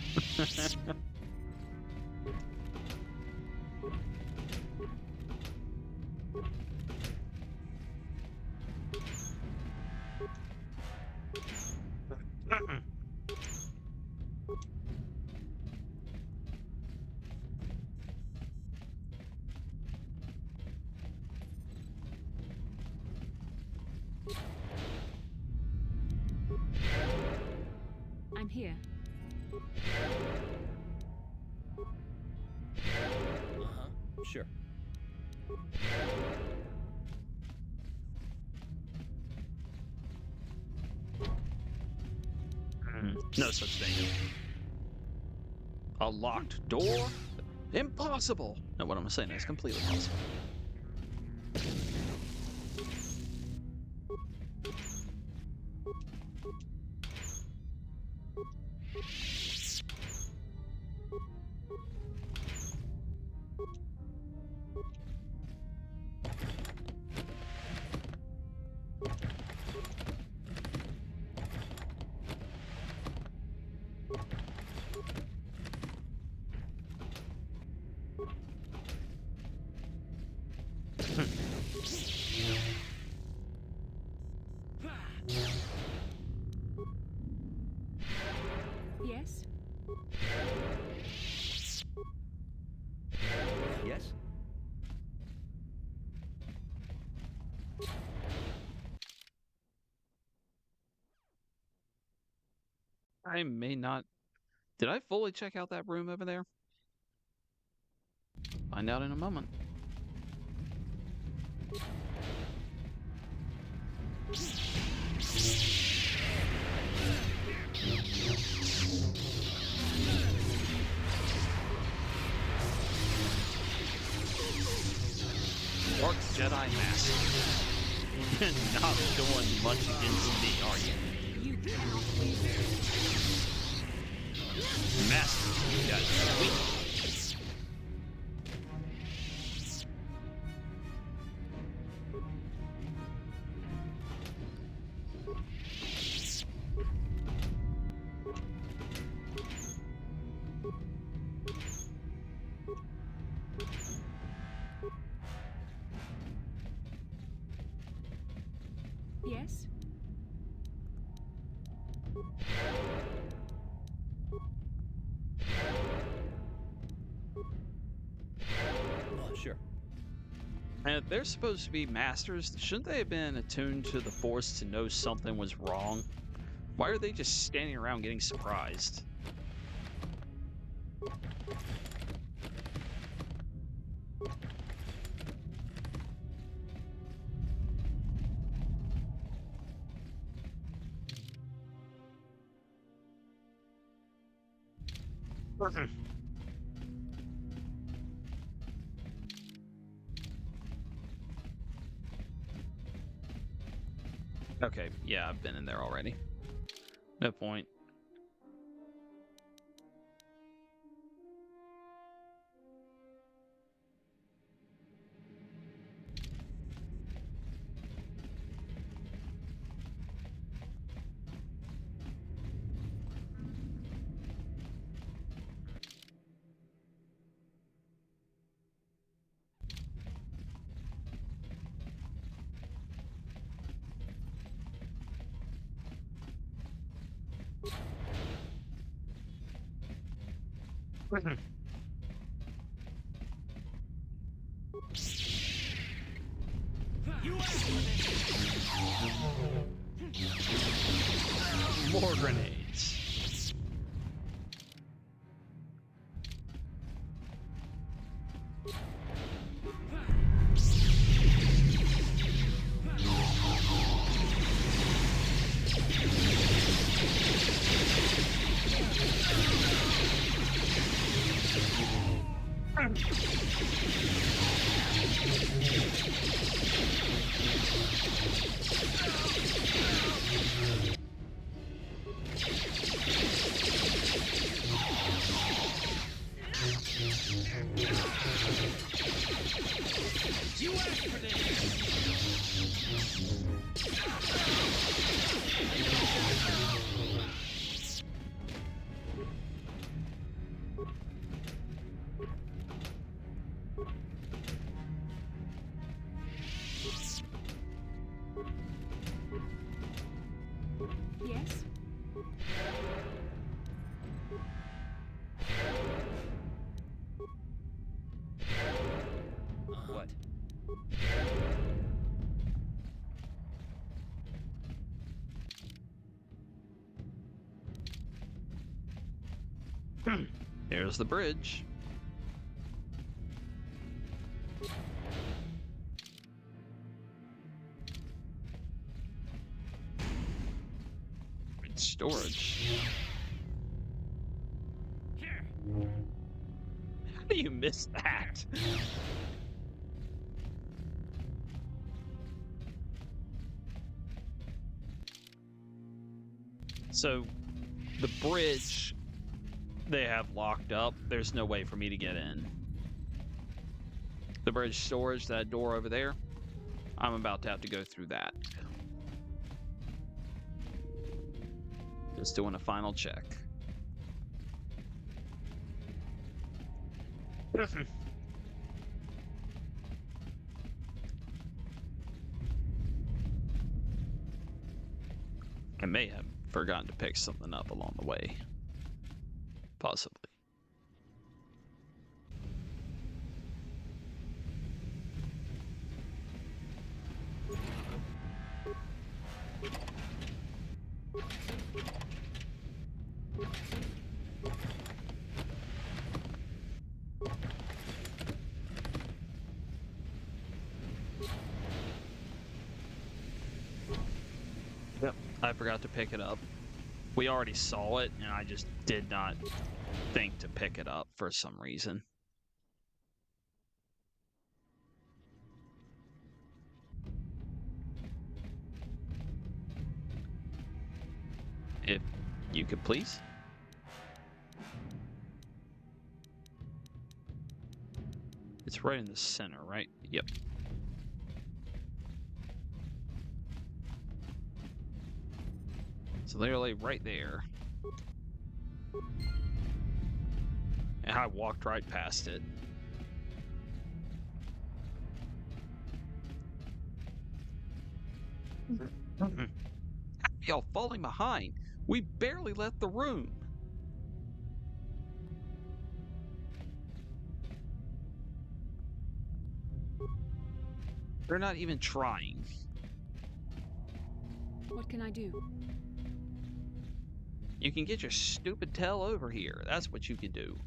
I'm here. Sure. No such thing. A locked door? Impossible! No, what I'm saying is completely possible. Yes? Yes? I may not... Did I fully check out that room over there? Find out in a moment. Dark Jedi Master. Not doing much against me, are you? Master, you got sweet. Yes? Sure. And if they're supposed to be masters, shouldn't they have been attuned to the Force to know something was wrong? Why are they just standing around getting surprised? Okay, yeah, I've been in there already. No point. More grenades. Yes? What? There's the bridge. It's storage. How do you miss that? So, the bridge they have locked up. There's no way for me to get in. The bridge storage, that door over there, I'm about to have to go through that. Just doing a final check. I may have forgotten to pick something up along the way. Possibly. Yep, I forgot to pick it up. We already saw it, and I just did not think to pick it up for some reason. If you could please. It's right in the center, right? Yep. So literally right there. And I walked right past it. Y'all falling behind. We barely left the room. They're not even trying. What can I do? You can get your stupid tail over here. That's what you can do.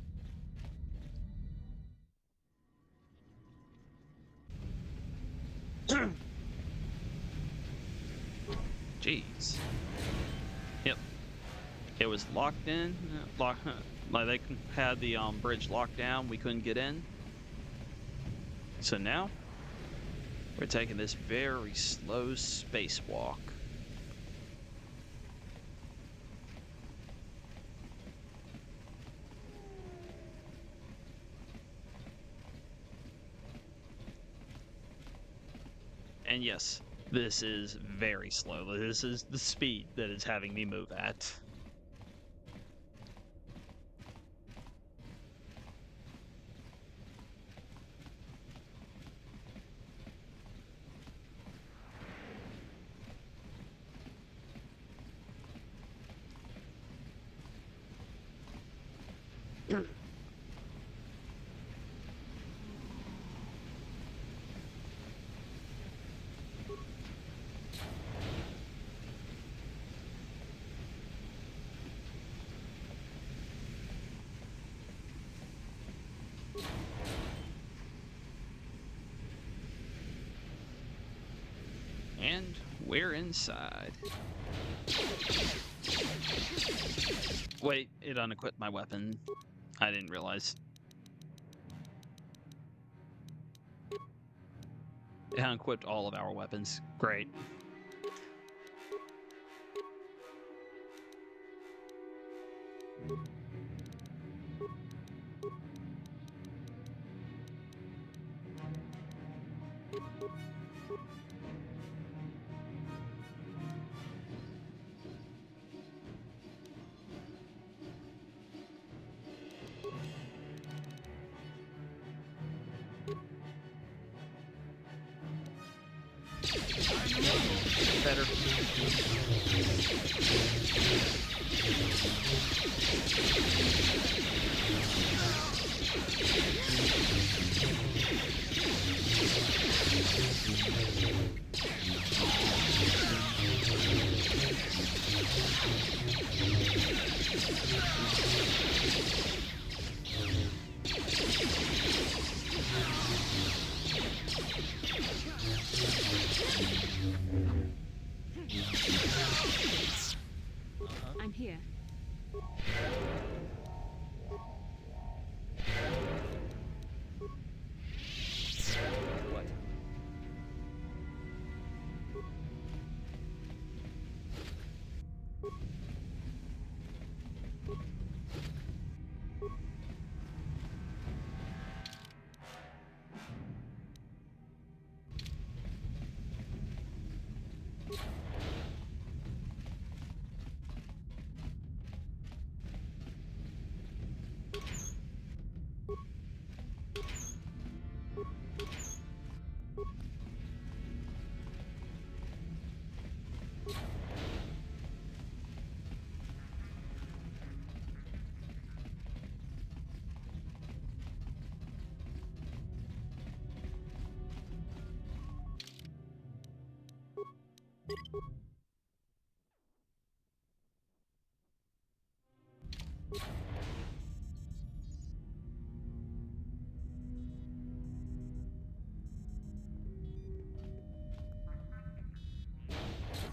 Jeez. Yep. It was locked in. Like they had the bridge locked down. We couldn't get in. So now we're taking this very slow spacewalk. And yes, this is very slow. This is the speed that is having me move at. And we're inside. Wait, it unequipped my weapon. I didn't realize. It unequipped all of our weapons. Great. Better. I'm here. What?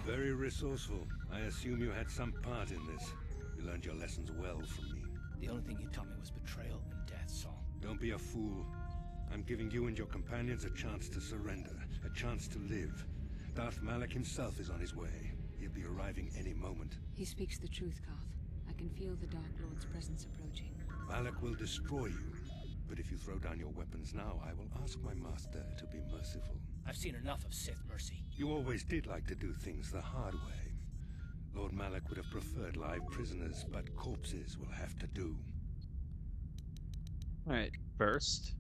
Very resourceful. I assume you had some part in this. You learned your lessons well from me. The only thing you taught me was betrayal and death, Saul. Don't be a fool. I'm giving you and your companions a chance to surrender, a chance to live. Darth Malak himself is on his way. He'll be arriving any moment. He speaks the truth, Carth. I can feel the Dark Lord's presence approaching. Malak will destroy you. But if you throw down your weapons now, I will ask my master to be merciful. I've seen enough of Sith mercy. You always did like to do things the hard way. Lord Malak would have preferred live prisoners, but corpses will have to do. Alright, first,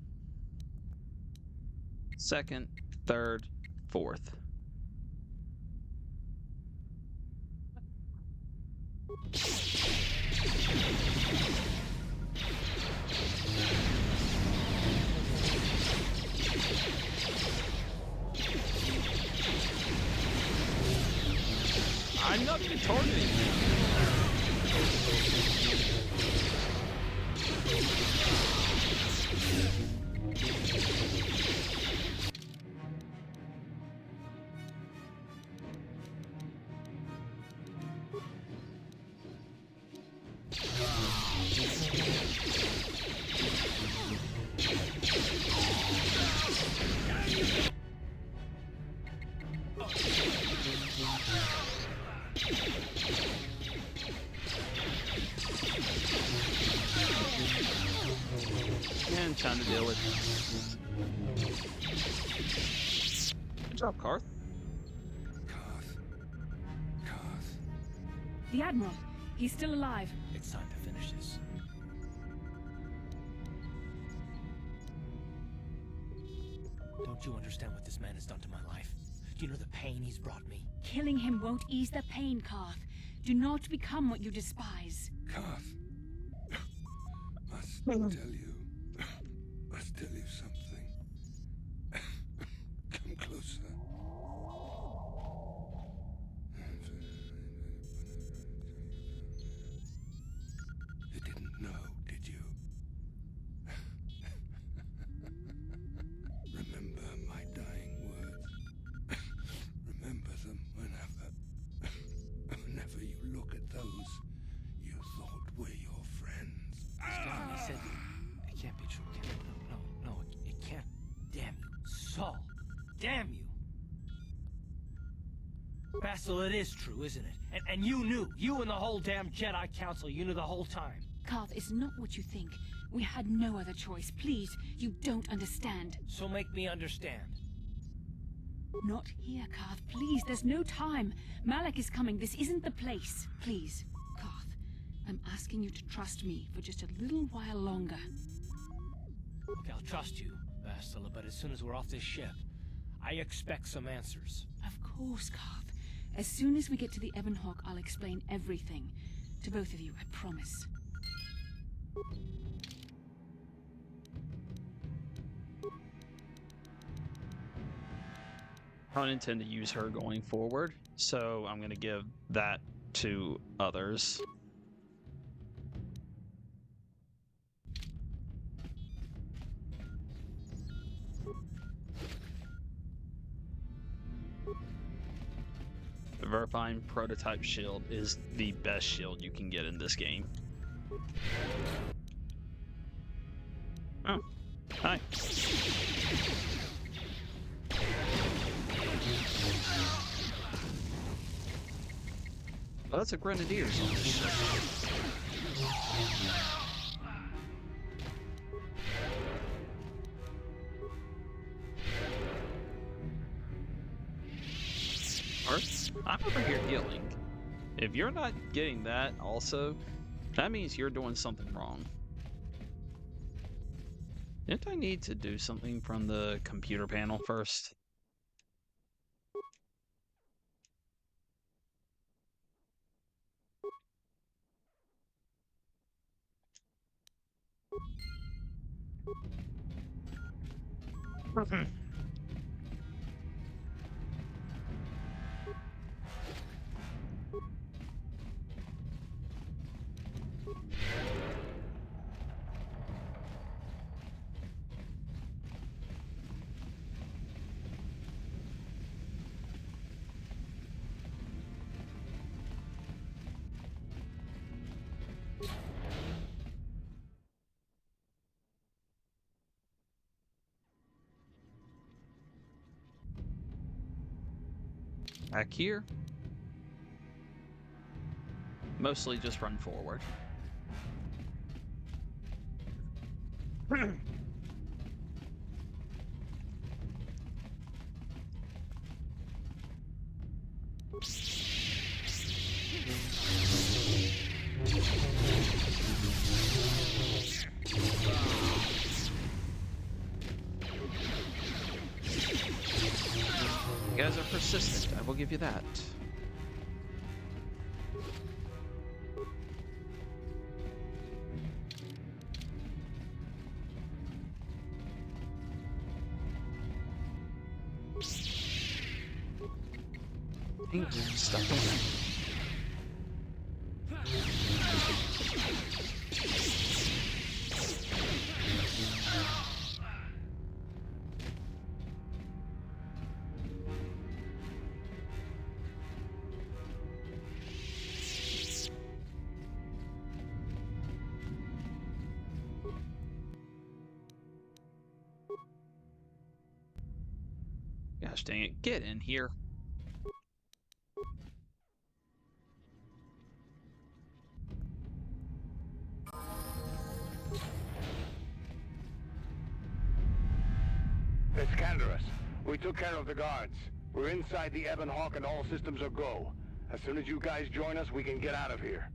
second, third, fourth. I'm not even targeting you. And time to deal with. Good job, Karth. The Admiral. He's still alive. It's time to finish this. Don't you understand what this man has done to my life? Do you know the pain he's brought me? Killing him won't ease the pain, Karth. Do not become what you despise. Karth, must tell you something. Come closer. You didn't know, did you? Remember my dying words. Remember them whenever you look at those you thought were your friends. Stalin, he said it can't be true. No, it can't. Damn you. Saul, damn you. Basil, it is true, isn't it? And you knew. You and the whole damn Jedi Council, you knew the whole time. Karth, it's not what you think. We had no other choice. Please, you don't understand. So make me understand. Not here, Karth. Please, there's no time. Malak is coming. This isn't the place. Please, Karth, I'm asking you to trust me for just a little while longer. Okay, I'll trust you, Bastila, but as soon as we're off this ship, I expect some answers. Of course, Karth. As soon as we get to the Ebonhawk, I'll explain everything. To both of you, I promise. I don't intend to use her going forward, so I'm going to give that to others. The Verifying Prototype Shield is the best shield you can get in this game. Oh, hi. Lots of grenadiers on this ship. Arth, I'm over here healing. If you're not getting that also, that means you're doing something wrong. Didn't I need to do something from the computer panel first? Back here. Mostly just run forward. You guys are persistent, I will give you that. Stuck away. Gosh dang it, get in here. It's Canderous. We took care of the guards. We're inside the Ebon Hawk and all systems are go. As soon as you guys join us, we can get out of here.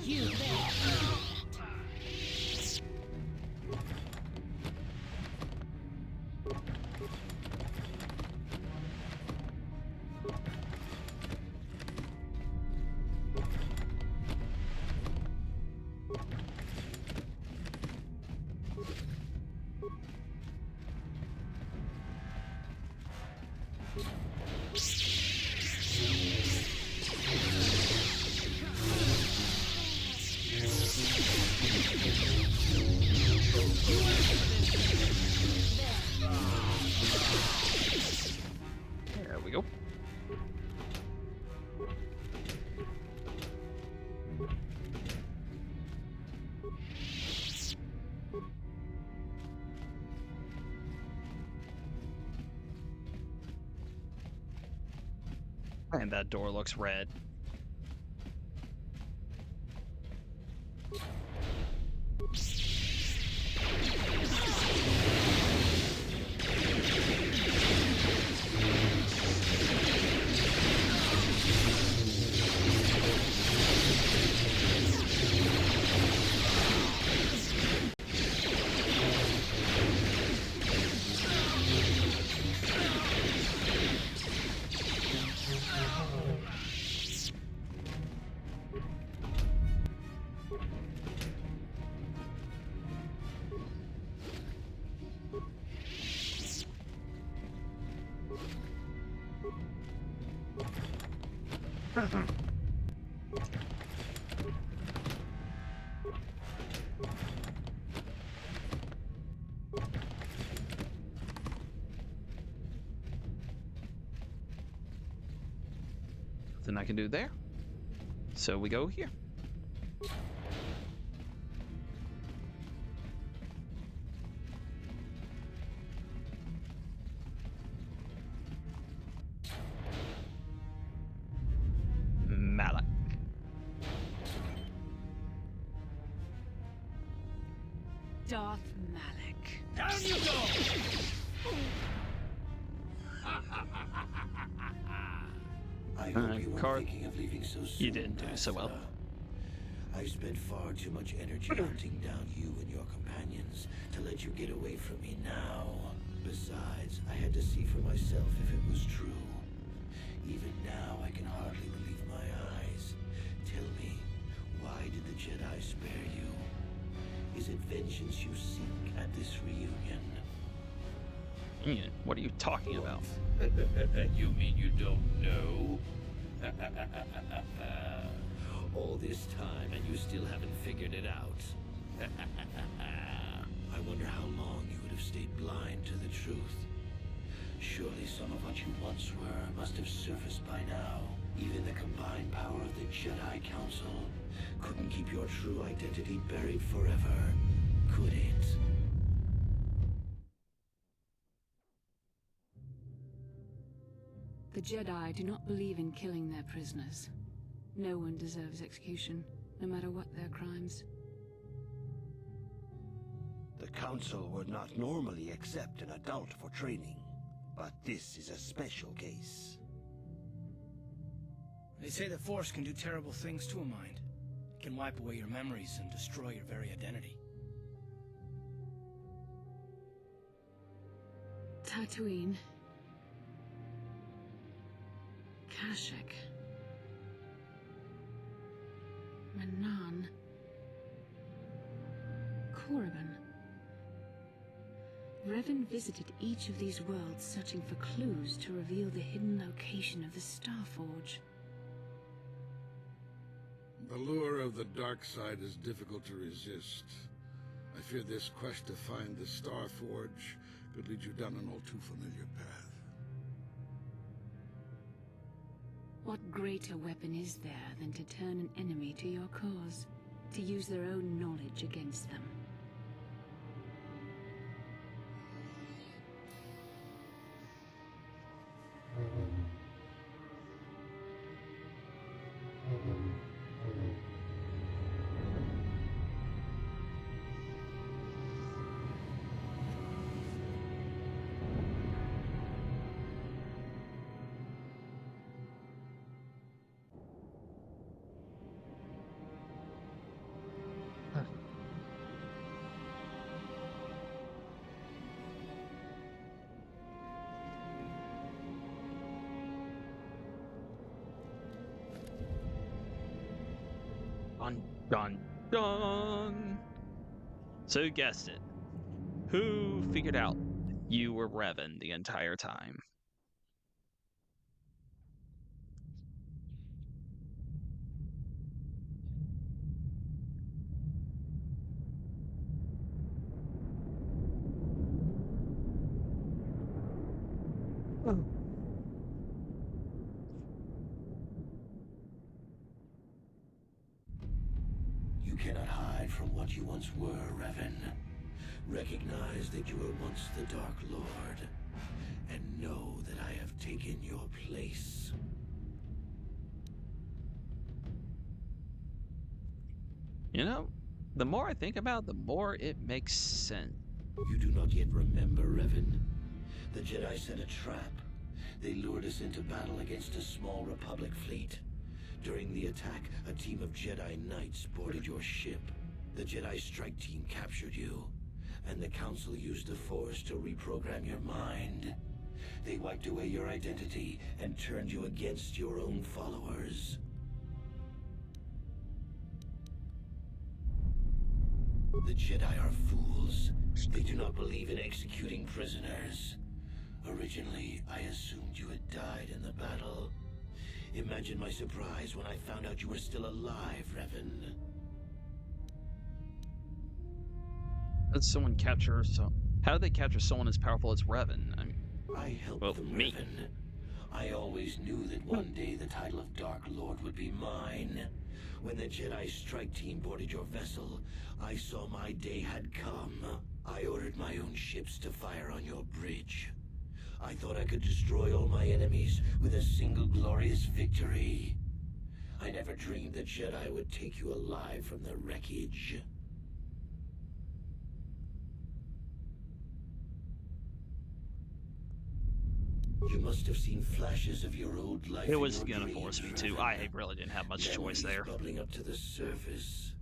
You there. There we go. And that door looks red. Nothing I can do there. So we go here. Malak. Darth Malak. Down you go! I hope you weren't thinking of leaving so soon. You didn't do so well. I spent far too much energy hunting down you and your companions to let you get away from me now. Besides, I had to see for myself if it was true. Even now, I can hardly believe my eyes. Tell me, why did the Jedi spare you? Is it vengeance you seek at this reunion? What are you talking about? You mean you don't know? All this time and you still haven't figured it out. I wonder how long you would have stayed blind to the truth. Surely some of what you once were must have surfaced by now. Even the combined power of the Jedi Council couldn't keep your true identity buried forever, could it? The Jedi do not believe in killing their prisoners. No one deserves execution, no matter what their crimes. The Council would not normally accept an adult for training, but this is a special case. They say the Force can do terrible things to a mind. It can wipe away your memories and destroy your very identity. Tatooine. Kashyyyk. Renan. Korriban. Revan visited each of these worlds searching for clues to reveal the hidden location of the Starforge. The lure of the dark side is difficult to resist. I fear this quest to find the Star Forge could lead you down an all too familiar path. What greater weapon is there than to turn an enemy to your cause, to use their own knowledge against them? Dun, dun, dun. So you guessed it. Who figured out you were Revan the entire time? You cannot hide from what you once were, Revan. Recognize that you were once the Dark Lord, and know that I have taken your place. You know, the more I think about it, the more it makes sense. You do not yet remember, Revan. The Jedi set a trap. They lured us into battle against a small Republic fleet. During the attack, a team of Jedi Knights boarded your ship. The Jedi strike team captured you, and the Council used the Force to reprogram your mind. They wiped away your identity and turned you against your own followers. The Jedi are fools. They do not believe in executing prisoners. Originally, I assumed you had died in the battle. Imagine my surprise when I found out you were still alive, Revan. How did someone capture How did they capture someone as powerful as Revan? I mean, I helped them, me. Revan. I always knew that one day the title of Dark Lord would be mine. When the Jedi strike team boarded your vessel, I saw my day had come. I ordered my own ships to fire on your bridge. I thought I could destroy all my enemies with a single glorious victory. I never dreamed the Jedi would take you alive from the wreckage. You must have seen flashes of your old life. It was gonna force me to. I really didn't have much choice there. Bubbling up to the surface.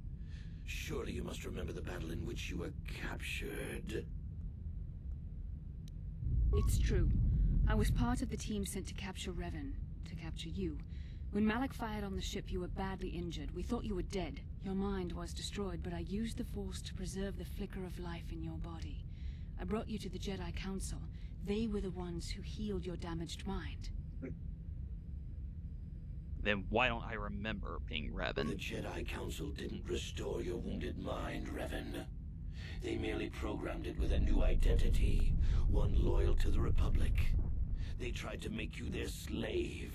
Surely you must remember the battle in which you were captured. It's true. I was part of the team sent to capture Revan, to capture you. When Malak fired on the ship, you were badly injured. We thought you were dead. Your mind was destroyed, but I used the Force to preserve the flicker of life in your body. I brought you to the Jedi Council. They were the ones who healed your damaged mind. Then why don't I remember being Revan? The Jedi Council didn't restore your wounded mind, Revan. They merely programmed it with a new identity, one loyal to the Republic. They tried to make you their slave.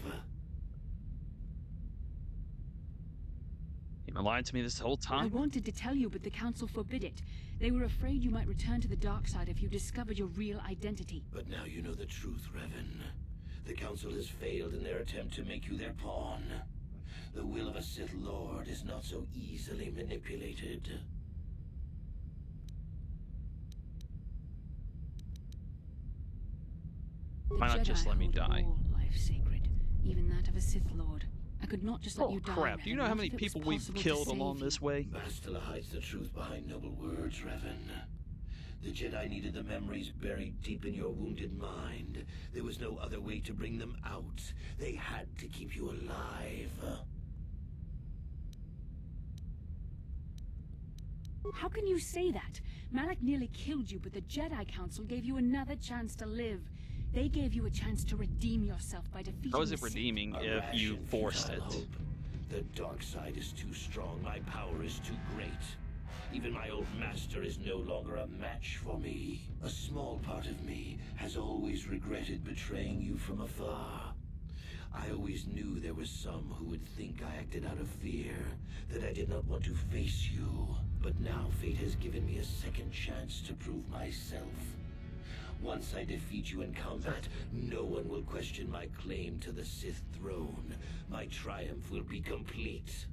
You've been lying to me this whole time? I wanted to tell you, but the Council forbid it. They were afraid you might return to the dark side if you discovered your real identity. But now you know the truth, Revan. The Council has failed in their attempt to make you their pawn. The will of a Sith Lord is not so easily manipulated. Why not just let me die? All life sacred, even that of a Sith Lord. I could not just let you die. Oh crap, do you know how many people we've killed along this way? Bastila hides the truth behind noble words, Revan. The Jedi needed the memories buried deep in your wounded mind. There was no other way to bring them out. They had to keep you alive. How can you say that? Malak nearly killed you, but the Jedi Council gave you another chance to live. They gave you a chance to redeem yourself by defeating How is it the Sith. redeeming if you forced it? The dark side is too strong. My power is too great. Even my old master is no longer a match for me. A small part of me has always regretted betraying you from afar. I always knew there was some who would think I acted out of fear, that I did not want to face you. But now fate has given me a second chance to prove myself. Once I defeat you in combat, no one will question my claim to the Sith throne. My triumph will be complete.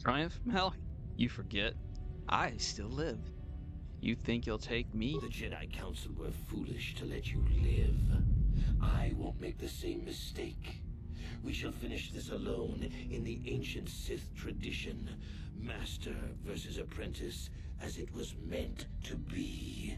Triumph, Mel? You forget. I still live. You think you'll take me? The Jedi Council were foolish to let you live. I won't make the same mistake. We shall finish this alone in the ancient Sith tradition. Master versus apprentice, as it was meant to be.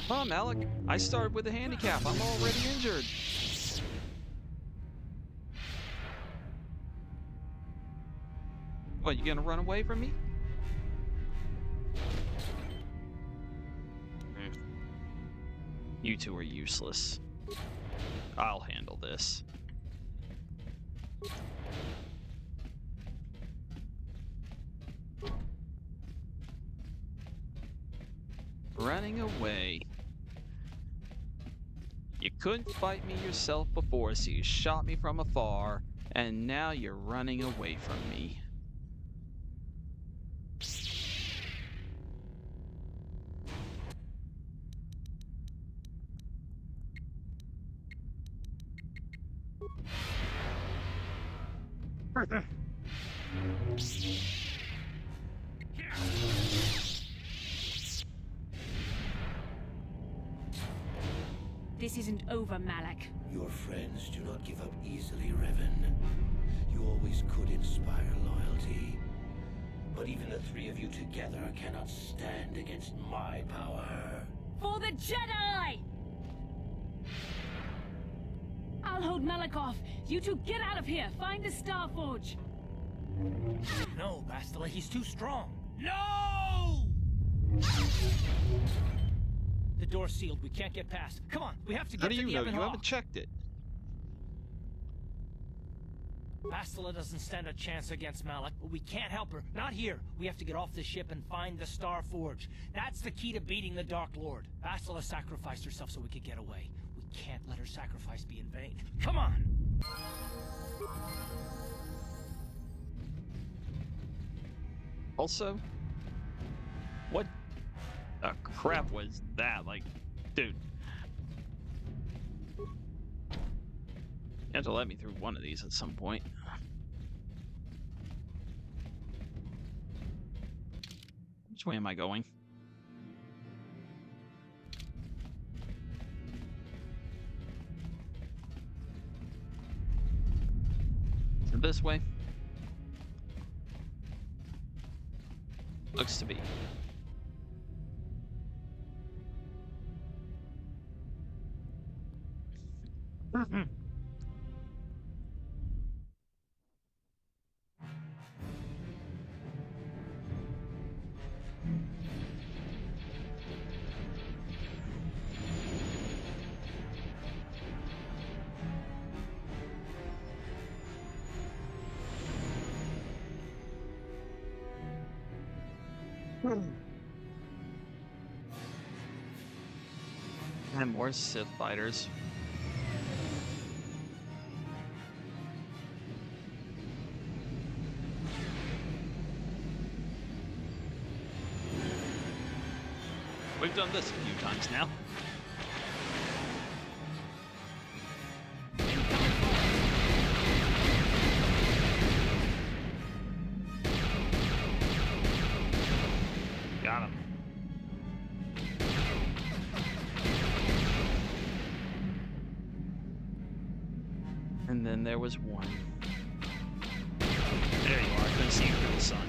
Come on, Alec. I started with a handicap. I'm already injured. What, you gonna run away from me? You two are useless. I'll handle this. Running away. You couldn't fight me yourself before, so you shot me from afar, and now you're running away from me. This isn't over, Malak. Your friends do not give up easily, Revan. You always could inspire loyalty. But even the three of you together cannot stand against my power. For the Jedi! I'll hold Malak off. You two get out of here. Find the Star Forge. No, Bastila, he's too strong. No! The door's sealed. We can't get past. Come on, we have to How get do to you the know? Ebon You Hawk. haven't checked it. Bastila doesn't stand a chance against Malak, but we can't help her. Not here. We have to get off the ship and find the Star Forge. That's the key to beating the Dark Lord. Bastila sacrificed herself so we could get away. We can't let her sacrifice be in vain. Come on! Also, what the crap was that? Like, dude. You have to let me through one of these at some point. Which way am I going? Is it this way? Looks to be. And more Sith fighters. We've done this a few times now. Got him. And then there was one. There you are. I couldn't see you through the sun.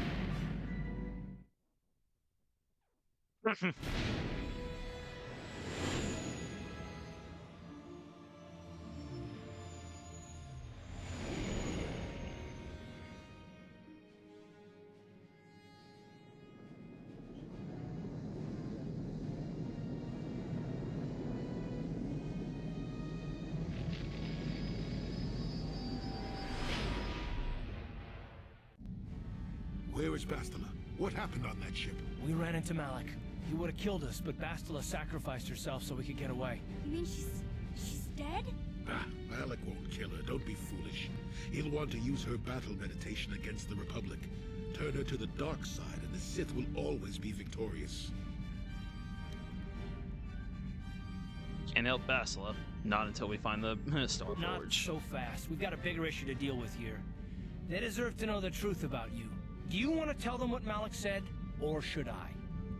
Where is Bastila? What happened on that ship? We ran into Malik. He would have killed us, but Bastila sacrificed herself so we could get away. You mean she's dead? Ah, Malik won't kill her. Don't be foolish. He'll want to use her battle meditation against the Republic. Turn her to the dark side, and the Sith will always be victorious. Can't help Bastila. Not until we find the Starforge. Not so fast. We've got a bigger issue to deal with here. They deserve to know the truth about you. Do you want to tell them what Malik said, or should I?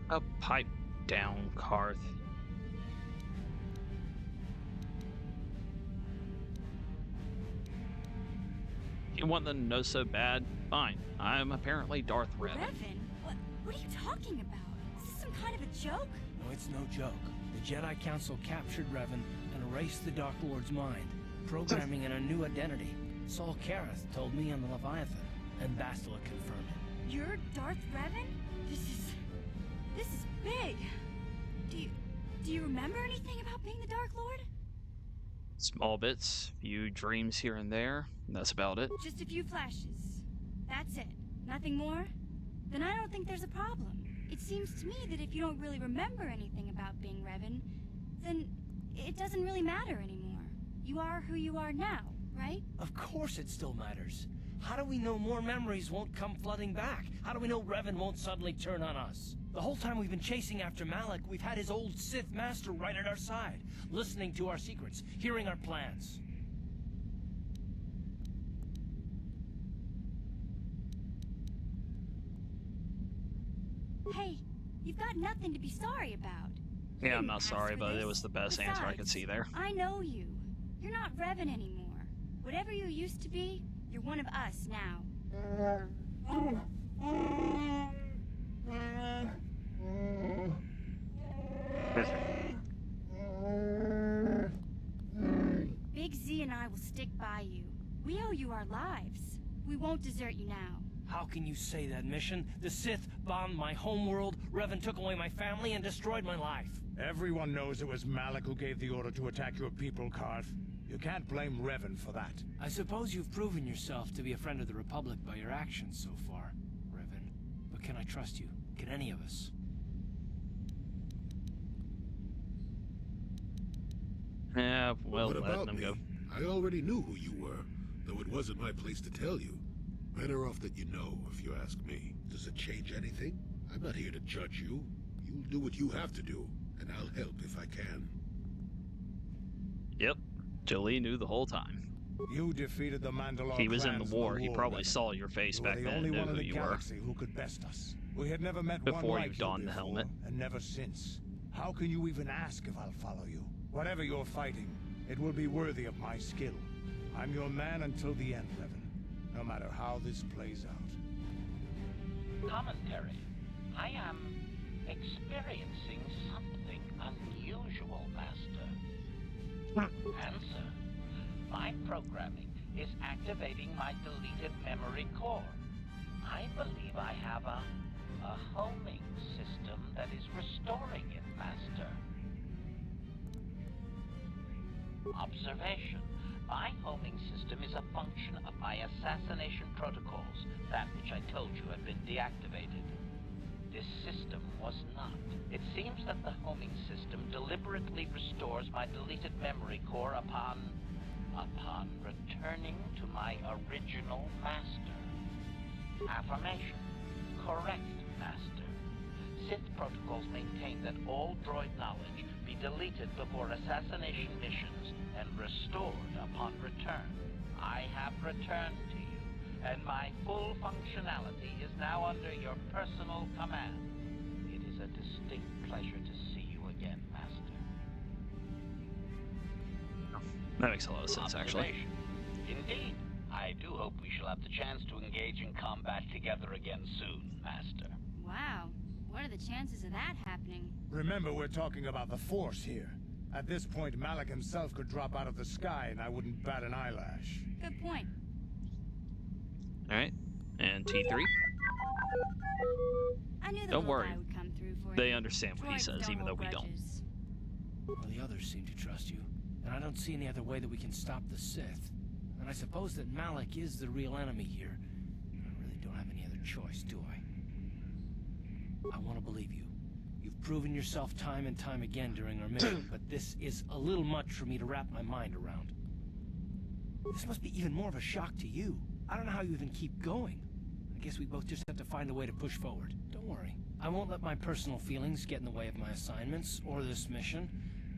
A pipe down, Karth. You want them to know so bad? Fine. I'm apparently Darth Revan. Revan? What are you talking about? Is this some kind of a joke? No, it's no joke. The Jedi Council captured Revan and erased the Dark Lord's mind, programming in a new identity. Saul Kareth told me on the Leviathan, and Bastila confirmed it. You're Darth Revan? This is big. Do you remember anything about being the Dark Lord? Small bits, few dreams here and there. That's about it. Just a few flashes. That's it. Nothing more? Then I don't think there's a problem. It seems to me that if you don't really remember anything about being Revan, then it doesn't really matter anymore. You are who you are now, right? Of course it still matters. How do we know more memories won't come flooding back? How do we know Revan won't suddenly turn on us? The whole time we've been chasing after Malik, we've had his old Sith master right at our side, listening to our secrets, hearing our plans. Hey, you've got nothing to be sorry about. Yeah, I'm not sorry, but it was the best answer I could see there. I know you. You're not Revan anymore. Whatever you used to be, you're one of us now. Big Z and I will stick by you. We owe you our lives. We won't desert you now. How can you say that, Mission? The Sith bombed my homeworld, Revan took away my family, and destroyed my life. Everyone knows it was Malik who gave the order to attack your people, Karth. You can't blame Revan for that. I suppose you've proven yourself to be a friend of the Republic by your actions so far, Revan. But can I trust you? Can any of us? Yeah, well, What let about them me? go. I already knew who you were, though it wasn't my place to tell you. Better off that you know, if you ask me. Does it change anything? I'm not here to judge you. You'll do what you have to do, and I'll help if I can. Yep, Jolie knew the whole time. You defeated the Mandalore He was in the clans war. He probably Revan. saw your face You back were then the and only knew one in who the you were. galaxy who could best us. We had never met Before one you like donned the before, helmet. and never since. How can you even ask if I'll follow you? Whatever you're fighting, it will be worthy of my skill. I'm your man until the end, Revan, no matter how this plays out. Commentary. I am experiencing something unusual, Master. Answer. My programming is activating my deleted memory core. I believe I have a homing system that is restoring it, Master. Observation. My homing system is a function of my assassination protocols, that which I told you had been deactivated. This system was not. It seems that the homing system deliberately restores my deleted memory core upon returning to my original master. Affirmation. Correct, Master. Sith protocols maintain that all droid knowledge be deleted before assassination missions and restored upon return. I have returned to you, and my full functionality is now under your personal command. It is a distinct pleasure to see you again, Master. That makes a lot of sense, actually. Observation. Indeed. I do hope we shall have the chance to engage in combat together again soon, Master. Wow. What are the chances of that happening? Remember, we're talking about the Force here. At this point, Malik himself could drop out of the sky and I wouldn't bat an eyelash. Good point. Alright, and T3? I knew the Don't little worry. guy would come through for They you. understand what he Droids says, even though hold we don't. grudges. Well, the others seem to trust you, and I don't see any other way that we can stop the Sith. And I suppose that Malik is the real enemy here. I really don't have any other choice, do I? I want to believe you. You've proven yourself time and time again during our mission, but this is a little much for me to wrap my mind around. This must be even more of a shock to you. I don't know how you even keep going. I guess we both just have to find a way to push forward. Don't worry. I won't let my personal feelings get in the way of my assignments or this mission.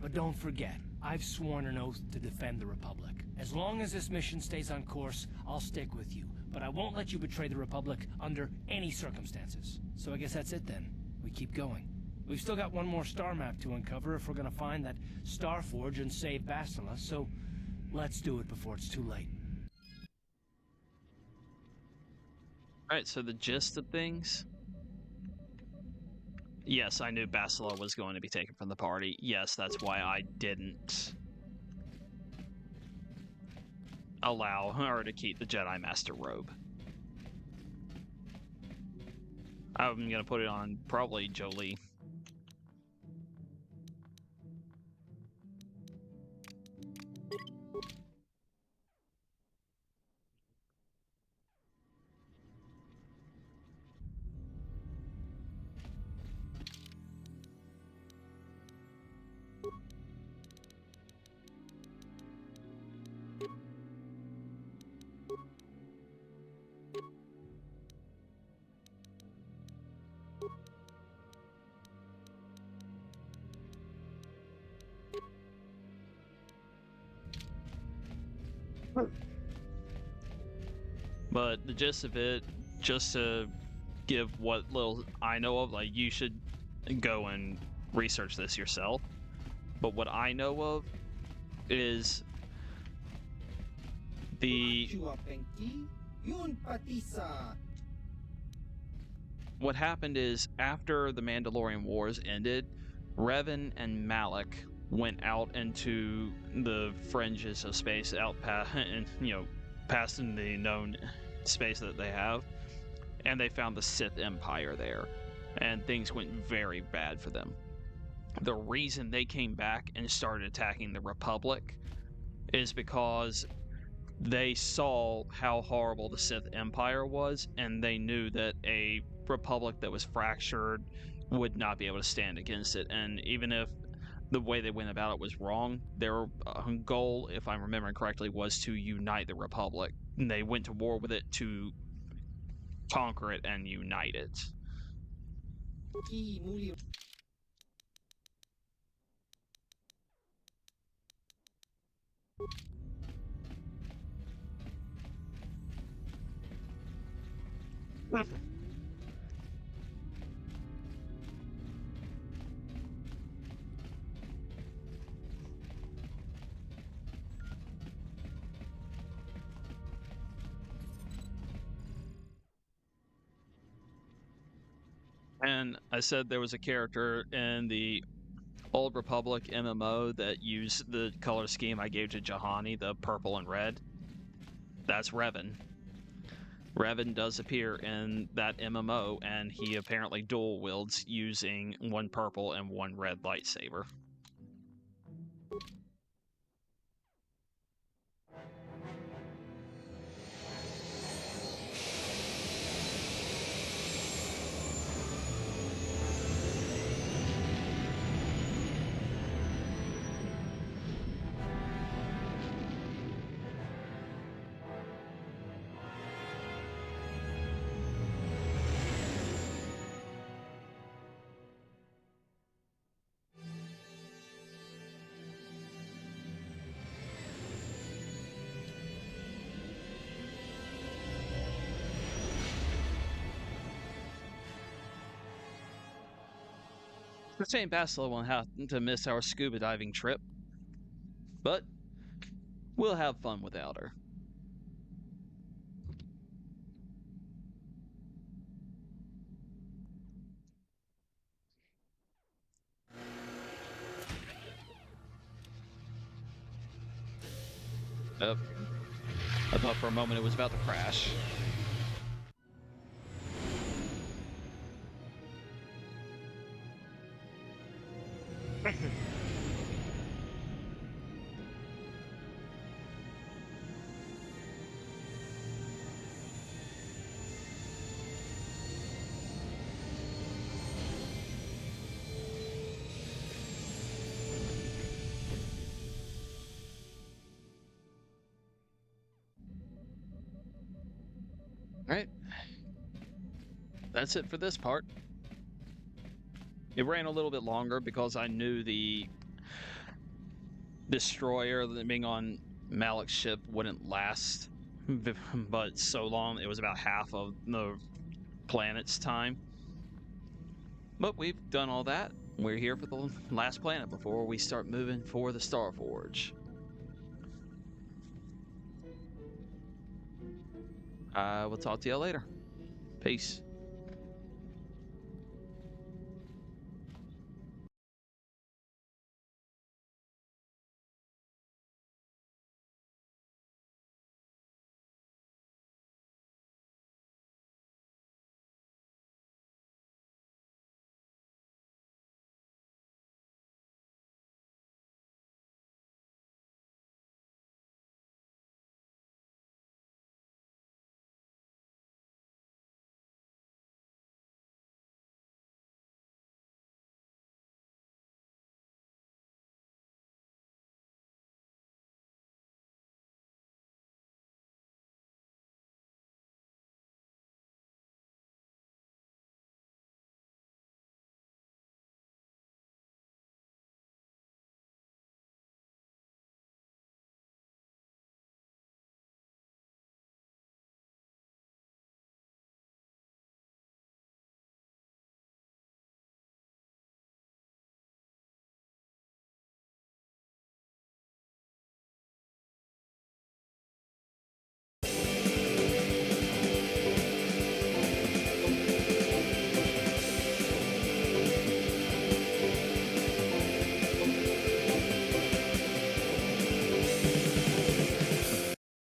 But don't forget, I've sworn an oath to defend the Republic. As long as this mission stays on course, I'll stick with you. But I won't let you betray the Republic under any circumstances. So I guess that's it then. We keep going. We've still got one more star map to uncover if we're gonna find that Star Forge and save Bastila, so let's do it before it's too late. Alright, so the gist of things... Yes, I knew Bastila was going to be taken from the party. Yes, that's why I didn't allow her to keep the Jedi Master robe. I'm gonna put it on probably Jolie. But the gist of it, just to give what little I know of, like, you should go and research this yourself. But what I know of is what happened is after the Mandalorian Wars ended, Revan and Malak went out into the fringes of space, out past, and past in the known space that they have, and they found the Sith Empire there, and things went very bad for them. The reason they came back and started attacking the Republic is because they saw how horrible the Sith Empire was, and they knew that a Republic that was fractured would not be able to stand against it. And even if the way they went about it was wrong, their goal, if I'm remembering correctly, was to unite the Republic. And they went to war with it to conquer it and unite it. And I said there was a character in the Old Republic MMO that used the color scheme I gave to Juhani, the purple and red. That's Revan. Revan does appear in that MMO, and he apparently dual wields using one purple and one red lightsaber. The same Bastila won't have to miss our scuba diving trip, but we'll have fun without her. I thought for a moment it was about to crash. Alright. That's it for this part. It ran a little bit longer because I knew the destroyer being on Malik's ship wouldn't last but so long. It was about half of the planet's time. But we've done all that. We're here for the last planet before we start moving for the Starforge. We'll talk to you later. Peace.